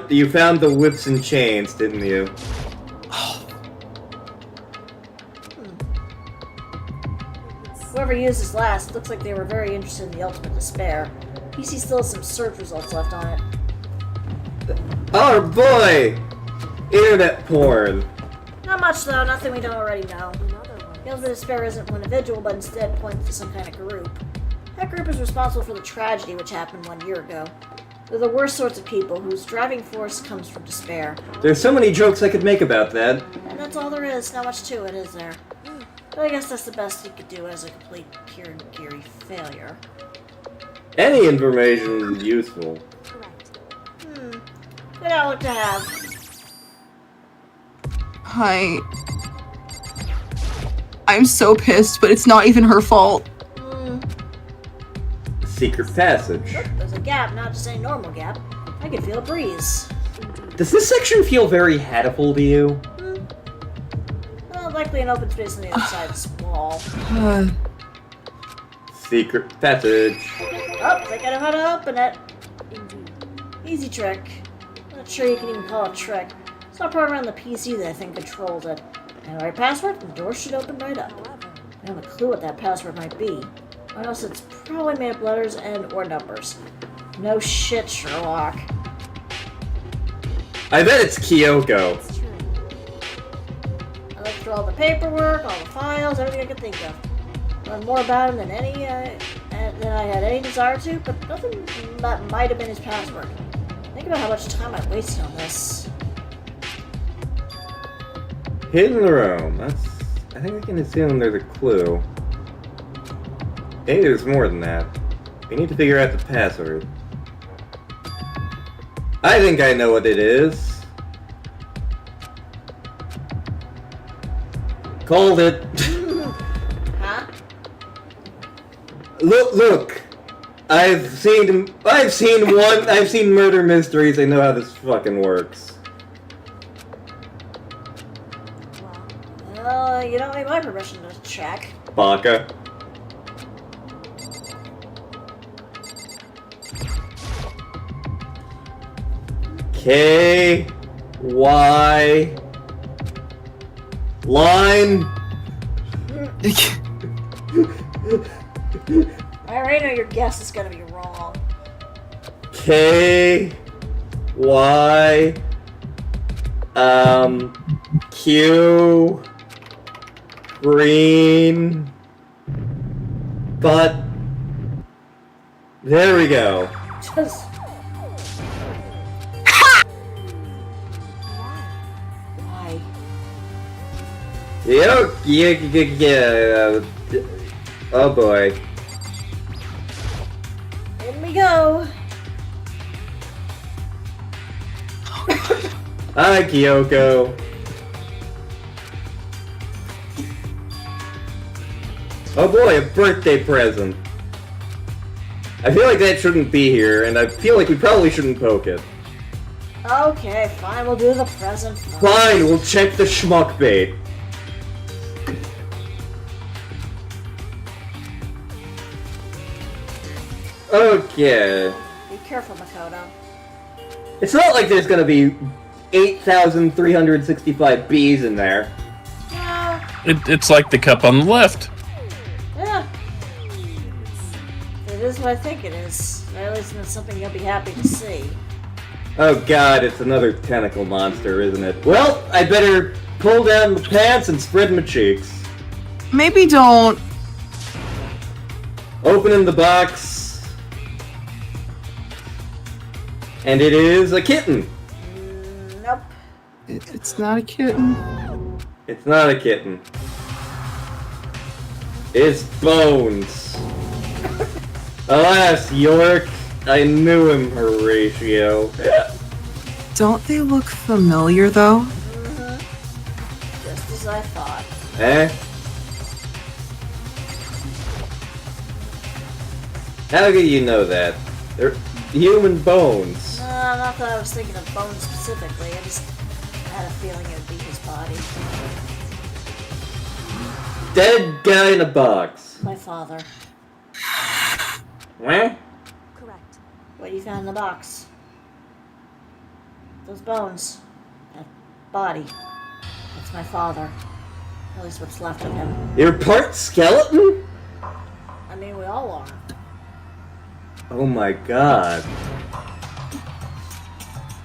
You found the whips and chains, didn't you? Whoever used this last, looks like they were very interested in the ultimate despair. PC still has some search results left on it. Oh boy! Internet porn. Not much though, nothing we don't already know. The ultimate despair isn't one individual, but instead points to some kind of group. That group is responsible for the tragedy which happened 1 year ago. They're the worst sorts of people whose driving force comes from despair. There's so many jokes I could make about that. And that's all there is, not much to it, is there? But I guess that's the best you could do as a complete Kira-Giri failure. Any information is useful. Good outlook to have. I'm so pissed, but it's not even her fault. Secret passage. Look, there's a gap, not just any normal gap. I can feel a breeze. Does this section feel very hateful to you? Well, likely an open space on the other side of this wall. Secret passage. Oh, think I know how to open it. Easy trick. Not sure you can even call it a trick. It's not programmed on the PC that I think controls it. And the right password, the door should open right up. I don't have a clue what that password might be. I know it's probably made up letters and or numbers. No shit, Sherlock. I bet it's Kyoko. I looked through all the paperwork, all the files, everything I could think of. Learned more about him than I had any desire to, but nothing that might have been his password. Think about how much time I wasted on this. Hidden room. I think I can assume there's a clue. Maybe there's more than that. We need to figure out the password. I think I know what it is. Called it. Huh? Look. I've seen murder mysteries. I know how this fucking works. Well, you don't need my permission to check. Baka. K-Y line. I already know your guess is gonna be wrong. K-Y Q green but there we go. Just... Why? Yeah. Oh boy. In we go. Hi, Kyoko. Oh boy, a birthday present. I feel like that shouldn't be here, and I feel like we probably shouldn't poke it. Okay, fine, we'll do the present first. Fine, we'll check the schmuck bait. Okay. Be careful, Makoto. It's not like there's gonna be 8,365 bees in there. No. It's like the cup on the left. Yeah. It is what I think it is. Or at least it's something you'll be happy to see. Oh god, it's another tentacle monster, isn't it? Well, I better pull down my pants and spread my cheeks. Maybe don't. Opening the box. And it is a kitten. Nope. It's not a kitten. It's not a kitten. It's Bones. Alas, York. I knew him, Horatio. Don't they look familiar, though? Just as I thought. Eh? How could you know that? They're human bones. Not that I was thinking of Bones specifically. I just had a feeling it would be his body. Dead guy in a box. My father. What? Correct. What you found in the box? Those bones. That body. That's my father. At least what's left of him. You're part skeleton? I mean, we all are. Oh my god.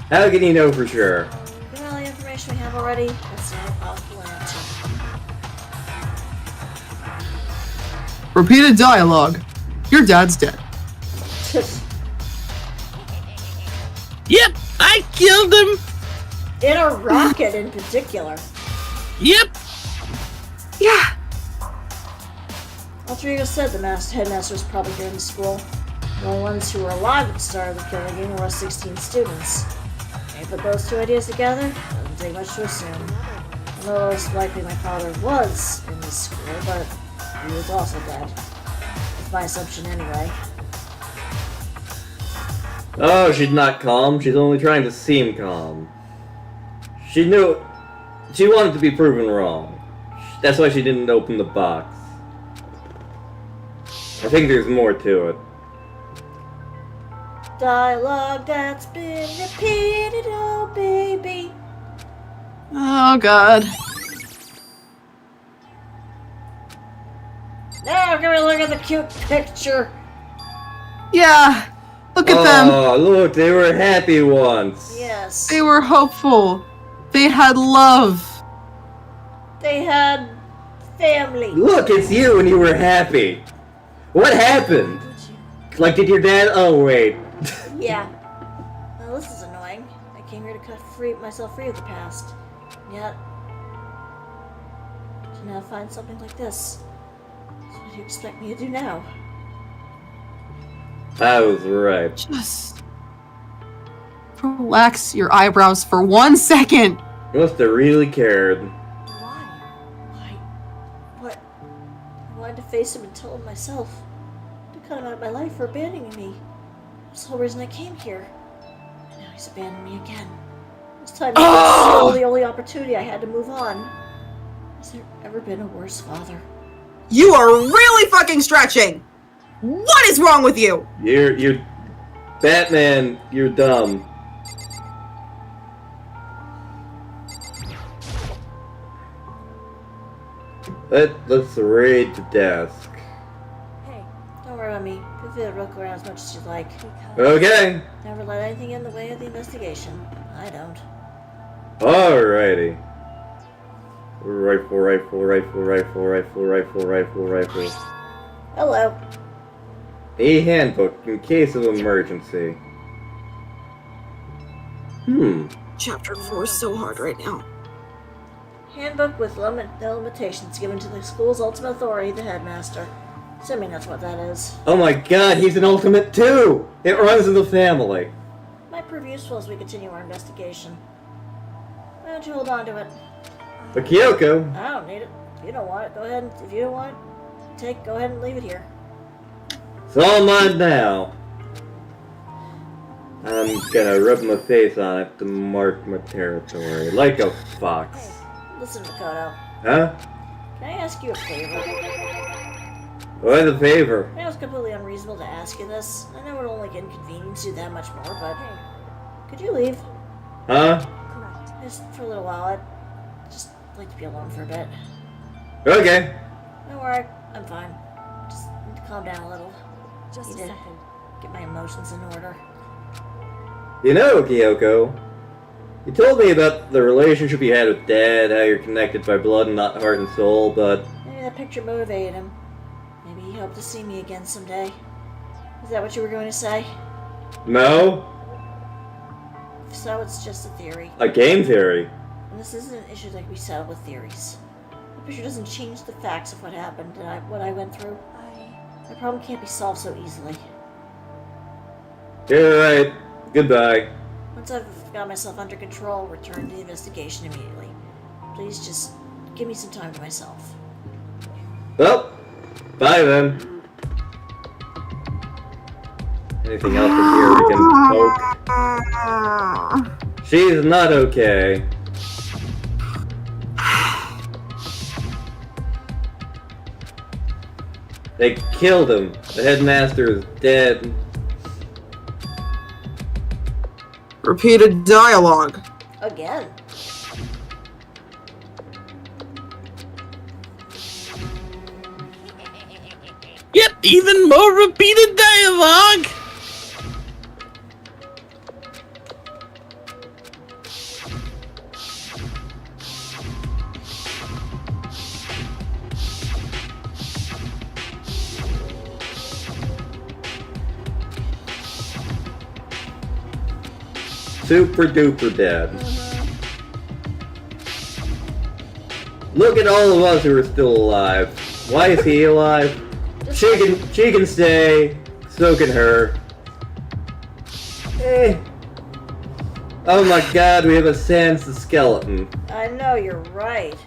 How can you know for sure? Given all the information we have already, that's the only possible answer. Repeated dialogue. Your dad's dead. Yep, I killed him. In a rocket in particular. Yep. Yeah. Rodrigo said the headmaster was probably here in the school. The only ones who were alive at the start of the killing game were 16 students. When you put those two ideas together, it doesn't take much to assume. Although most likely my father was in this school, but he was also dead. That's my assumption anyway. Oh, she's not calm. She's only trying to seem calm. She knew... She wanted to be proven wrong. That's why she didn't open the box. I think there's more to it. Dialogue that's been repeated, oh baby. Oh, God. Now give me a look at the cute picture. Yeah. Look at them. Oh, look, they were happy once. Yes. They were hopeful. They had love. They had family. Look, it's you and you were happy. What happened? Like, did your dad... Oh, wait. Yeah. Well, this is annoying. I came here to cut myself free of the past. Yet, to now find something like this. So what do you expect me to do now? I was right. Just relax your eyebrows for 1 second. You must have really cared. Why? What? I wanted to face him and tell him myself. To cut him out of my life for abandoning me. That's the whole reason I came here. And now he's abandoned me again. This time it was the only opportunity I had to move on. Has there ever been a worse father? You are really fucking stretching. What is wrong with you? You're... Batman, you're dumb. Let's raid the desk. Hey, Don't worry about me. Feel free to look around as much as you like. Okay. Never let anything in the way of the investigation. I don't. Alrighty. Rifle. Hello. A handbook in case of emergency. Chapter 4 is so hard right now. Handbook with no limitations given to the school's ultimate authority, the headmaster. Assuming that's what that is. Oh my god, he's an ultimate too! It runs in the family. Might prove useful as we continue our investigation. Why don't you hold on to it? But Kyoko, I don't need it. If you don't want it, go ahead and, if you don't want it, go ahead and leave it here. it's all mine now. I'm gonna rub my face on it to mark my territory, like a fox. Listen, Makoto. Huh? Can I ask you a favor? What a favor. I know it's completely unreasonable to ask you this. I know it'll only inconvenience you that much more, but could you leave? Huh? correct. Just for a little while. I'd just like to be alone for a bit. Okay. Don't worry, I'm fine. Just need to calm down a little. Just a Need to second. get my emotions in order. You know, Kyoko, you told me about the relationship you had with Dad, how you're connected by blood and not heart and soul, but... Maybe that picture motivated him. Maybe he hoped to see me again someday. Is that what you were going to say? No? If so, it's just a theory. A game theory. And this isn't an issue that can be settled with theories. It sure doesn't change the facts of what happened and what I went through. My problem can't be solved so easily. You're right. Goodbye. Once I've got myself under control, return to the investigation immediately. Please just give me some time to myself. Well, bye then. Anything else from here we can poke? She's not okay. They killed him. The headmaster is dead. Repeated dialogue. Again. Yep, even more repeated dialogue. Super duper dead. Look at all of us who are still alive. Why is he alive? She can stay. So can her. Oh my god, we have a sans skeleton. I know, you're right.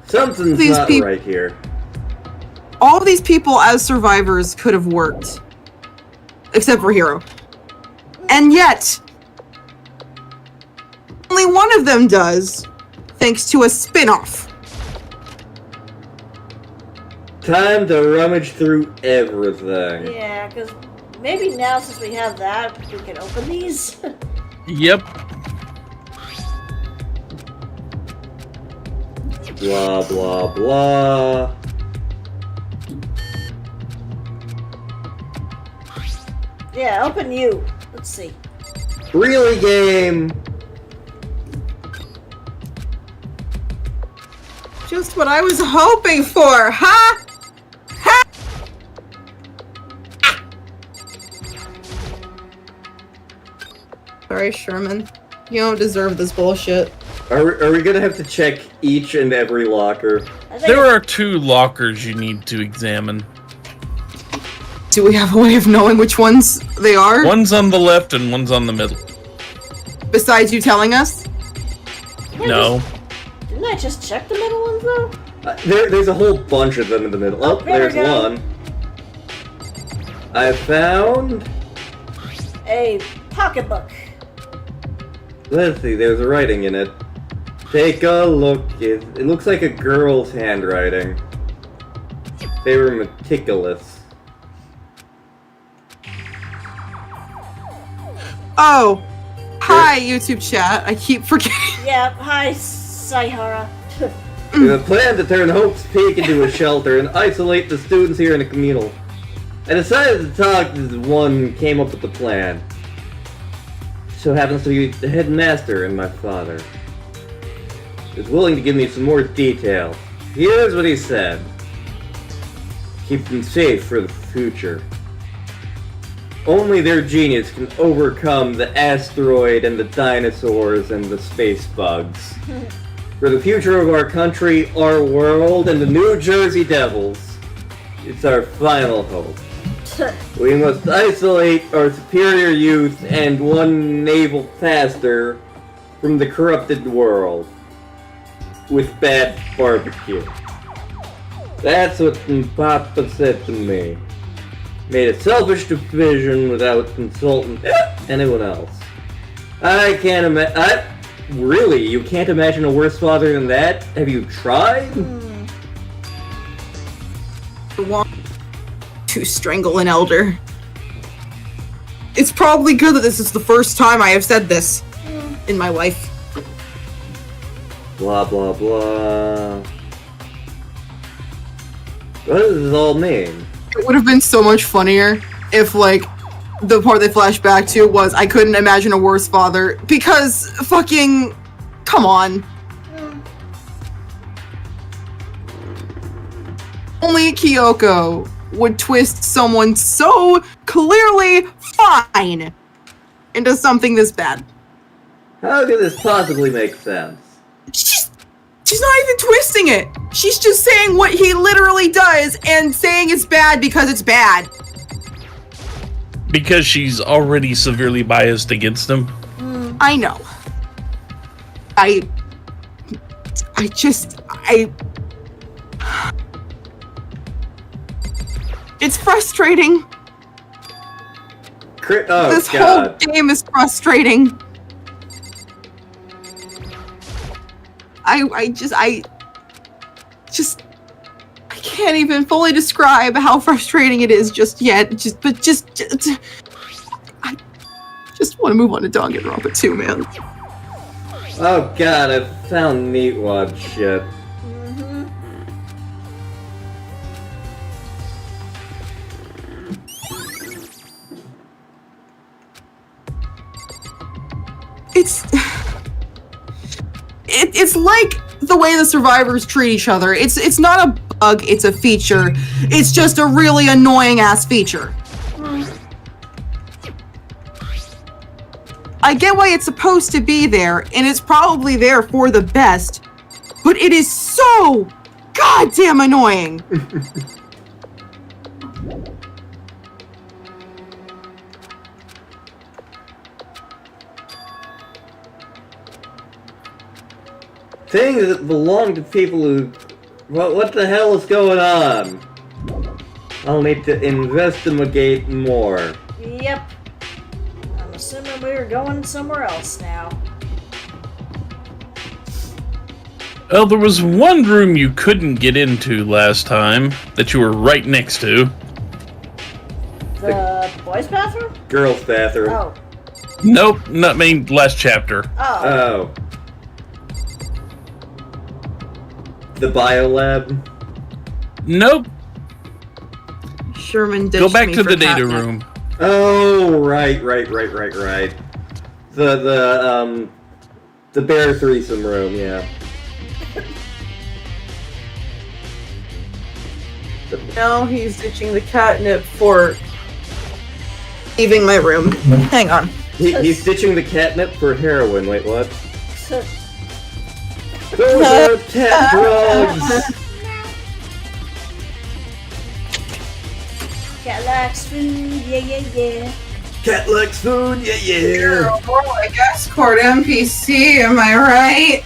Something's These not peop- right here. All of these people as survivors could have worked. Except for Hero. And yet, only one of them does, thanks to a spin-off. Time to rummage through everything. Yeah, because maybe now since we have that, we can open these. Yep. Blah blah blah. Yeah, open you. Let's see. Really, game? Just what I was hoping for, huh? Ha! Sorry, Sherman. You don't deserve this bullshit. Are we gonna have to check each and every locker? There are 2 lockers you need to examine. Do we have a way of knowing which ones they are? One's on the left and one's on the middle. Besides you telling us? No. Didn't I just check the middle ones though? There's a whole bunch of them in the middle. Oh, there we there's go. one. I found... A pocketbook. Let's see, there's writing in it. Take a look. It looks like a girl's handwriting. They were meticulous. Oh. Hi, YouTube chat. I keep forgetting. Yeah, hi, Saihara. There's a plan to turn Hope's Peak into a shelter and isolate the students here in a communal. I decided to talk to the one who came up with the plan. So happens to be the headmaster and my father. Is willing to give me some more detail. Here's what he said. Keep them safe for the future. Only their genius can overcome the asteroid and the dinosaurs and the space bugs. For the future of our country, our world, and the New Jersey Devils, it's our final hope. We must isolate our superior youth and one naval pastor from the corrupted world with bad barbecue. That's what Papa said to me. Made a selfish decision without consulting anyone else. I can't imagine. Really? You can't imagine a worse father than that? Have you tried? To strangle an elder. It's probably good that this is the first time I have said this in my life. Blah blah blah. What does this all mean? It would have been so much funnier if, like, the part they flashed back to was I couldn't imagine a worse father, because fucking come on. Only Kyoko would twist someone so clearly fine into something this bad. How could this possibly make sense? She's not even twisting it. She's just saying what he literally does and saying it's bad because it's bad. Because she's already severely biased against him. I know. It's frustrating. This whole game is frustrating. I can't even fully describe how frustrating it is just yet. I just want to move on to Danganronpa 2, man. Oh god, I found Meatwad shit. It's like the way the survivors treat each other. It's not a bug, it's a feature. It's just a really annoying ass feature. I get why it's supposed to be there, and it's probably there for the best, but it is so goddamn annoying. Things that belong to people who... What the hell is going on? I'll need to investigate more. Yep. I'm assuming we are going somewhere else now. Well, there was one room you couldn't get into last time that you were right next to. The boys' bathroom? Girls' bathroom. Oh. Nope, not main last chapter. Oh. The biolab? Nope. Sherman ditched Go back me to for the data catnip. room. Oh, right. The bear threesome room, yeah. Now he's ditching the catnip for leaving my room. Hang on. He's ditching the catnip for heroin. Wait, what? Those are cat drugs! Cat likes food, yeah. Cat likes food, yeah. Well, I guess court NPC, am I right?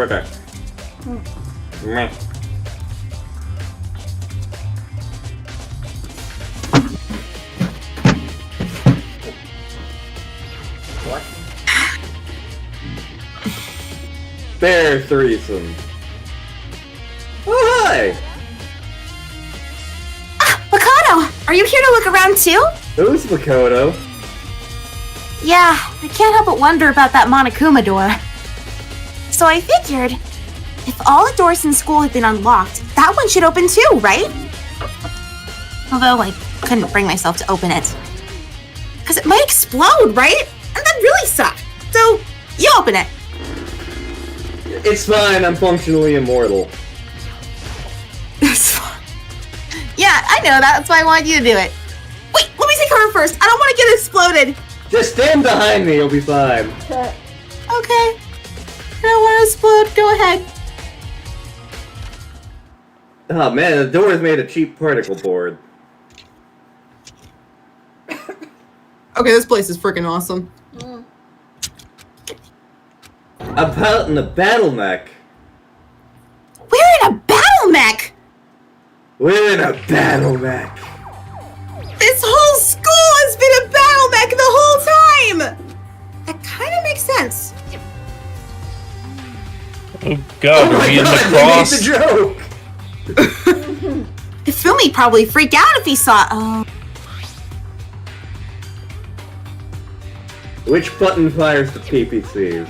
Back. Meh. What? Bear threesome. Oh, hi! Makoto, are you here to look around too? Who's Makoto? Yeah, I can't help but wonder about that Monokuma door. So I figured, if all the doors in school had been unlocked, that one should open too, right? Although I couldn't bring myself to open it. Because it might explode, right? And that really suck. So, you open it. It's fine, I'm functionally immortal. It's fine. Yeah, I know that. That's why I wanted you to do it. Wait, let me take her first. I don't want to get exploded. Just stand behind me, you'll be fine. Okay. I don't want to explode. Go ahead. Oh man, the door is made of cheap particle board. Okay, this place is freaking awesome. About in a battle mech. We're in a battle mech. We're in a battle mech. This whole school has been a battle mech the whole time! That kind of makes sense. Oh god, are we in the cross? They made the joke! Fumi probably freak out if he saw. Which button fires the PPCs?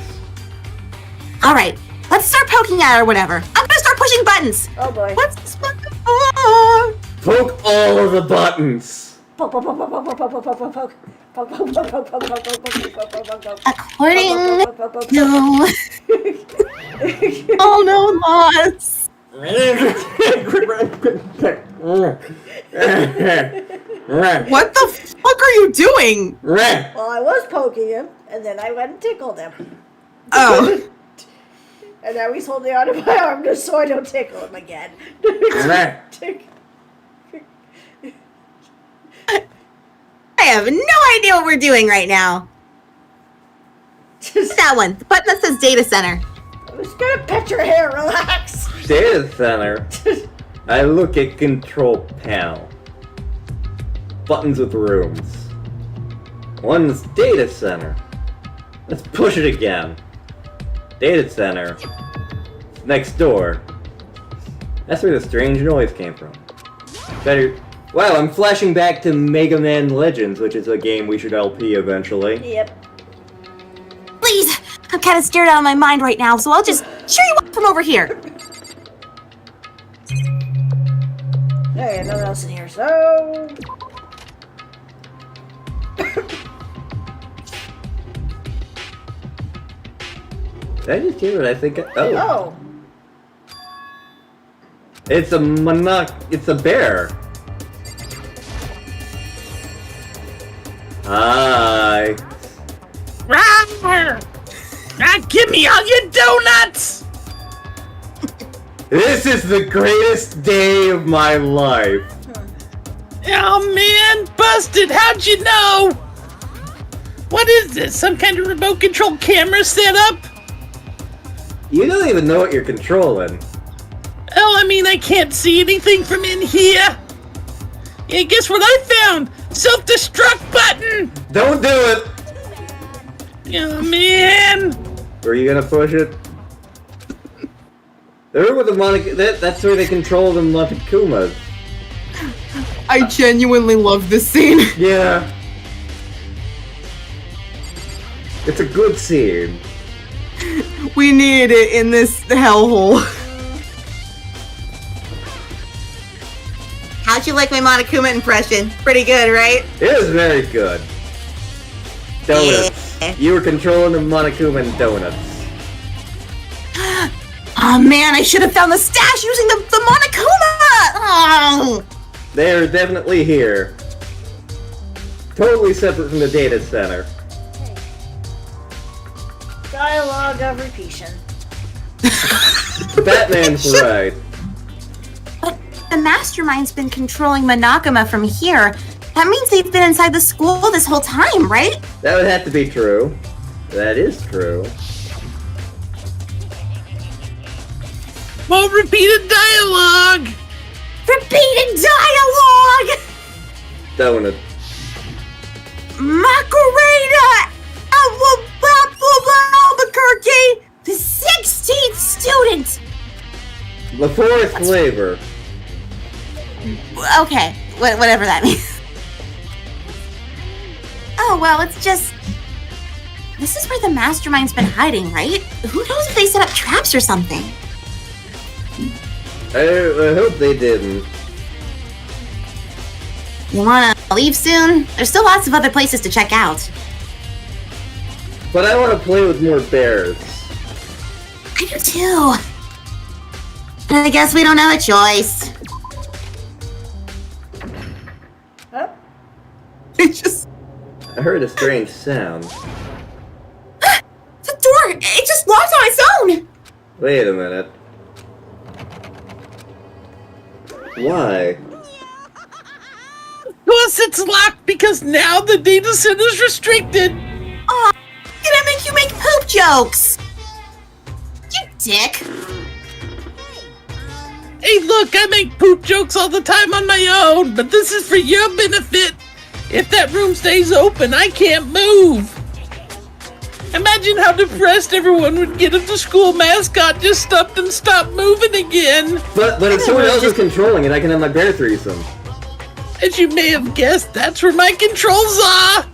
All right, let's start poking at her or whatever. I'm gonna start pushing buttons. Oh boy. What's this button for? Poke all of the buttons. Poke, poke, poke, poke, poke, poke, poke, poke, poke, poke. Poke, poke, poke, poke, poke, poke, poke, poke, poke, poke, poke, poke. According Poke, poke, poke, poke, to... Oh no, Moss! What the fuck are you doing? Well, I was poking him, and then I went and tickled him. Oh. And now he's holding onto my arm just so I don't tickle him again. I have no idea what we're doing right now. That one, the button that says data center. I'm just gonna pet your hair, relax. Data center. I look at control panel. Buttons with rooms. One's data center. Let's push it again. Data center. Next door. That's where the strange noise came from. Better. Wow, I'm flashing back to Mega Man Legends, which is a game we should LP eventually. Yep. Please, I'm kind of scared out of my mind right now, so I'll just cheer you up from over here. Hey, nothing else in here, so... Did I just hear what I think? Oh. It's a it's a bear. Hi. Give me all your donuts! This is the greatest day of my life. Oh man, busted! How'd you know? What is this? Some kind of remote control camera setup? You don't even know what you're controlling. Oh, I mean, I can't see anything from in here. Yeah, guess what I found? Self-destruct button! Don't do it! Oh man! Were you gonna push it? The room with the that's where they control the Montezumas. I genuinely love this scene. Yeah. It's a good scene. We needed it in this hellhole. How'd you like my Monokuma impression? Pretty good, right? It was very good. Donuts. Yeah. You were controlling the Monokuma and donuts. Oh man, I should have found the stash using the Monokuma! Oh. They're definitely here. Totally separate from the data center. Dialogue of repetition. Batman's right. But the mastermind's been controlling Monokuma from here. That means they've been inside the school this whole time, right? That would have to be true. That is true. More repeated dialogue! Repeating dialogue! Donut. Macarena! Albuquerque! The 16th student! The fourth flavor. Okay, whatever that means. Oh, well, it's just... This is where the mastermind's been hiding, right? Who knows if they set up traps or something? I hope they didn't. You wanna leave soon? There's still lots of other places to check out. But I want to play with more bears. I do too. I guess we don't have a choice. Huh? It just... I heard a strange sound. The door! It just locked on its own! Wait a minute. Why? Of course it's locked because now the data center's restricted. Aw, did I make you make poop jokes? You dick. Hey, look, I make poop jokes all the time on my own, but this is for your benefit. If that room stays open, I can't move. Imagine how depressed everyone would get if the school mascot just stopped and stopped moving again. But if someone else is controlling it, I can have my bear threesome. As you may have guessed, that's where my controls are.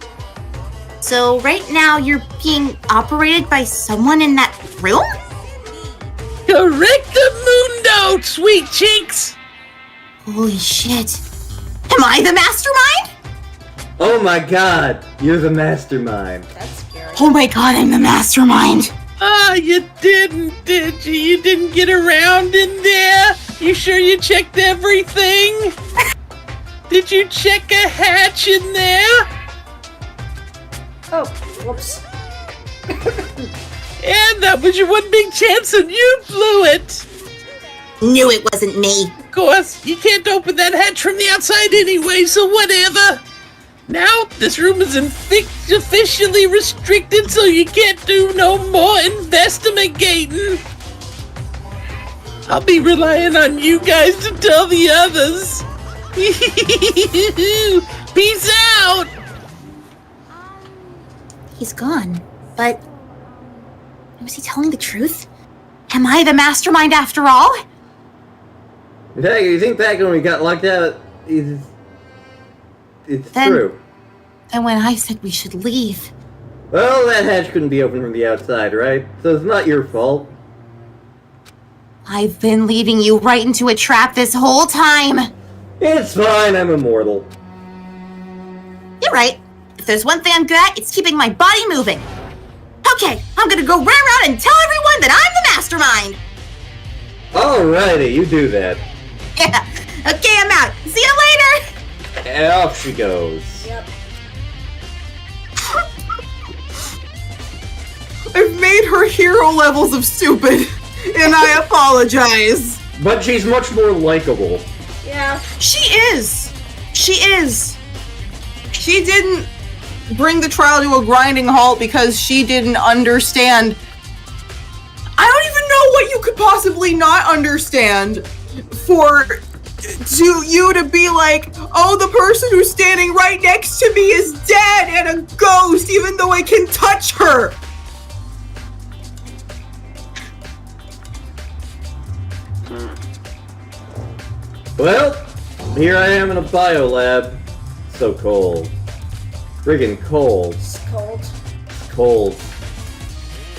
So right now you're being operated by someone in that room? Correctamundo, sweet cheeks. Holy shit. Am I the mastermind? Oh my god, you're the mastermind. That's scary. Oh my god, I'm the mastermind. Ah, you didn't, did you? You didn't get around in there? You sure you checked everything? Did you check a hatch in there? Oh, whoops. And that was your one big chance and you blew it! Knew it wasn't me. Of course, you can't open that hatch from the outside anyway, so whatever. Now, this room is officially restricted, so you can't do no more investigating. I'll be relying on you guys to tell the others. Peace out! He's gone, but was he telling the truth? Am I the mastermind after all? Hey, you think back when we got locked out, it's true. And when I said we should leave. Well, that hatch couldn't be opened from the outside, right? So it's not your fault. I've been leading you right into a trap this whole time. It's fine, I'm immortal. You're right. If there's one thing I'm good at, it's keeping my body moving. Okay, I'm gonna go run around and tell everyone that I'm the mastermind. Alrighty, you do that. Yeah. Okay, I'm out. See you later. And off she goes. Yep. I've made her hero levels of stupid, and I apologize. But she's much more likable. Yeah. She is. She is. She didn't bring the trial to a grinding halt because she didn't understand. I don't even know what you could possibly not understand for you to be like, oh, the person who's standing right next to me is dead and a ghost, even though I can touch her. Well, here I am in a biolab. So cold. Friggin' cold. It's cold. It's cold.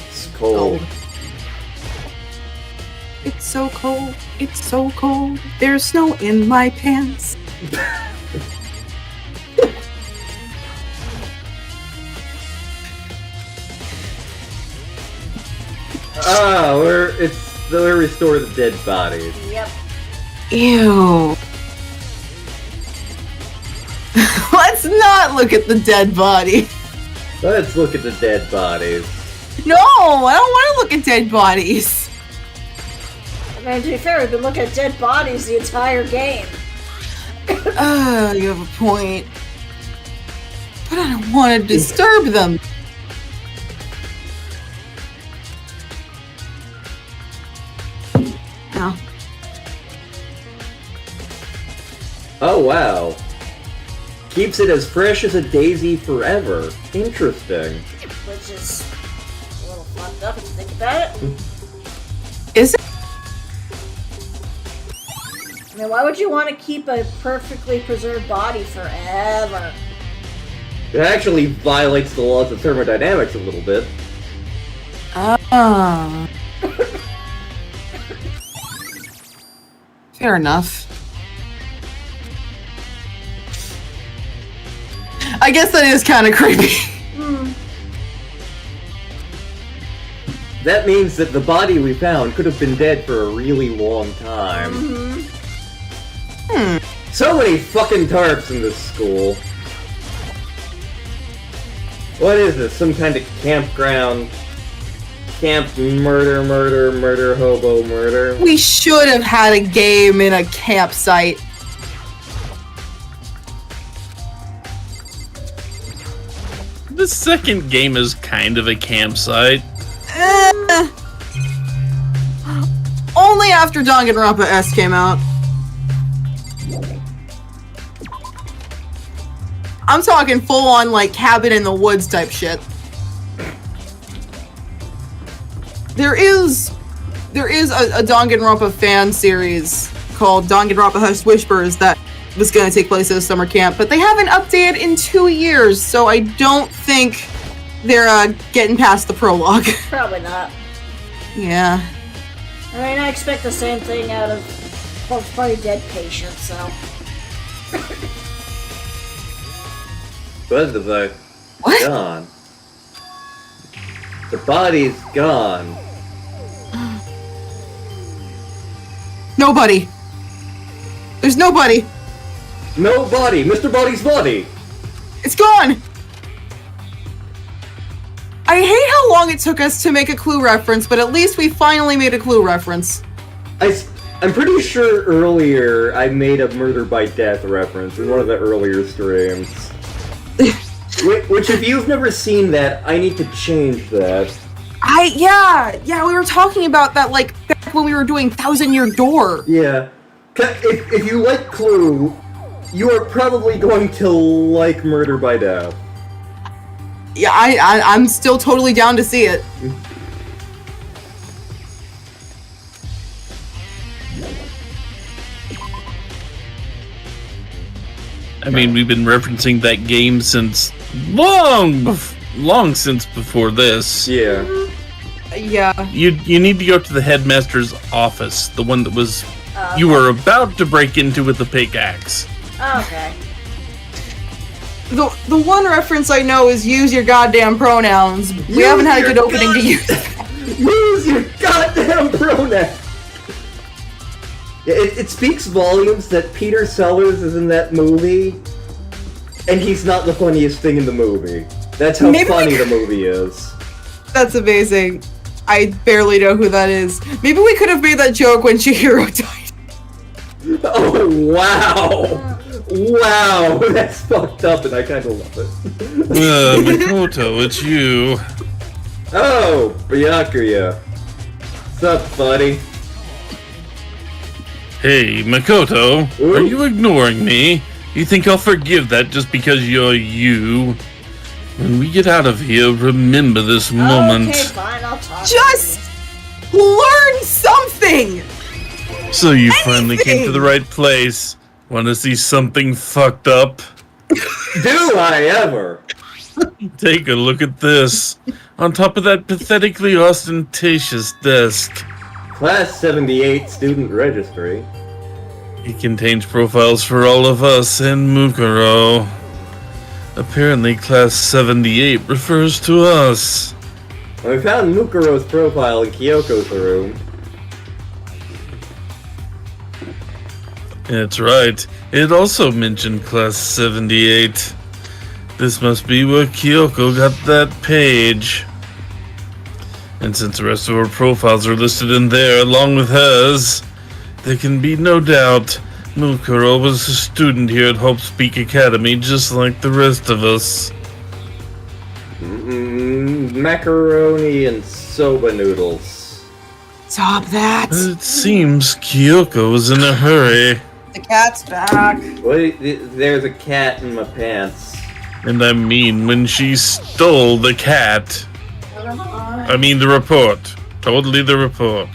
It's cold. It's so cold. It's so cold. There's snow in my pants. We're restore the dead bodies. Yep. Ew. Let's not look at the dead body. Let's look at the dead bodies. No, I don't want to look at dead bodies. I mean, to be fair, we've been looking at dead bodies the entire game. You have a point. But I don't want to disturb them. No. Oh wow. Keeps it as fresh as a daisy forever. Interesting. Which is a little fucked up if you think about it. Is it? I mean, why would you want to keep a perfectly preserved body forever? It actually violates the laws of thermodynamics a little bit. Fair enough. I guess that is kind of creepy. That means that the body we found could have been dead for a really long time. So many fucking tarps in this school. What is this? Some kind of campground? Camp murder, hobo murder? We should have had a game in a campsite. The second game is kind of a campsite. Only after Danganronpa S came out. I'm talking full on like cabin in the woods type shit. There is a Danganronpa fan series called Danganronpa Hush Whispers that was going to take place at a summer camp, but they haven't updated in 2 years, so I don't think they're getting past the prologue. Probably not. Yeah. I mean, I expect the same thing out of Well, it's probably a dead patient, so. But the What? gone. The body's gone. Nobody. There's nobody. No body! Mr. Body's body! It's gone. I hate how long it took us to make a clue reference, but at least we finally made a clue reference. I'm pretty sure earlier I made a murder by death reference in one of the earlier streams. Which, if you've never seen that, I need to change that. Yeah, we were talking about that, like, back when we were doing 1,000-Year Door. Yeah. If you like Clue, you are probably going to like Murder by Death. Yeah, I'm still totally down to see it. I mean, we've been referencing that game since long since before this. Yeah. Yeah. You need to go to the headmaster's office, the one that was you were about to break into with the pickaxe. Okay. The one reference I know is use your goddamn pronouns. We haven't had a good opening to use. Use your goddamn pronoun! It speaks volumes that Peter Sellers is in that movie, and he's not the funniest thing in the movie. That's how funny the movie is. That's amazing. I barely know who that is. Maybe we could have made that joke when Chihiro died. Oh, wow! Wow, that's fucked up and I kinda love it. Makoto, it's you. Oh, Byakuya. What's up, buddy? Hey, Makoto, are you ignoring me? You think I'll forgive that just because you're you? When we get out of here, remember this moment. Okay, fine, I'll talk. Just learn something! So you finally came to the right place. Want to see something fucked up? Do I ever? Take a look at this. On top of that pathetically ostentatious desk. Class 78 student registry. It contains profiles for all of us and Mukuro. Apparently Class 78 refers to us. We found Mukuro's profile in Kyoko's room. That's right. It also mentioned Class 78. This must be where Kyoko got that page. And since the rest of her profiles are listed in there along with hers, there can be no doubt Mukuro was a student here at Hope Speak Academy just like the rest of us. Macaroni and soba noodles. Stop that! It seems Kyoko was in a hurry. The cat's back. Wait, there's a cat in my pants. And I mean when she stole the cat. I mean the report. Totally the report.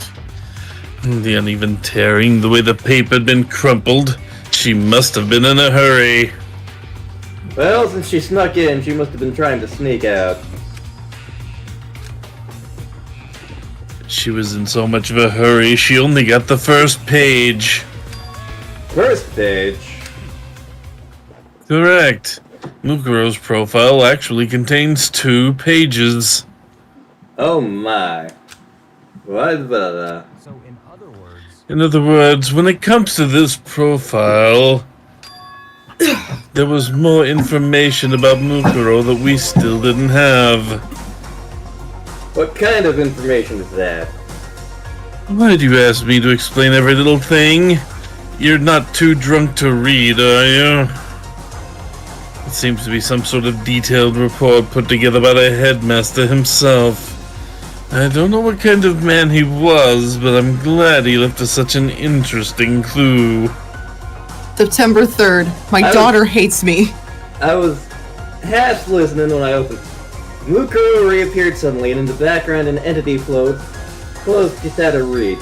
The uneven tearing, the way the paper had been crumpled. She must have been in a hurry. Well, since she snuck in, she must have been trying to sneak out. She was in so much of a hurry, she only got the first page. First page? Correct. Mukuro's profile actually contains 2 pages. Oh my. What the... So in other words, In other words, when it comes to this profile, there was more information about Mukuro that we still didn't have. What kind of information is that? Why do you ask me to explain every little thing? You're not too drunk to read, are you? It seems to be some sort of detailed report put together by the headmaster himself. I don't know what kind of man he was, but I'm glad he left us such an interesting clue. September 3rd. My daughter hates me. I was half listening when I opened. Mukuro reappeared suddenly, and in the background an entity floats, close just out of reach.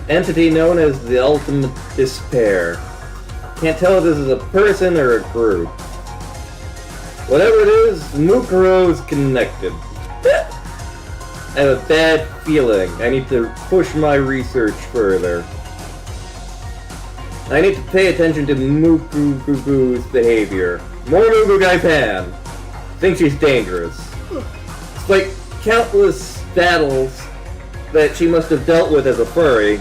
Entity known as the Ultimate Despair. Can't tell if this is a person or a group. Whatever it is, Mukuro's connected. I have a bad feeling. I need to push my research further. I need to pay attention to Mukuru's behavior. More Mukugai Pan. Think she's dangerous. Despite countless battles that she must have dealt with as a furry,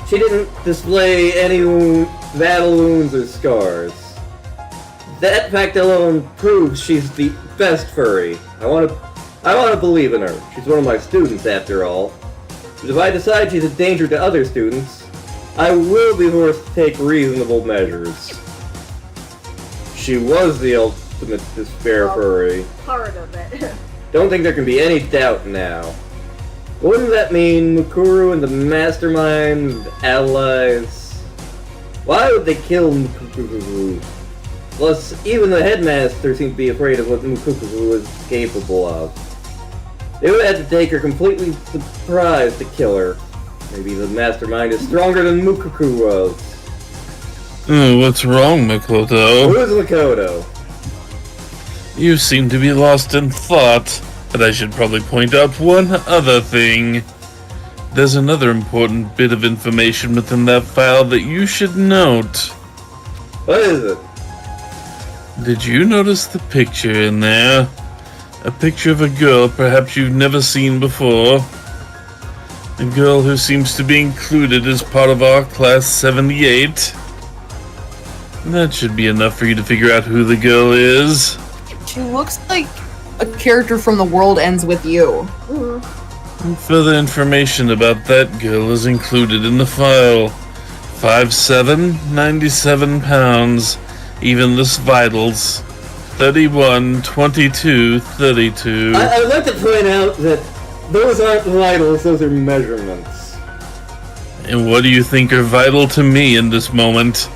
she didn't display any battle wounds or scars. That fact alone proves she's the best furry. I want to believe in her. She's one of my students, after all. But if I decide she's a danger to other students, I will be forced to take reasonable measures. She was the ultimate despair furry. Part of it. Don't think there can be any doubt now. Wouldn't that mean Mukuro and the Mastermind allies? Why would they kill Mukuro? Plus, even the headmaster seemed to be afraid of what Mukuro was capable of. They would have to take her completely surprised to kill her. Maybe the Mastermind is stronger than Mukuro was. What's wrong, Makoto? Who is Makoto? You seem to be lost in thought, but I should probably point out one other thing. There's another important bit of information within that file that you should note. What is it? Did you notice the picture in there? A picture of a girl perhaps you've never seen before. A girl who seems to be included as part of our class 78. That should be enough for you to figure out who the girl is. She looks like a character from The World Ends With You. Further information about that girl is included in the file. 5'7", 97 pounds, evenless vitals, 31, 22, 32. I'd like to point out that those aren't vitals, those are measurements. And what do you think are vital to me in this moment?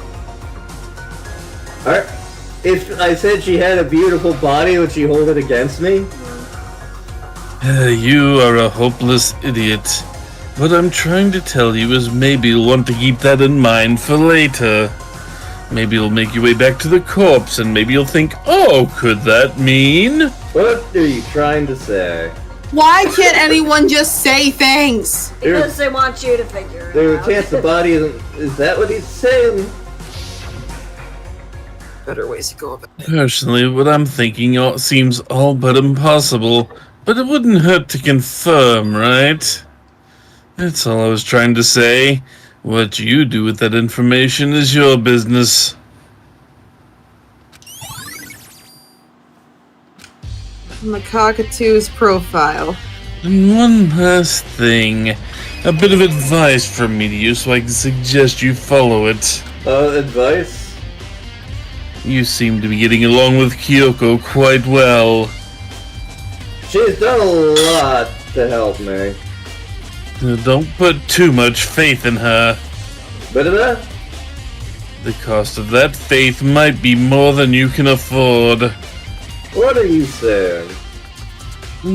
If I said she had a beautiful body, would she hold it against me? You are a hopeless idiot. What I'm trying to tell you is maybe you'll want to keep that in mind for later. Maybe you'll make your way back to the corpse and maybe you'll think, oh, could that mean? What are you trying to say? Why can't anyone just say things? Because they want you to figure it There's out. a chance the body isn't... Is that what he's saying? Better ways to go about it. Personally, what I'm thinking seems all but impossible, but it wouldn't hurt to confirm, right? That's all I was trying to say. What you do with that information is your business. Makakatu's profile. And one last thing. A bit of advice from me to you so I can suggest you follow it. Advice? You seem to be getting along with Kyoko quite well. She's done a lot to help me. Don't put too much faith in her. Bit of that? The cost of that faith might be more than you can afford. What are you saying?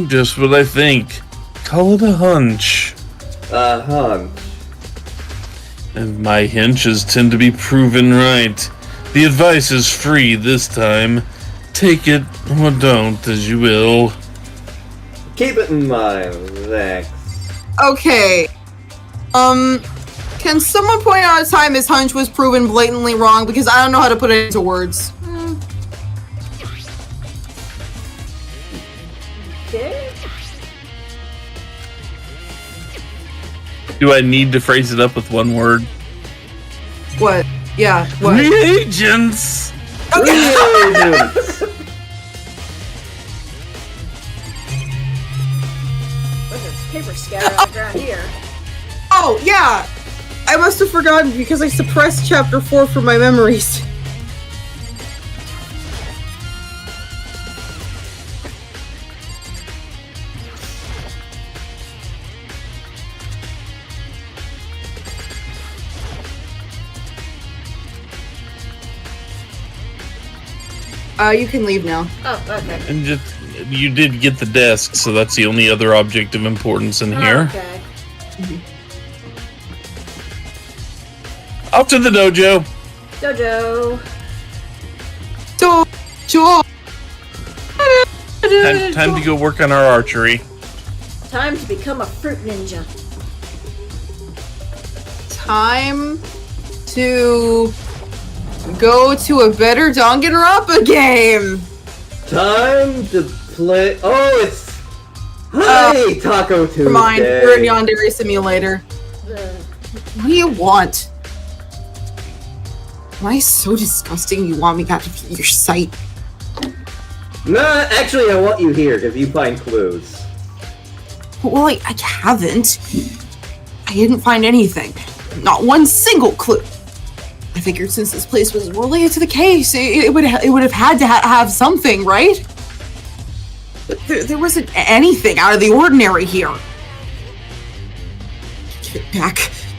Just what I think. Call it a hunch. A hunch. And my hunches tend to be proven right. The advice is free this time. Take it or don't, as you will. Keep it in mind, thanks. Okay. Can someone point out a time his hunch was proven blatantly wrong? Because I don't know how to put it into words. Okay. Do I need to phrase it up with one word? What? Yeah, what? Reagents! There's paper scattered on the ground here. Oh, yeah! I must have forgotten because I suppressed chapter 4 from my memories. You can leave now. Oh, okay. And just, you did get the desk, so that's the only other object of importance in here. Okay. Off to the dojo! Dojo. Time to go work on our archery. Time to become a fruit ninja. Time to go to a better Danganronpa game. Time to play. Oh, it's hi Taco Tuesday. Never mind, we're in Yandere Simulator. What do you want? Am I so disgusting you want me out of your sight? Nah, actually, I want you here because you find clues. Well, I haven't. I didn't find anything. Not one single clue. I figured since this place was related to the case, it would have had to have something, right? But there wasn't anything out of the ordinary here.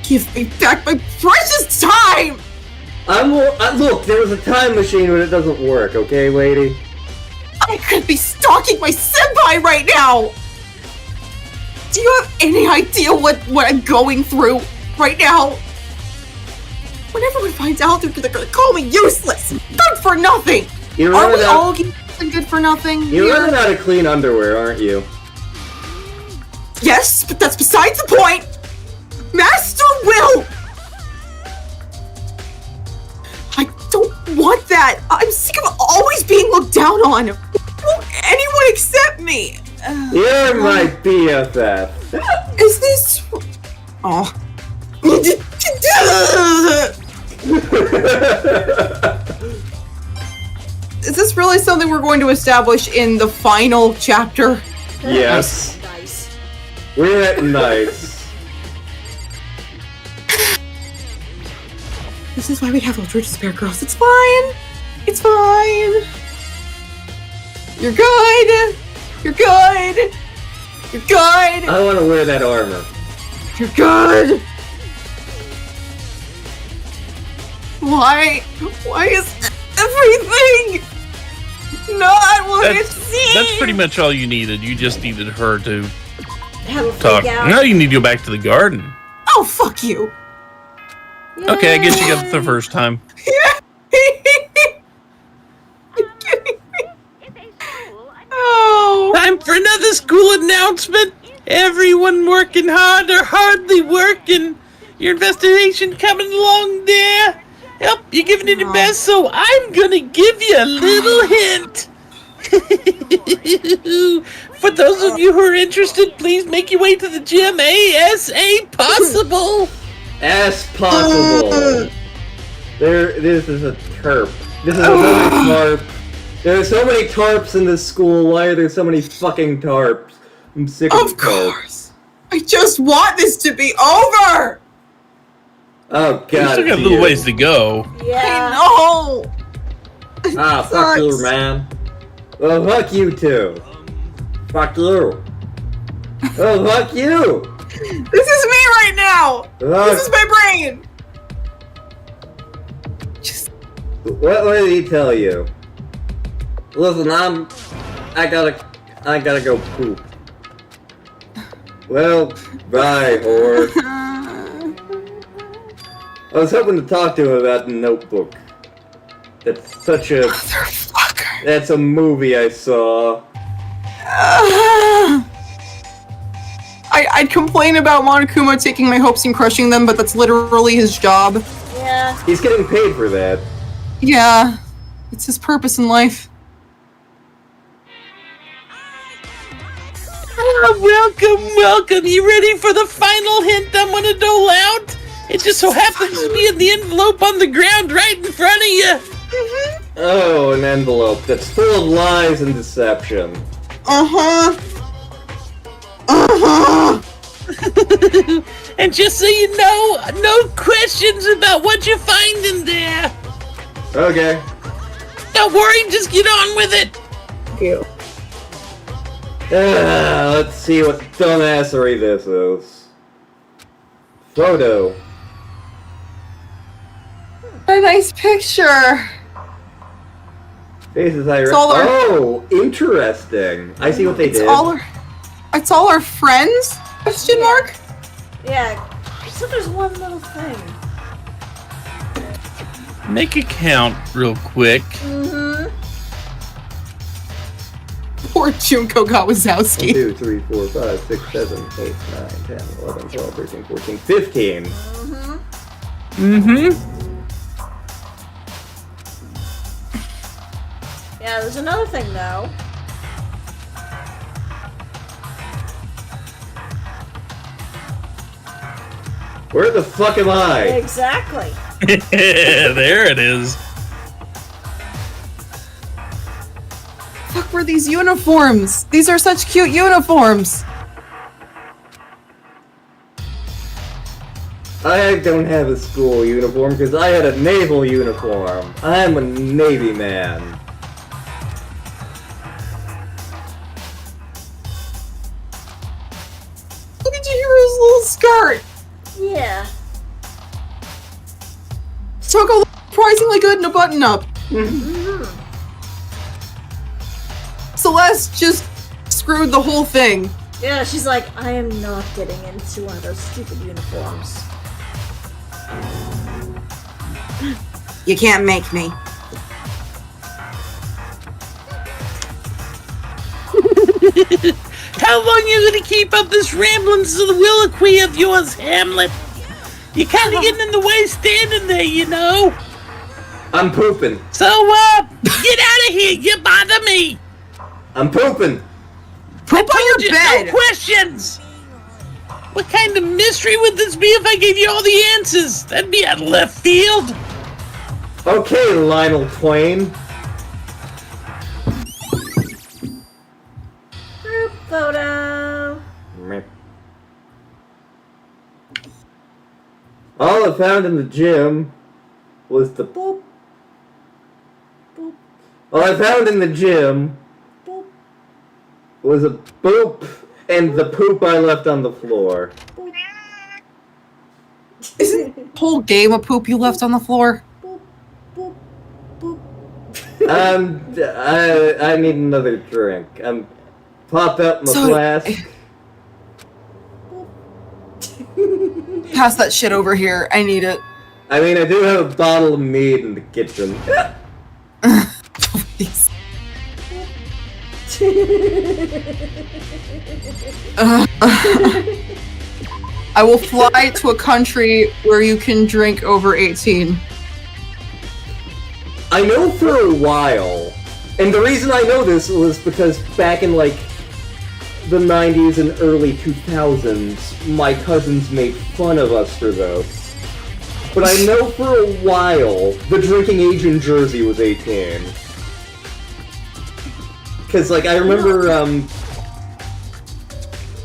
Give me back my precious time! Look, there was a time machine, but it doesn't work, okay, lady? I could be stalking my senpai right now! Do you have any idea what I'm going through right now? When everyone finds out, they're gonna call me useless! Good for nothing! Are we all getting good for nothing? You're running out of clean underwear, aren't you? Yes, but that's besides the point! Master Will! I don't want that! I'm sick of always being looked down on! Won't anyone accept me? You're my BFF. Is this... Oh. Is this really something we're going to establish in the final chapter? Yes. Nice. We're at nice. This is why we have Ultra Despair Girls. It's fine. It's fine. You're good. You're good. You're good. I want to wear that armor. You're good. Why is everything not what it seems? That's pretty much all you needed. You just needed her to Have a talk. freak out. Now you need to go back to the garden. Oh, fuck you. Okay, I guess you got it the first time. Oh. Time for another school announcement. Everyone working hard or hardly working. Your investigation coming along there? Yep, you're giving it your best, so I'm gonna give you a little hint. For those of you who are interested, please make your way to the gym ASA possible. As possible. This is a TERP. This is another TARP. There are so many TARPs in this school. Why are there so many fucking TARPs? I'm sick of Of course. I just want this to be over. Oh god. You still got a little ways to go. Yeah. I know. Ah, fuck you, man. Well, fuck you too. Fuck you. Oh, fuck you. This is me right now. This is my brain. Just What did he tell you? Listen, I gotta go poop. Well, bye, whore. I was hoping to talk to him about the Notebook. That's such a... motherfucker. That's a movie I saw. I'd complain about Monokuma taking my hopes and crushing them, but that's literally his job. Yeah. He's getting paid for that. Yeah, it's his purpose in life. Welcome. You ready for the final hint I'm gonna dole out? It just so happens to be in the envelope on the ground right in front of you. Oh, an envelope that's full of lies and deception. And just so you know, no questions about what you find in there. Okay. Don't worry, just get on with it. Thank you. Let's see what dumbassery this is. Photo. A nice picture. Faces I all our- Oh, interesting. I see what they did. It's all our friends? Question mark? Yeah. Except there's one little thing. Make a count real quick. Poor Junko Kawasowski. 1, 2, 3, 4, 5, 6, 7, 8, 9, 10, 11, 12, 13, 14, 15. Mm-hmm. Yeah, there's another thing though. Where the fuck am I? Exactly. There it is. Fuck were these uniforms? These are such cute uniforms. I don't have a school uniform because I had a naval uniform. I'm a Navy man. Look at Chihiro's little skirt. Yeah. Toko looks surprisingly good in a button-up. Celeste just screwed the whole thing. Yeah, she's like, I am not getting into one of those stupid uniforms. You can't make me. How long you gonna keep up this rambling soliloquy of yours, Hamlet? You're kinda getting in the way standing there, you know? I'm pooping. So, get out of here, you bother me! I'm pooping. Poop on your bed. No questions! What kind of mystery would this be if I gave you all the answers? That'd be out of left field. Okay, Lionel Twain. Group photo. Meh. All I found in the gym was the Boop. Boop. All I found in the gym Boop. was a boop and the poop I left on the floor. Isn't the whole game of poop you left on the floor? Boop. Boop. Boop. I need another drink. Pop up my So- flask. Pass that shit over here. I need it. I mean, I do have a bottle of mead in the kitchen. Please. I will fly to a country where you can drink over 18. I know for a while, and the reason I know this was because back in like the 90s and early 2000s, my cousins made fun of us for this. But I know for a while the drinking age in Jersey was 18. Because, like, I remember,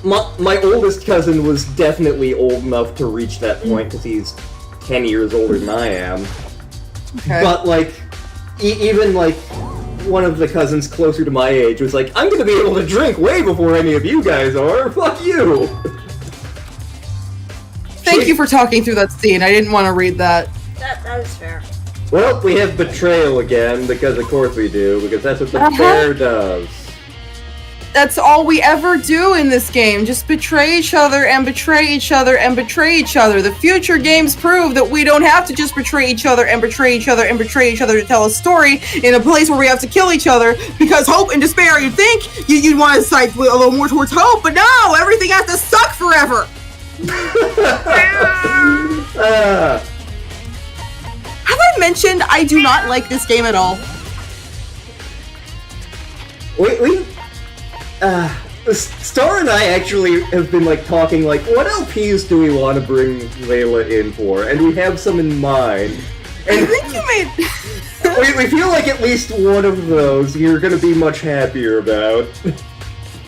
my oldest cousin was definitely old enough to reach that point because he's 10 years older than I am. Okay. But, like, even, like, one of the cousins closer to my age was like, I'm gonna be able to drink way before any of you guys are. Fuck you! Thank you for talking through that scene. I didn't want to read that. That is fair. Well, we have betrayal again, because of course we do, because that's what the bear does. That's all we ever do in this game. Just betray each other and betray each other and betray each other. The future games prove that we don't have to just betray each other and betray each other and betray each other to tell a story in a place where we have to kill each other, because hope and despair, you'd think you'd want to side a little more towards hope, but no! Everything has to suck forever! Have I mentioned I do not like this game at all? Star and I actually have been like talking like, what LPs do we want to bring Layla in for? And we have some in mind. And I think you made... we feel like at least one of those you're gonna be much happier about.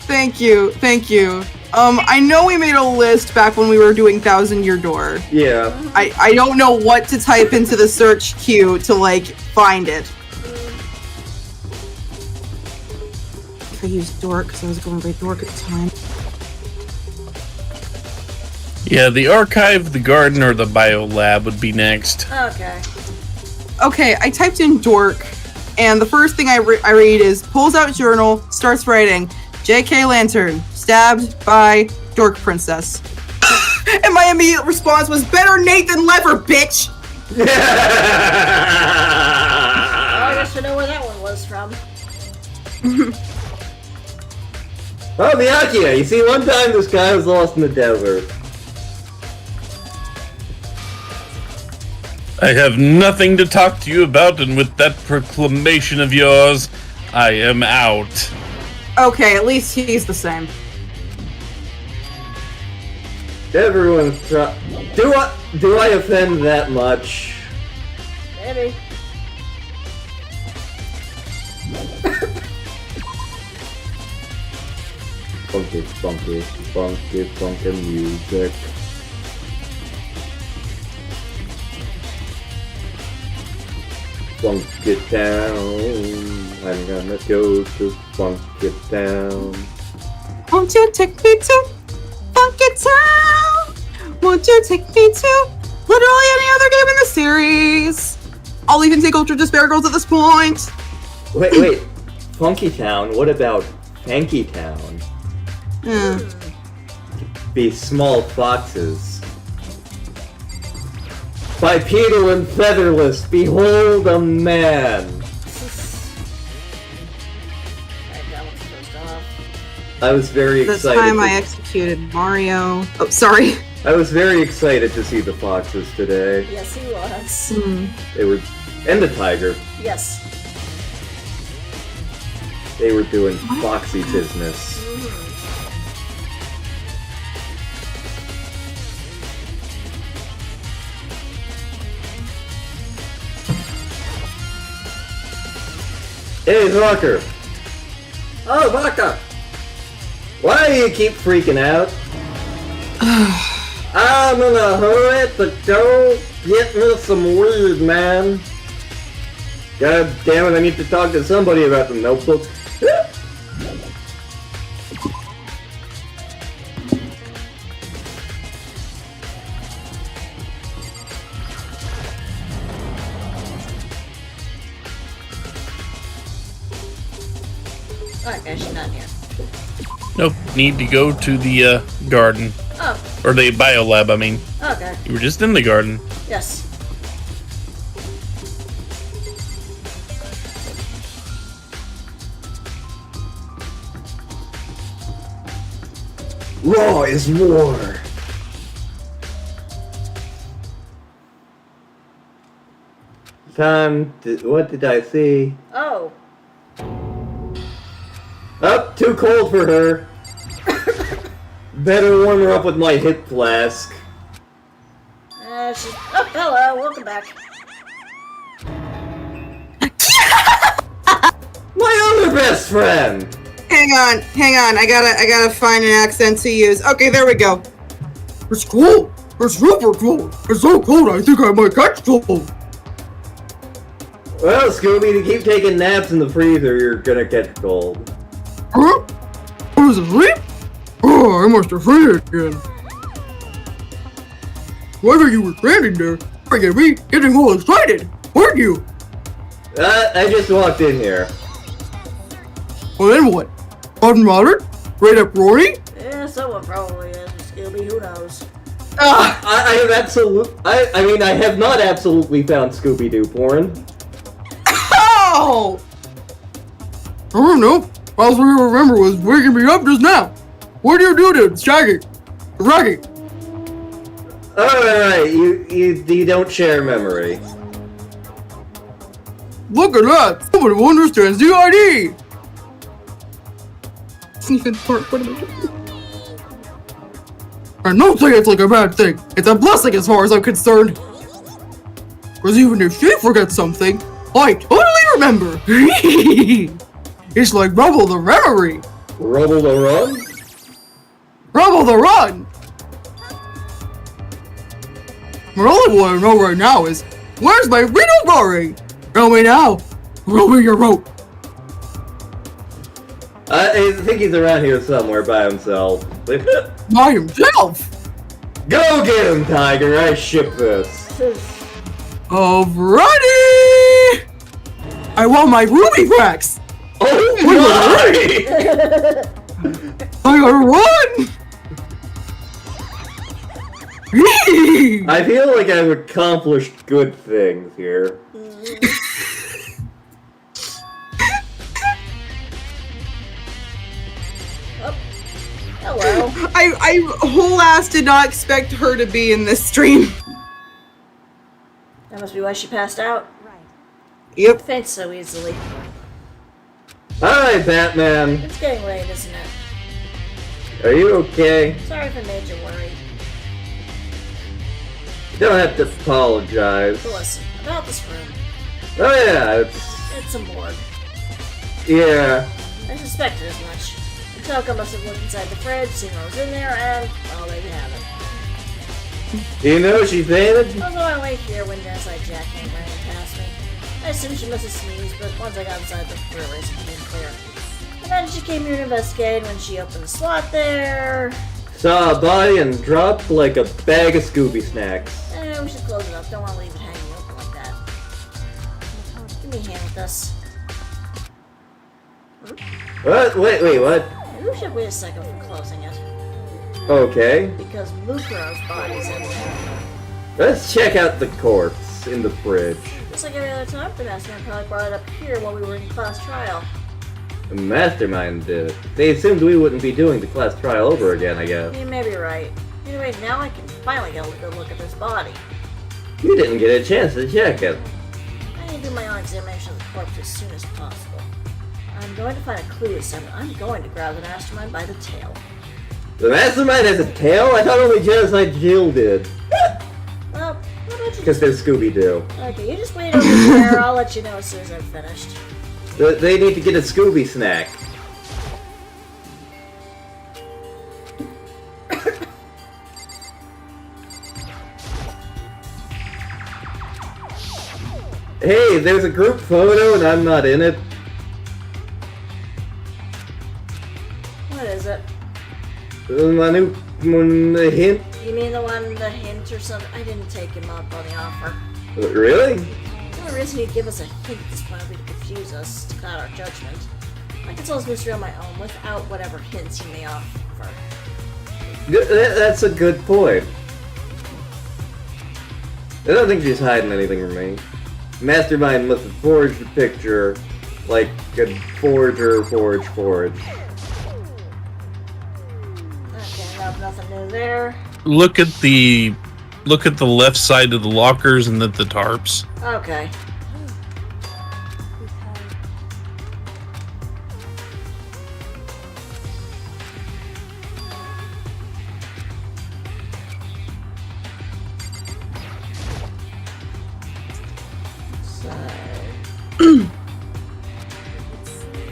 Thank you, thank you. I know we made a list back when we were doing 1000-Year Door. Yeah. I don't know what to type into the search queue to, like, find it. I used Dork because I was going by Dork at the time. Yeah, the archive, the garden, or the bio lab would be next. Okay. Okay, I typed in Dork, and the first thing I read is, pulls out journal, starts writing, JKLantern, stabbed by Dork Princess. And my immediate response was, better Nate than Lever, bitch! Well, I guess I know where that one was from. Oh, Miyaki, you see, one time this guy was lost in the desert. I have nothing to talk to you about, and with that proclamation of yours, I am out. Okay, at least he's the same. Everyone's Do I offend that much? Maybe. Funky, funky, funky, funky music. Funk it down. I'm gonna go to Funk it down. Won't you take me to Funky Town? Won't you take me to literally any other game in the series? I'll even take Ultra Despair Girls at this point. Wait. Funky Town? What about Fanky Town? Be small foxes. Bipedal and featherless, behold a man! I was very excited. This time I executed Mario. Oh, sorry. I was very excited to see the foxes today. Yes, he was. They were, and the tiger. Yes. They were doing foxy business. Hey, Walker! Oh, Walker! Why do you keep freaking out? I'm in a hurry to go get me some weed, man. God damn it, I need to talk to somebody about the notebook. Okay, she's not here. Nope. Need to go to the garden. Oh, Or the biolab, I mean. okay. You were just in the garden. Yes. Raw is war! What did I see? Oh. Up, too cold for her. Better warm her up with my hip flask. She's... Oh, hello. Welcome back. My other best friend! Hang on. I gotta find an accent to use. Okay, there we go. It's cold. It's super cold. It's so cold, I think I might catch cold. Well, Scooby, to keep taking naps in the freezer, you're gonna catch cold. Huh? What is it, sleep? Oh, I must have fainted again. Whether you were standing there, or get me getting all excited, weren't you? I just walked in here. Well, then what? Button moderate? Right up roaring? Yeah, someone probably is. Scooby, who knows? I have I have not absolutely found Scooby-Doo porn. Oh! I don't know. All I remember was waking me up just now. What do you do to Shaggy? Raggy? Alright, you don't share memory. Look at that! Somebody who understands the ID! Sneaking part, what am I doing? And don't say it's like a bad thing. It's a blessing as far as I'm concerned. Because even if she forgets something, I totally remember. It's like Rubble the Memory. Rubble the Run? Rubble the Run! What all I want to know right now is, where's my Reno Gory? Tell me now. Roll me your rope. I think he's around here somewhere by himself. By himself? Go get him, Tiger! I ship this. Alrighty! I want my ruby cracks! Oh my! I gotta run! I feel like I've accomplished good things here. Hello. I whole ass did not expect her to be in this stream. That must be why she passed out. Yep. Faints so easily. Hi, Batman. It's getting late, isn't it? Are you okay? Sorry if I made you worry. You don't have to apologize. But listen, about this room. Oh yeah, It's a morgue. yeah. I suspected as much. Taka must have looked inside the fridge, seen what was in there, and, well, there you have it. You know she fainted? I was on my way here when Jedi Jack came running past me. I assumed she must have sneezed, but once I got inside the brewery, it became clear. And then she came here to investigate. When she opened the slot there... Saw a body and dropped like a bag of Scooby snacks. We should close it up. Don't want to leave it hanging open like that. Give me a hand with this. What? Wait, what? Maybe we should wait a second before closing it. Okay. Because MUKURO's body's in there. Let's check out the corpse in the fridge. Just like every other time, the mastermind probably brought it up here while we were in class trial. The mastermind did it. They assumed we wouldn't be doing the class trial over again, I guess. You may be right. Anyway, now I can finally get a good look at this body. You didn't get a chance to check it. I need to do my own examination of the corpse as soon as possible. I'm going to find a clue this time. I'm going to grab the mastermind by the tail. The mastermind has a tail? I thought only Genocide Jill did. Well, how about you Because they're Scooby-Doo. Okay, you just wait over there. I'll let you know as soon as I'm finished. They need to get a Scooby snack. Hey, there's a group photo and I'm not in it. What is it? My new hint? You mean the hint or something? I didn't take him up on the offer. Really? The only reason he'd give us a hint at this point would be to confuse us, to cloud our judgment. I can solve this mystery on my own without whatever hints he may offer. That's a good point. I don't think she's hiding anything from me. Mastermind must have forged a picture like a forge. Okay, nothing new there. Look at the left side of the lockers and then the tarps. Okay.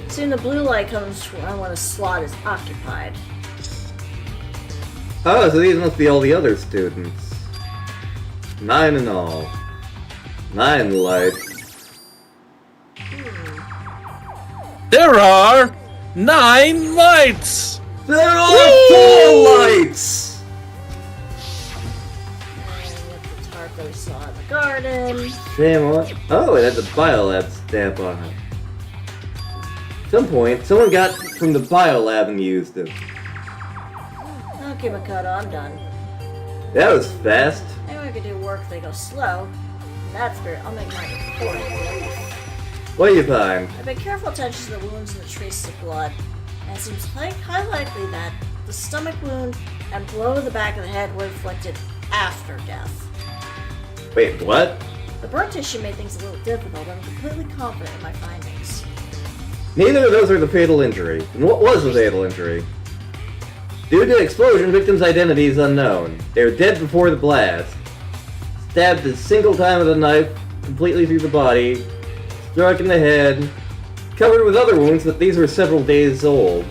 Soon the blue light comes when a slot is occupied. Oh, so these must be all the other students. 9 in all. 9 lights. There are 9 lights! There are 4 lights! And with the tarp that we saw in the garden. Shame what? Oh, it had the biolab stamp on it. At some point, someone got from the biolab and used it. Okay, Makoto, I'm done. That was fast. Anyone can do work if they go slow. In that spirit, I'll make my report. What do you find? I paid careful attention to the wounds and the traces of blood, and it seems highly likely that the stomach wound and blow to the back of the head were inflicted after death. Wait, what? The burnt tissue made things a little difficult, but I'm completely confident in my findings. Neither of those are the fatal injury. And what was the fatal injury? Due to explosion, victim's identity is unknown. They were dead before the blast. Stabbed a single time with a knife, completely through the body, struck in the head, covered with other wounds, but these were several days old.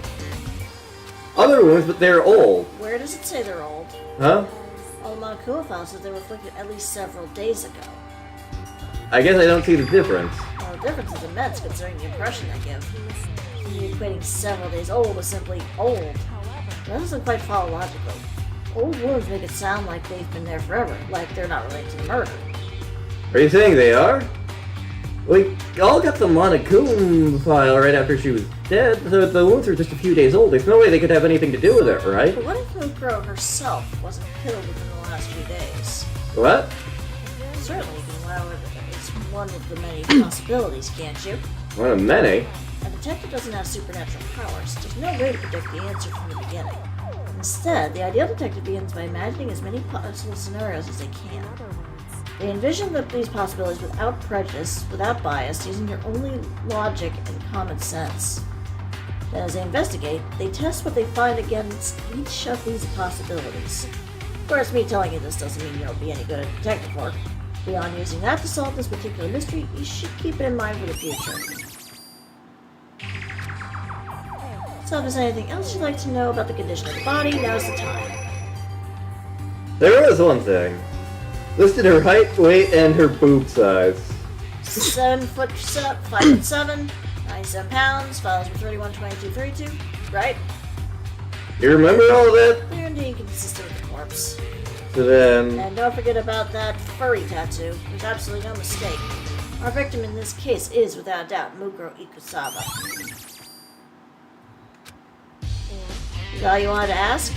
Other wounds, but they're old. Where does it say they're old? Huh? All the MUKURO files said they were inflicted at least several days ago. I guess I don't see the difference. Well, the difference is immense considering the impression they give. You're equating several days old with simply old. That doesn't quite follow logically. Old wounds make it sound like they've been there forever, like they're not related to the murder. Are you saying they are? We all got the Monokuma file right after she was dead, so if the wounds are just a few days old, there's no way they could have anything to do with it, right? But what if MUKURO herself wasn't killed within the last few days? What? Certainly you can allow it as one of the many possibilities, can't you? One of many. A detective doesn't have supernatural powers. There's no way to predict the answer from the beginning. Instead, the ideal detective begins by imagining as many possible scenarios as they can. They envision these possibilities without prejudice, without bias, using their only logic and common sense. Then as they investigate, they test what they find against each of these possibilities. Of course, me telling you this doesn't mean you'll be any good at detective work. Beyond using that to solve this particular mystery, you should keep it in mind for the future. So if there's anything else you'd like to know about the condition of the body, now's the time. There is one thing. Listed her height, weight, and her boob size. 7 foot 5'7", 97 pounds, files were 31, 22, 32, right? You remember all of that? Clear and inconsistent with the corpse. So then... And don't forget about that furry tattoo. There's absolutely no mistake. Our victim in this case is, without doubt, MUKURO IKUSABA. Is that all you wanted to ask?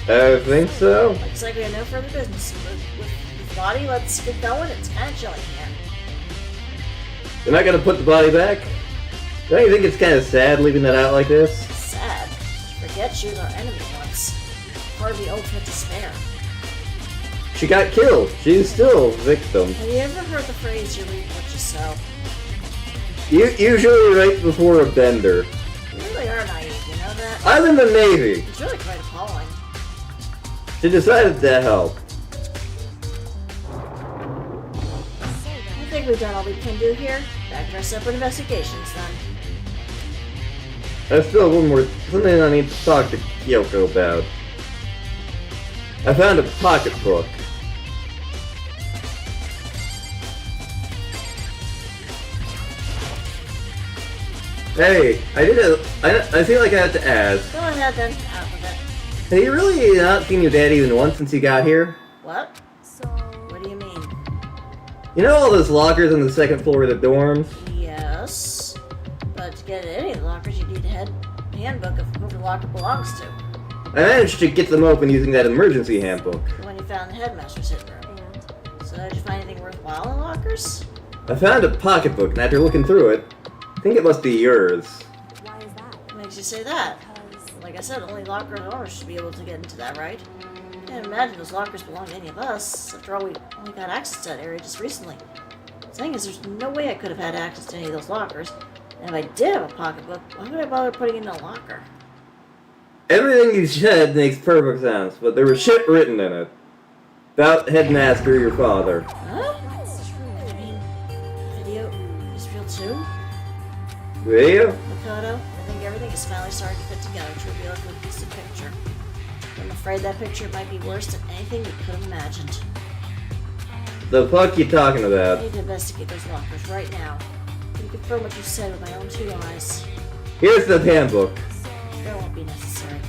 I think so. Looks like we have no further business. With the body, let's get going. It's kind of chilly here. You're not gonna put the body back? Don't you think it's kind of sad leaving that out like this? Sad. Forget she was our enemy once. Part of the ultimate despair. She got killed. She's still a victim. Have you ever heard the phrase, you reap what you sow? Usually right before a bender. You really are naive, you know that? I'm in the Navy. It's really quite appalling. She decided to help. I think we've done all we can do here. Back to our separate investigations, then. I still have one more something I need to talk to Kyoko about. I found a pocketbook. Hey, I feel like I have to ask. Go ahead, then. Out with it. Have you really not seen your dad even once since you got here? What? What do you mean? You know all those lockers on the second floor of the dorms? Yes. But to get at any of the lockers, you need a handbook of who the locker belongs to. I managed to get them open using that emergency handbook. The one you found in the headmaster's hidden room. So did you find anything worthwhile in the lockers? I found a pocketbook, and after looking through it, I think it must be yours. Why is that? What makes you say that? Like I said, only locker owners should be able to get into that, right? Can't imagine those lockers belong to any of us. After all, we only got access to that area just recently. The thing is, there's no way I could have had access to any of those lockers. And if I did have a pocketbook, why would I bother putting it in a locker? Everything you said makes perfect sense, but there was shit written in it. About Headmaster, your father. Huh? I mean, the video is real too? Video? Makoto, I think everything is finally starting to fit together to reveal a cohesive picture. I'm afraid that picture might be worse than anything we could have imagined. The fuck you talking I about? need to investigate those lockers right now. I can confirm what you said with my own 2 eyes. Here's the handbook. That won't be necessary.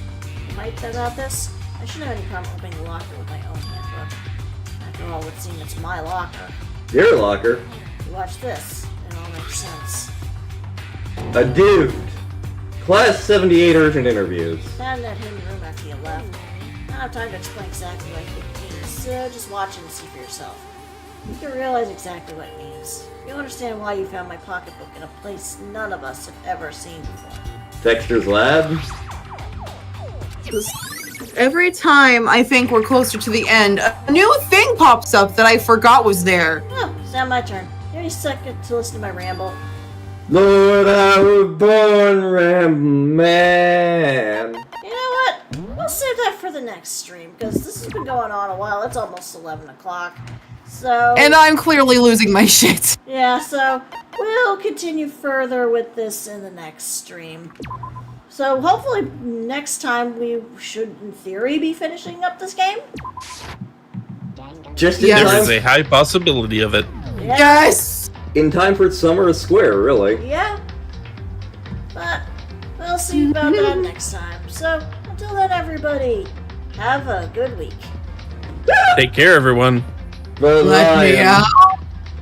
Might about this? I shouldn't have any problem opening the locker with my own handbook. After all, it would seem it's my locker. Your locker. You watch this, it all makes sense. A dude. Class 78 urgent interviews. Found that hidden room after you left. I don't have time to explain exactly what it means, so just watch it and see for yourself. You can realize exactly what it means. You'll understand why you found my pocketbook in a place none of us have ever seen before. Dexter's lab. Every time I think we're closer to the end, a new thing pops up that I forgot was there. Oh, it's now my turn. Give me a second to listen to my ramble. Lord, I was born man. You know what? We'll save that for the next stream, because this has been going on a while. It's almost 11 o'clock. So... And I'm clearly losing my shit. Yeah, so we'll continue further with this in the next stream. So hopefully next time we should, in theory, be finishing up this game. Just in Yes. There time. is a high possibility of it. Yeah. Yes! In time for Summer Square, really. Yeah. But we'll see about that next time. So until then, everybody, have a good week. Take care, everyone. But Let me out.